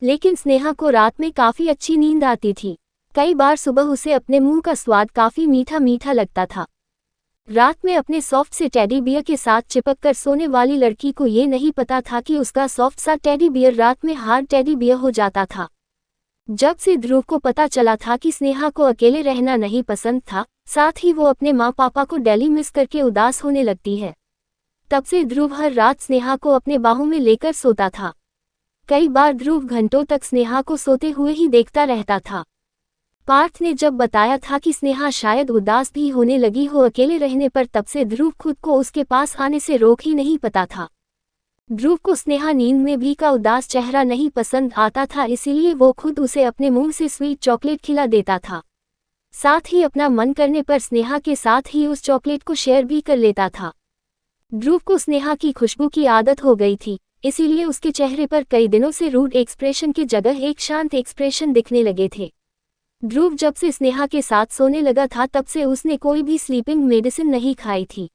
लेकिन स्नेहा को रात में काफी अच्छी नींद आती थी। कई बार सुबह उसे अपने मुंह का स्वाद काफी मीठा मीठा लगता था। रात में अपने सॉफ्ट से टेडी बियर के साथ चिपक कर सोने वाली लड़की को ये नहीं पता था कि उसका सॉफ्ट सा टेडी बियर रात में हार्ड टेडी बियर हो जाता था। जब से ध्रुव को पता चला था कि स्नेहा को अकेले रहना नहीं पसंद था, साथ ही वो अपने माँ पापा को डेली मिस करके उदास होने लगती है, तब से ध्रुव हर रात स्नेहा को अपने बाहों में लेकर सोता था। कई बार ध्रुव घंटों तक स्नेहा को सोते हुए ही देखता रहता था। पार्थ ने जब बताया था कि स्नेहा शायद उदास भी होने लगी हो अकेले रहने पर, तब से ध्रुव खुद को उसके पास आने से रोक ही नहीं पाता था। ध्रुव को स्नेहा नींद में भी का उदास चेहरा नहीं पसंद आता था, इसीलिए वो खुद उसे अपने मुंह से स्वीट चॉकलेट खिला देता था। साथ ही अपना मन करने पर स्नेहा के साथ ही उस चॉकलेट को शेयर भी कर लेता था। ध्रुव को स्नेहा की खुशबू की आदत हो गई थी, इसीलिए उसके चेहरे पर कई दिनों से रूड एक्सप्रेशन की जगह एक शांत एक्सप्रेशन दिखने लगे थे। ध्रुव जब से स्नेहा के साथ सोने लगा था तब से उसने कोई भी स्लीपिंग मेडिसिन नहीं खाई थी।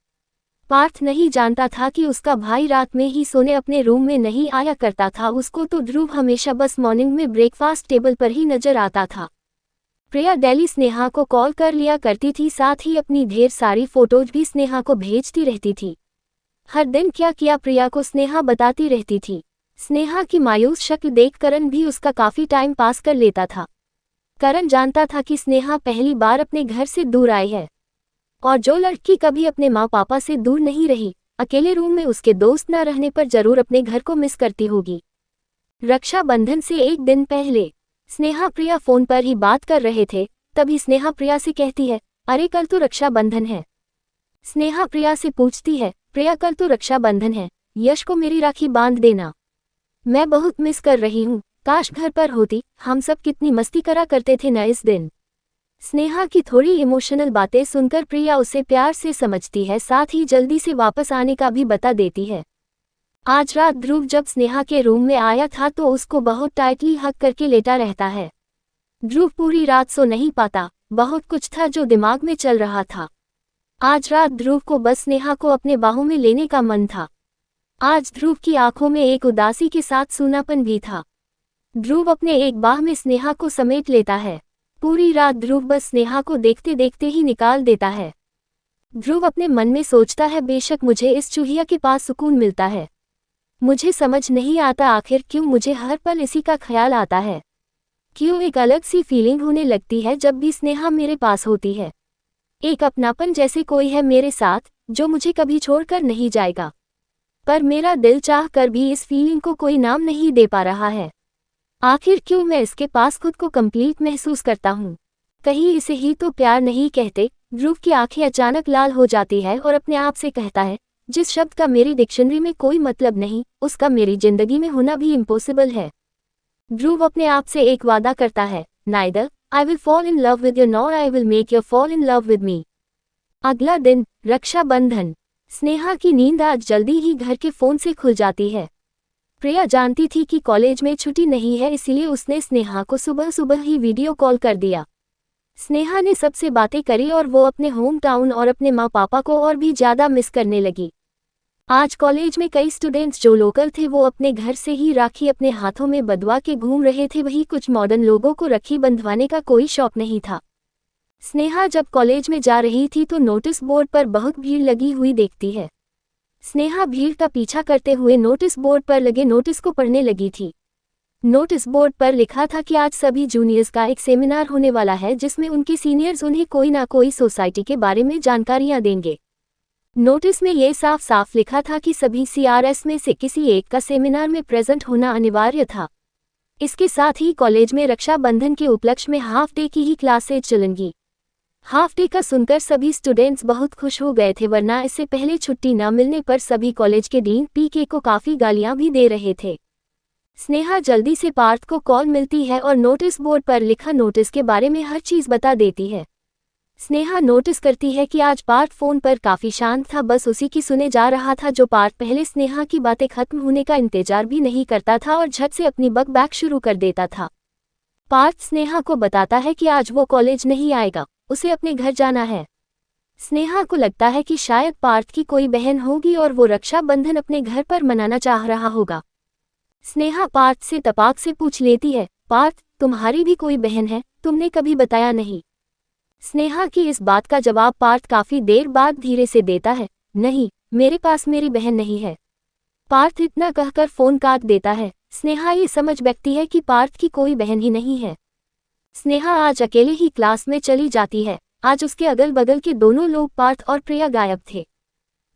पार्थ नहीं जानता था कि उसका भाई रात में ही सोने अपने रूम में नहीं आया करता था, उसको तो ध्रुव हमेशा बस मॉर्निंग में ब्रेकफास्ट टेबल पर ही नजर आता था। प्रिया डेली स्नेहा को कॉल कर लिया करती थी, साथ ही अपनी ढेर सारी फोटोज भी स्नेहा को भेजती रहती थी। हर दिन क्या किया प्रिया को स्नेहा बताती रहती थी। स्नेहा की मायूस शक्ल देख करण भी उसका काफी टाइम पास कर लेता था। करण जानता था कि स्नेहा पहली बार अपने घर से दूर आई है, और जो लड़की कभी अपने माँ पापा से दूर नहीं रही, अकेले रूम में उसके दोस्त न रहने पर जरूर अपने घर को मिस करती होगी। रक्षाबंधन से एक दिन पहले स्नेहा प्रिया फोन पर ही बात कर रहे थे, तभी स्नेहा प्रिया से कहती है, अरे कल तो रक्षाबंधन है। स्नेहा प्रिया से पूछती है, प्रिया कल तो रक्षाबंधन है, यश को मेरी राखी बांध देना। मैं बहुत मिस कर रही हूँ, काश घर पर होती, हम सब कितनी मस्ती करा करते थे न इस दिन। स्नेहा की थोड़ी इमोशनल बातें सुनकर प्रिया उसे प्यार से समझती है, साथ ही जल्दी से वापस आने का भी बता देती है। आज रात ध्रुव जब स्नेहा के रूम में आया था तो उसको बहुत टाइटली हग करके लेटा रहता है। ध्रुव पूरी रात सो नहीं पाता, बहुत कुछ था जो दिमाग में चल रहा था। आज रात ध्रुव को बस स्नेहा को अपने बाहों में लेने का मन था। आज ध्रुव की आंखों में एक उदासी के साथ सूनापन भी था। ध्रुव अपने एक बाह में स्नेहा को समेट लेता है। पूरी रात ध्रुव बस स्नेहा को देखते देखते ही निकाल देता है। ध्रुव अपने मन में सोचता है, बेशक मुझे इस चूहिया के पास सुकून मिलता है, मुझे समझ नहीं आता आखिर क्यों मुझे हर पल इसी का ख्याल आता है, क्यों एक अलग सी फीलिंग होने लगती है जब भी स्नेहा मेरे पास होती है। एक अपनापन जैसे कोई है मेरे साथ जो मुझे कभी छोड़कर नहीं जाएगा, पर मेरा दिल चाह कर भी इस फीलिंग को कोई नाम नहीं दे पा रहा है। आखिर क्यों मैं इसके पास खुद को कंप्लीट महसूस करता हूँ, कहीं इसे ही तो प्यार नहीं कहते। ध्रुव की आंखें अचानक लाल हो जाती है और अपने आप से कहता है, जिस शब्द का मेरी डिक्शनरी में कोई मतलब नहीं, उसका मेरी जिंदगी में होना भी इम्पॉसिबल है। ध्रुव अपने आप से एक वादा करता है, neither I will fall in love with you nor I will make you fall in love with me. अगला दिन रक्षाबंधन। स्नेहा की नींद आज जल्दी ही घर के फोन से खुल जाती है। प्रिया जानती थी कि कॉलेज में छुट्टी नहीं है, इसीलिए उसने स्नेहा को सुबह सुबह ही वीडियो कॉल कर दिया। स्नेहा ने सबसे बातें करी और वो अपने होम टाउन और अपने माँ पापा को और भी ज्यादा मिस करने लगी। आज कॉलेज में कई स्टूडेंट्स जो लोकल थे वो अपने घर से ही राखी अपने हाथों में बंधवा के घूम रहे थे, वहीं कुछ मॉडर्न लोगों को राखी बंधवाने का कोई शौक नहीं था। स्नेहा जब कॉलेज में जा रही थी तो नोटिस बोर्ड पर बहुत भीड़ लगी हुई देखती है। स्नेहा भीड़ का पीछा करते हुए नोटिस बोर्ड पर लगे नोटिस को पढ़ने लगी थी। नोटिस बोर्ड पर लिखा था कि आज सभी जूनियर्स का एक सेमिनार होने वाला है, जिसमें उनके सीनियर्स उन्हें कोई ना कोई सोसाइटी के बारे में जानकारियां देंगे। नोटिस में ये साफ साफ लिखा था कि सभी सीआरएस में से किसी एक का सेमिनार में प्रेजेंट होना अनिवार्य था। इसके साथ ही कॉलेज में रक्षाबंधन के उपलक्ष्य में हाफ डे की ही क्लासेज चलेंगी। हाफ डे का सुनकर सभी स्टूडेंट्स बहुत खुश हो गए थे, वरना इससे पहले छुट्टी न मिलने पर सभी कॉलेज के डीन पीके को काफी गालियां भी दे रहे थे। स्नेहा जल्दी से पार्थ को कॉल मिलती है और नोटिस बोर्ड पर लिखा नोटिस के बारे में हर चीज बता देती है। स्नेहा नोटिस करती है कि आज पार्थ फोन पर काफी शांत था, बस उसी की सुने जा रहा था जो पार्थ पहले स्नेहा की बातें खत्म होने का इंतजार भी नहीं करता था और झट से अपनी बक बैक शुरू कर देता था। पार्थ स्नेहा को बताता है कि आज वो कॉलेज नहीं आएगा, उसे अपने घर जाना है। स्नेहा को लगता है कि शायद पार्थ की कोई बहन होगी और वो रक्षाबंधन अपने घर पर मनाना चाह रहा होगा। स्नेहा पार्थ से तपाक से पूछ लेती है, पार्थ तुम्हारी भी कोई बहन है, तुमने कभी बताया नहीं। स्नेहा की इस बात का जवाब पार्थ काफी देर बाद धीरे से देता है, नहीं मेरे पास मेरी बहन नहीं है। पार्थ इतना कहकर फोन काट देता है। स्नेहा ये समझ बैठती है कि पार्थ की कोई बहन ही नहीं है। स्नेहा आज अकेले ही क्लास में चली जाती है। आज उसके अगल बगल के दोनों लोग पार्थ और प्रिया गायब थे।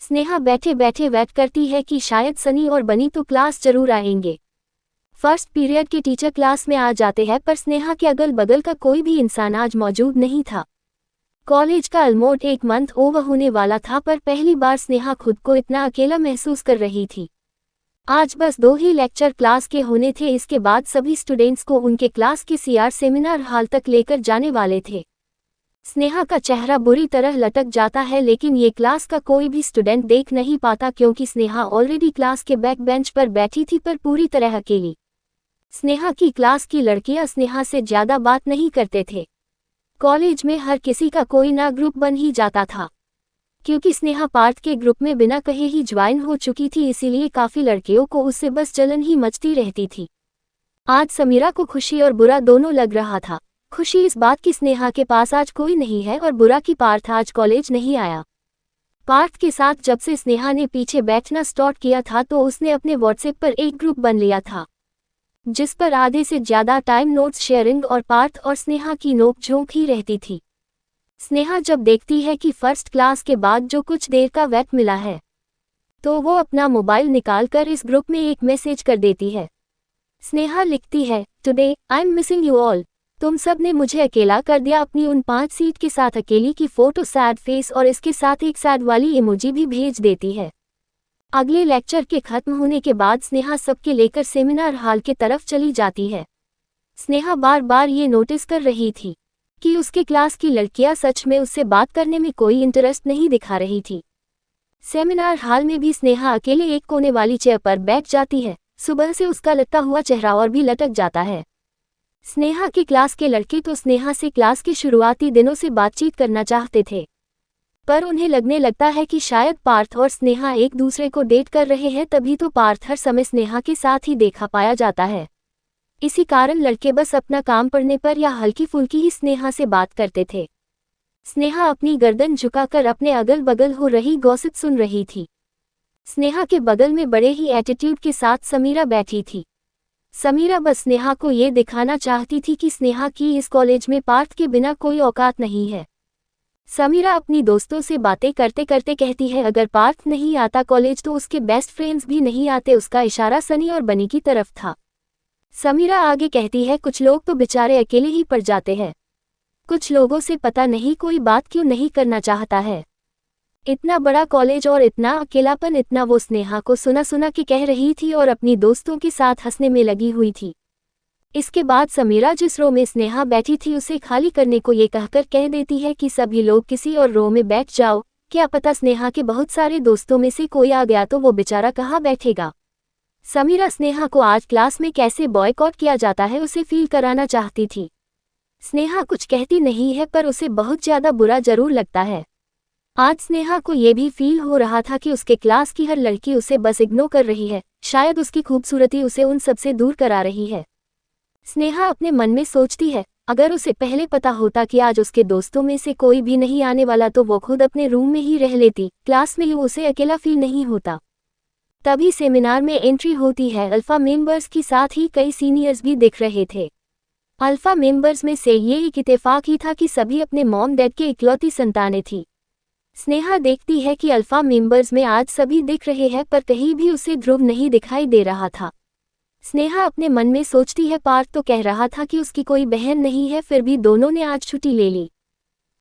स्नेहा बैठे बैठे वेट करती है कि शायद सनी और बनी तो क्लास जरूर आएंगे। फर्स्ट पीरियड के टीचर क्लास में आ जाते हैं, पर स्नेहा के अगल बगल का कोई भी इंसान आज मौजूद नहीं था। कॉलेज का ऑलमोस्ट एक मंथ ओवर होने वाला था, पर पहली बार स्नेहा खुद को इतना अकेला महसूस कर रही थी। आज बस 2 ही लेक्चर क्लास के होने थे, इसके बाद सभी स्टूडेंट्स को उनके क्लास के सीआर सेमिनार हॉल तक लेकर जाने वाले थे। स्नेहा का चेहरा बुरी तरह लटक जाता है, लेकिन ये क्लास का कोई भी स्टूडेंट देख नहीं पाता क्योंकि स्नेहा ऑलरेडी क्लास के बैक बेंच पर बैठी थी, पर पूरी तरह अकेली। स्नेहा की क्लास की लड़कियां स्नेहा से ज्यादा बात नहीं करते थे। कॉलेज में हर किसी का कोई ना ग्रुप बन ही जाता था। क्योंकि स्नेहा पार्थ के ग्रुप में बिना कहे ही ज्वाइन हो चुकी थी, इसीलिए काफी लड़कियों को उससे बस जलन ही मचती रहती थी। आज समीरा को खुशी और बुरा दोनों लग रहा था। खुशी इस बात की स्नेहा के पास आज कोई नहीं है, और बुरा कि पार्थ आज कॉलेज नहीं आया। पार्थ के साथ जब से स्नेहा ने पीछे बैठना स्टार्ट किया था तो उसने अपने व्हाट्सएप पर एक ग्रुप बन लिया था, जिस पर आधे से ज्यादा टाइम नोट्स शेयरिंग और पार्थ और स्नेहा की नोकझोंक ही रहती थी। स्नेहा जब देखती है कि फर्स्ट क्लास के बाद जो कुछ देर का वक्त मिला है, तो वो अपना मोबाइल निकालकर इस ग्रुप में एक मैसेज कर देती है। स्नेहा लिखती है, today I am missing you all. तुम सब ने मुझे अकेला कर दिया। अपनी उन 5 सीट के साथ अकेली की फोटो, सैड फेस और इसके साथ एक सैड वाली इमोजी भी भेज देती है। अगले लेक्चर के खत्म होने के बाद स्नेहा सबके लेकर सेमिनार हॉल के तरफ चली जाती है। स्नेहा बार बार ये नोटिस कर रही थी कि उसके क्लास की लड़कियां सच में उससे बात करने में कोई इंटरेस्ट नहीं दिखा रही थी। सेमिनार हॉल में भी स्नेहा अकेले एक कोने वाली चेयर पर बैठ जाती है। सुबह से उसका लटका हुआ चेहरा और भी लटक जाता है। स्नेहा की क्लास के लड़के तो स्नेहा से क्लास के शुरुआती दिनों से बातचीत करना चाहते थे, पर उन्हें लगने लगता है कि शायद पार्थ और स्नेहा एक दूसरे को डेट कर रहे हैं, तभी तो पार्थ हर समय स्नेहा के साथ ही देखा पाया जाता है। इसी कारण लड़के बस अपना काम पड़ने पर या हल्की फुल्की ही स्नेहा से बात करते थे। स्नेहा अपनी गर्दन झुकाकर अपने अगल बगल हो रही गॉसिप सुन रही थी। स्नेहा के बगल में बड़े ही एटीट्यूड के साथ समीरा बैठी थी। समीरा बस स्नेहा को ये दिखाना चाहती थी कि स्नेहा की इस कॉलेज में पार्थ के बिना कोई औकात नहीं है। समीरा अपनी दोस्तों से बातें करते करते कहती है, अगर पार्थ नहीं आता कॉलेज तो उसके बेस्ट फ्रेंड्स भी नहीं आते। उसका इशारा सनी और बनी की तरफ था। समीरा आगे कहती है, कुछ लोग तो बेचारे अकेले ही पड़ जाते हैं। कुछ लोगों से पता नहीं कोई बात क्यों नहीं करना चाहता है। इतना बड़ा कॉलेज और इतना अकेलापन, इतना वो स्नेहा को सुना सुना के कह रही थी और अपनी दोस्तों के साथ हंसने में लगी हुई थी। इसके बाद समीरा जिस रो में स्नेहा बैठी थी उसे खाली करने को ये कहकर कह देती है कि सभी लोग किसी और रो में बैठ जाओ, क्या पता स्नेहा के बहुत सारे दोस्तों में से कोई आ गया तो वो बेचारा कहाँ बैठेगा। समीरा स्नेहा को आज क्लास में कैसे बॉयकॉट किया जाता है उसे फील कराना चाहती थी। स्नेहा कुछ कहती नहीं है, पर उसे बहुत ज्यादा बुरा जरूर लगता है। आज स्नेहा को ये भी फील हो रहा था कि उसके क्लास की हर लड़की उसे बस इग्नोर कर रही है। शायद उसकी खूबसूरती उसे उन सबसे दूर करा रही है। स्नेहा अपने मन में सोचती है, अगर उसे पहले पता होता कि आज उसके दोस्तों में से कोई भी नहीं आने वाला तो वो खुद अपने रूम में ही रह लेती। क्लास में ही उसे अकेला फील नहीं होता। तभी सेमिनार में एंट्री होती है। अल्फा मेंबर्स के साथ ही कई सीनियर्स भी दिख रहे थे। अल्फा मेंबर्स में से ये एक इत्तेफाक ही था कि सभी अपने मॉम डैड के इकलौती संतानें थी। स्नेहा देखती है कि अल्फा मेंबर्स में आज सभी दिख रहे हैं, पर कहीं भी उसे ध्रुव नहीं दिखाई दे रहा था। स्नेहा अपने मन में सोचती है, पार्थ तो कह रहा था कि उसकी कोई बहन नहीं है, फिर भी दोनों ने आज छुट्टी ले ली।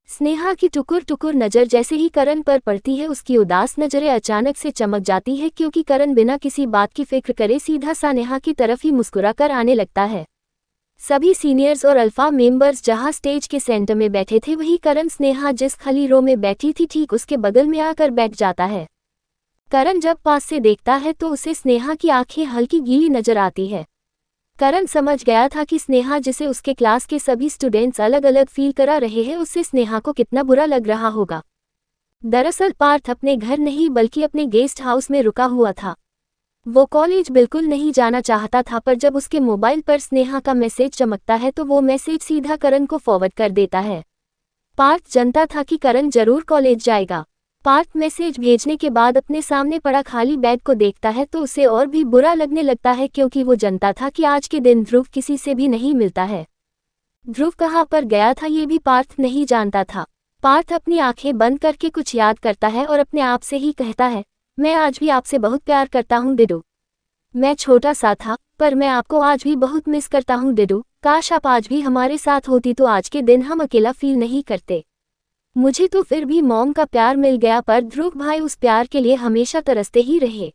स्नेहा की टुकुर टुकुर नज़र जैसे ही करण पर पड़ती है, उसकी उदास नज़रें अचानक से चमक जाती है, क्योंकि करण बिना किसी बात की फिक्र करे सीधा सा नेहा की तरफ ही मुस्कुराकर आने लगता है। सभी सीनियर्स और अल्फा मेंबर्स जहां स्टेज के सेंटर में बैठे थे, वहीं करण स्नेहा जिस खाली रो में बैठी थी ठीक उसके बगल में आकर बैठ जाता है। करण जब पास से देखता है तो उसे स्नेहा की आंखें हल्की गीली नजर आती है। करण समझ गया था कि स्नेहा जिसे उसके क्लास के सभी स्टूडेंट्स अलग अलग फील करा रहे हैं, उससे स्नेहा को कितना बुरा लग रहा होगा। दरअसल पार्थ अपने घर नहीं बल्कि अपने गेस्ट हाउस में रुका हुआ था। वो कॉलेज बिल्कुल नहीं जाना चाहता था, पर जब उसके मोबाइल पर स्नेहा का मैसेज चमकता है तो वो मैसेज सीधा करण को फॉरवर्ड कर देता है। पार्थ जानता था कि करण जरूर कॉलेज जाएगा। पार्थ मैसेज भेजने के बाद अपने सामने पड़ा खाली बैग को देखता है तो उसे और भी बुरा लगने लगता है, क्योंकि वो जानता था कि आज के दिन ध्रुव किसी से भी नहीं मिलता है। ध्रुव कहाँ पर गया था ये भी पार्थ नहीं जानता था। पार्थ अपनी आंखें बंद करके कुछ याद करता है और अपने आप से ही कहता है, मैं आज भी आपसे बहुत प्यार करता हूँ डिडू। मैं छोटा सा था, पर मैं आपको आज भी बहुत मिस करता हूँ डिडू। काश आप आज भी हमारे साथ होती तो आज के दिन हम अकेला फील नहीं करते। मुझे तो फिर भी मॉम का प्यार मिल गया, पर ध्रुव भाई उस प्यार के लिए हमेशा तरसते ही रहे।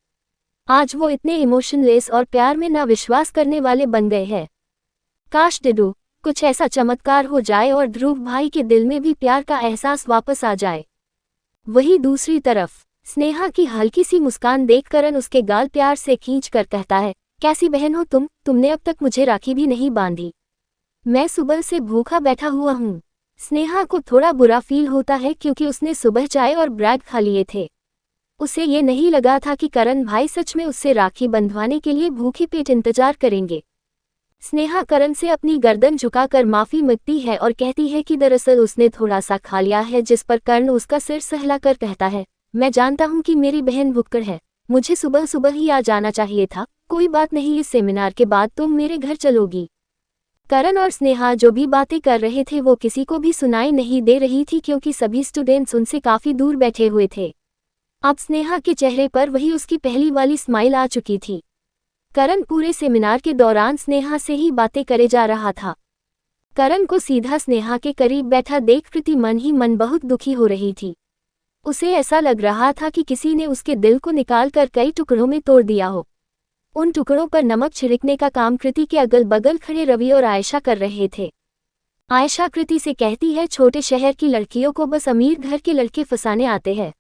आज वो इतने इमोशनलेस और प्यार में ना विश्वास करने वाले बन गए हैं। काश डिडू कुछ ऐसा चमत्कार हो जाए और ध्रुव भाई के दिल में भी प्यार का एहसास वापस आ जाए। वहीं दूसरी तरफ स्नेहा की हल्की सी मुस्कान देख करण उसके गाल प्यार से खींच कर कहता है, कैसी बहन हो तुमने अब तक मुझे राखी भी नहीं बांधी। मैं सुबह से भूखा बैठा हुआ हूँ। स्नेहा को थोड़ा बुरा फील होता है क्योंकि उसने सुबह चाय और ब्रेड खा लिए थे। उसे ये नहीं लगा था कि करण भाई सच में उससे राखी बंधवाने के लिए भूखे पेट इंतजार करेंगे। स्नेहा करण से अपनी गर्दन झुकाकर माफी मांगती है और कहती है कि दरअसल उसने थोड़ा सा खा लिया है, जिस पर कर्ण उसका सिर सहलाकर कहता है, मैं जानता हूँ कि मेरी बहन भुक्कड़ है, मुझे सुबह सुबह ही आ जाना चाहिए था, कोई बात नहीं, इस सेमिनार के बाद तुम मेरे घर चलोगी। करण और स्नेहा जो भी बातें कर रहे थे वो किसी को भी सुनाई नहीं दे रही थी क्योंकि सभी स्टूडेंट्स उनसे काफी दूर बैठे हुए थे। अब स्नेहा के चेहरे पर वही उसकी पहली वाली स्माइल आ चुकी थी। करण पूरे सेमिनार के दौरान स्नेहा से ही बातें करे जा रहा था। करण को सीधा स्नेहा के करीब बैठा देख कृति मन ही मन बहुत दुखी हो रही थी। उसे ऐसा लग रहा था कि किसी ने उसके दिल को निकालकर कई टुकड़ों में तोड़ दिया हो। उन टुकड़ों पर नमक छिड़कने का काम कृति के अगल बगल खड़े रवि और आयशा कर रहे थे। आयशा कृति से कहती है, छोटे शहर की लड़कियों को बस अमीर घर के लड़के फंसाने आते हैं।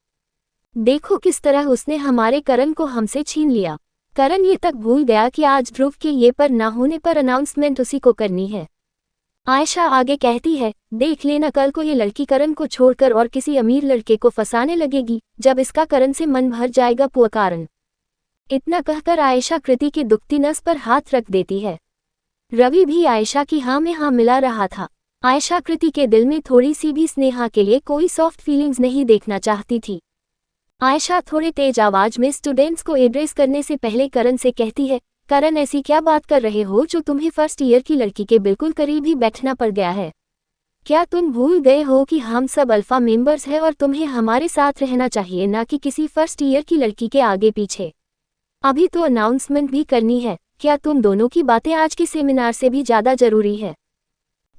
देखो किस तरह उसने हमारे करण को हमसे छीन लिया। करण ये तक भूल गया कि आज ध्रुव के ये पर ना होने पर अनाउंसमेंट उसी को करनी है। आयशा आगे कहती है, देख लेना कल को ये लड़की करण को छोड़कर और किसी अमीर लड़के को फंसाने लगेगी, जब इसका करण से मन भर जाएगा पुअकारण। इतना कहकर आयशा कृति की दुखती नस पर हाथ रख देती है। रवि भी आयशा की हाँ में हाँ मिला रहा था। आयशा कृति के दिल में थोड़ी सी भी स्नेहा के लिए कोई सॉफ्ट फीलिंग्स नहीं देखना चाहती थी। आयशा थोड़े तेज आवाज में स्टूडेंट्स को एड्रेस करने से पहले करण से कहती है, करण ऐसी क्या बात कर रहे हो जो तुम्हें फर्स्ट ईयर की लड़की के बिल्कुल करीब ही बैठना पड़ गया है। क्या तुम भूल गए हो कि हम सब अल्फा मेंबर्स हैं और तुम्हें हमारे साथ रहना चाहिए, ना कि किसी फर्स्ट ईयर की लड़की के आगे पीछे। अभी तो अनाउंसमेंट भी करनी है, क्या तुम दोनों की बातें आज के सेमिनार से भी ज़्यादा जरूरी है।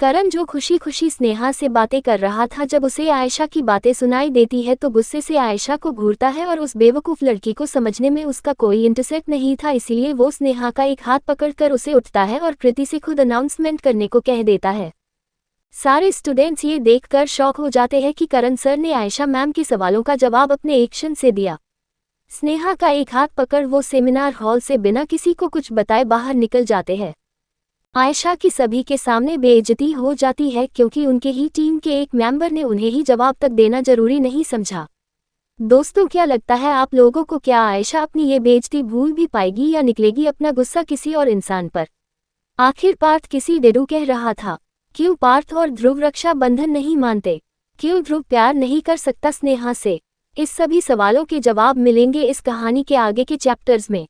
करण जो खुशी खुशी स्नेहा से बातें कर रहा था, जब उसे आयशा की बातें सुनाई देती है तो गुस्से से आयशा को घूरता है और उस बेवकूफ़ लड़की को समझने में उसका कोई इंटरेस्ट नहीं था, इसीलिए वो स्नेहा का एक हाथ पकड़कर उसे उठता है और कृति से खुद अनाउंसमेंट करने को कह देता है। सारे स्टूडेंट्स ये देखकर शॉक हो जाते हैं कि करण सर ने आयशा मैम के सवालों का जवाब अपने एक्शन से दिया। स्नेहा का एक हाथ पकड़ वो सेमिनार हॉल से बिना किसी को कुछ बताए बाहर निकल जाते हैं। आयशा की सभी के सामने बेइज्जती हो जाती है क्योंकि उनके ही टीम के एक मेंबर ने उन्हें ही जवाब तक देना जरूरी नहीं समझा। दोस्तों, क्या लगता है आप लोगों को, क्या आयशा अपनी ये बेइज्जती भूल भी पाएगी या निकलेगी अपना गुस्सा किसी और इंसान पर। आखिर पार्थ किसी डेडू कह रहा था। क्यों पार्थ और ध्रुव रक्षा बंधन नहीं मानते? क्यों ध्रुव प्यार नहीं कर सकता स्नेहा से? इस सभी सवालों के जवाब मिलेंगे इस कहानी के आगे के चैप्टर्स में।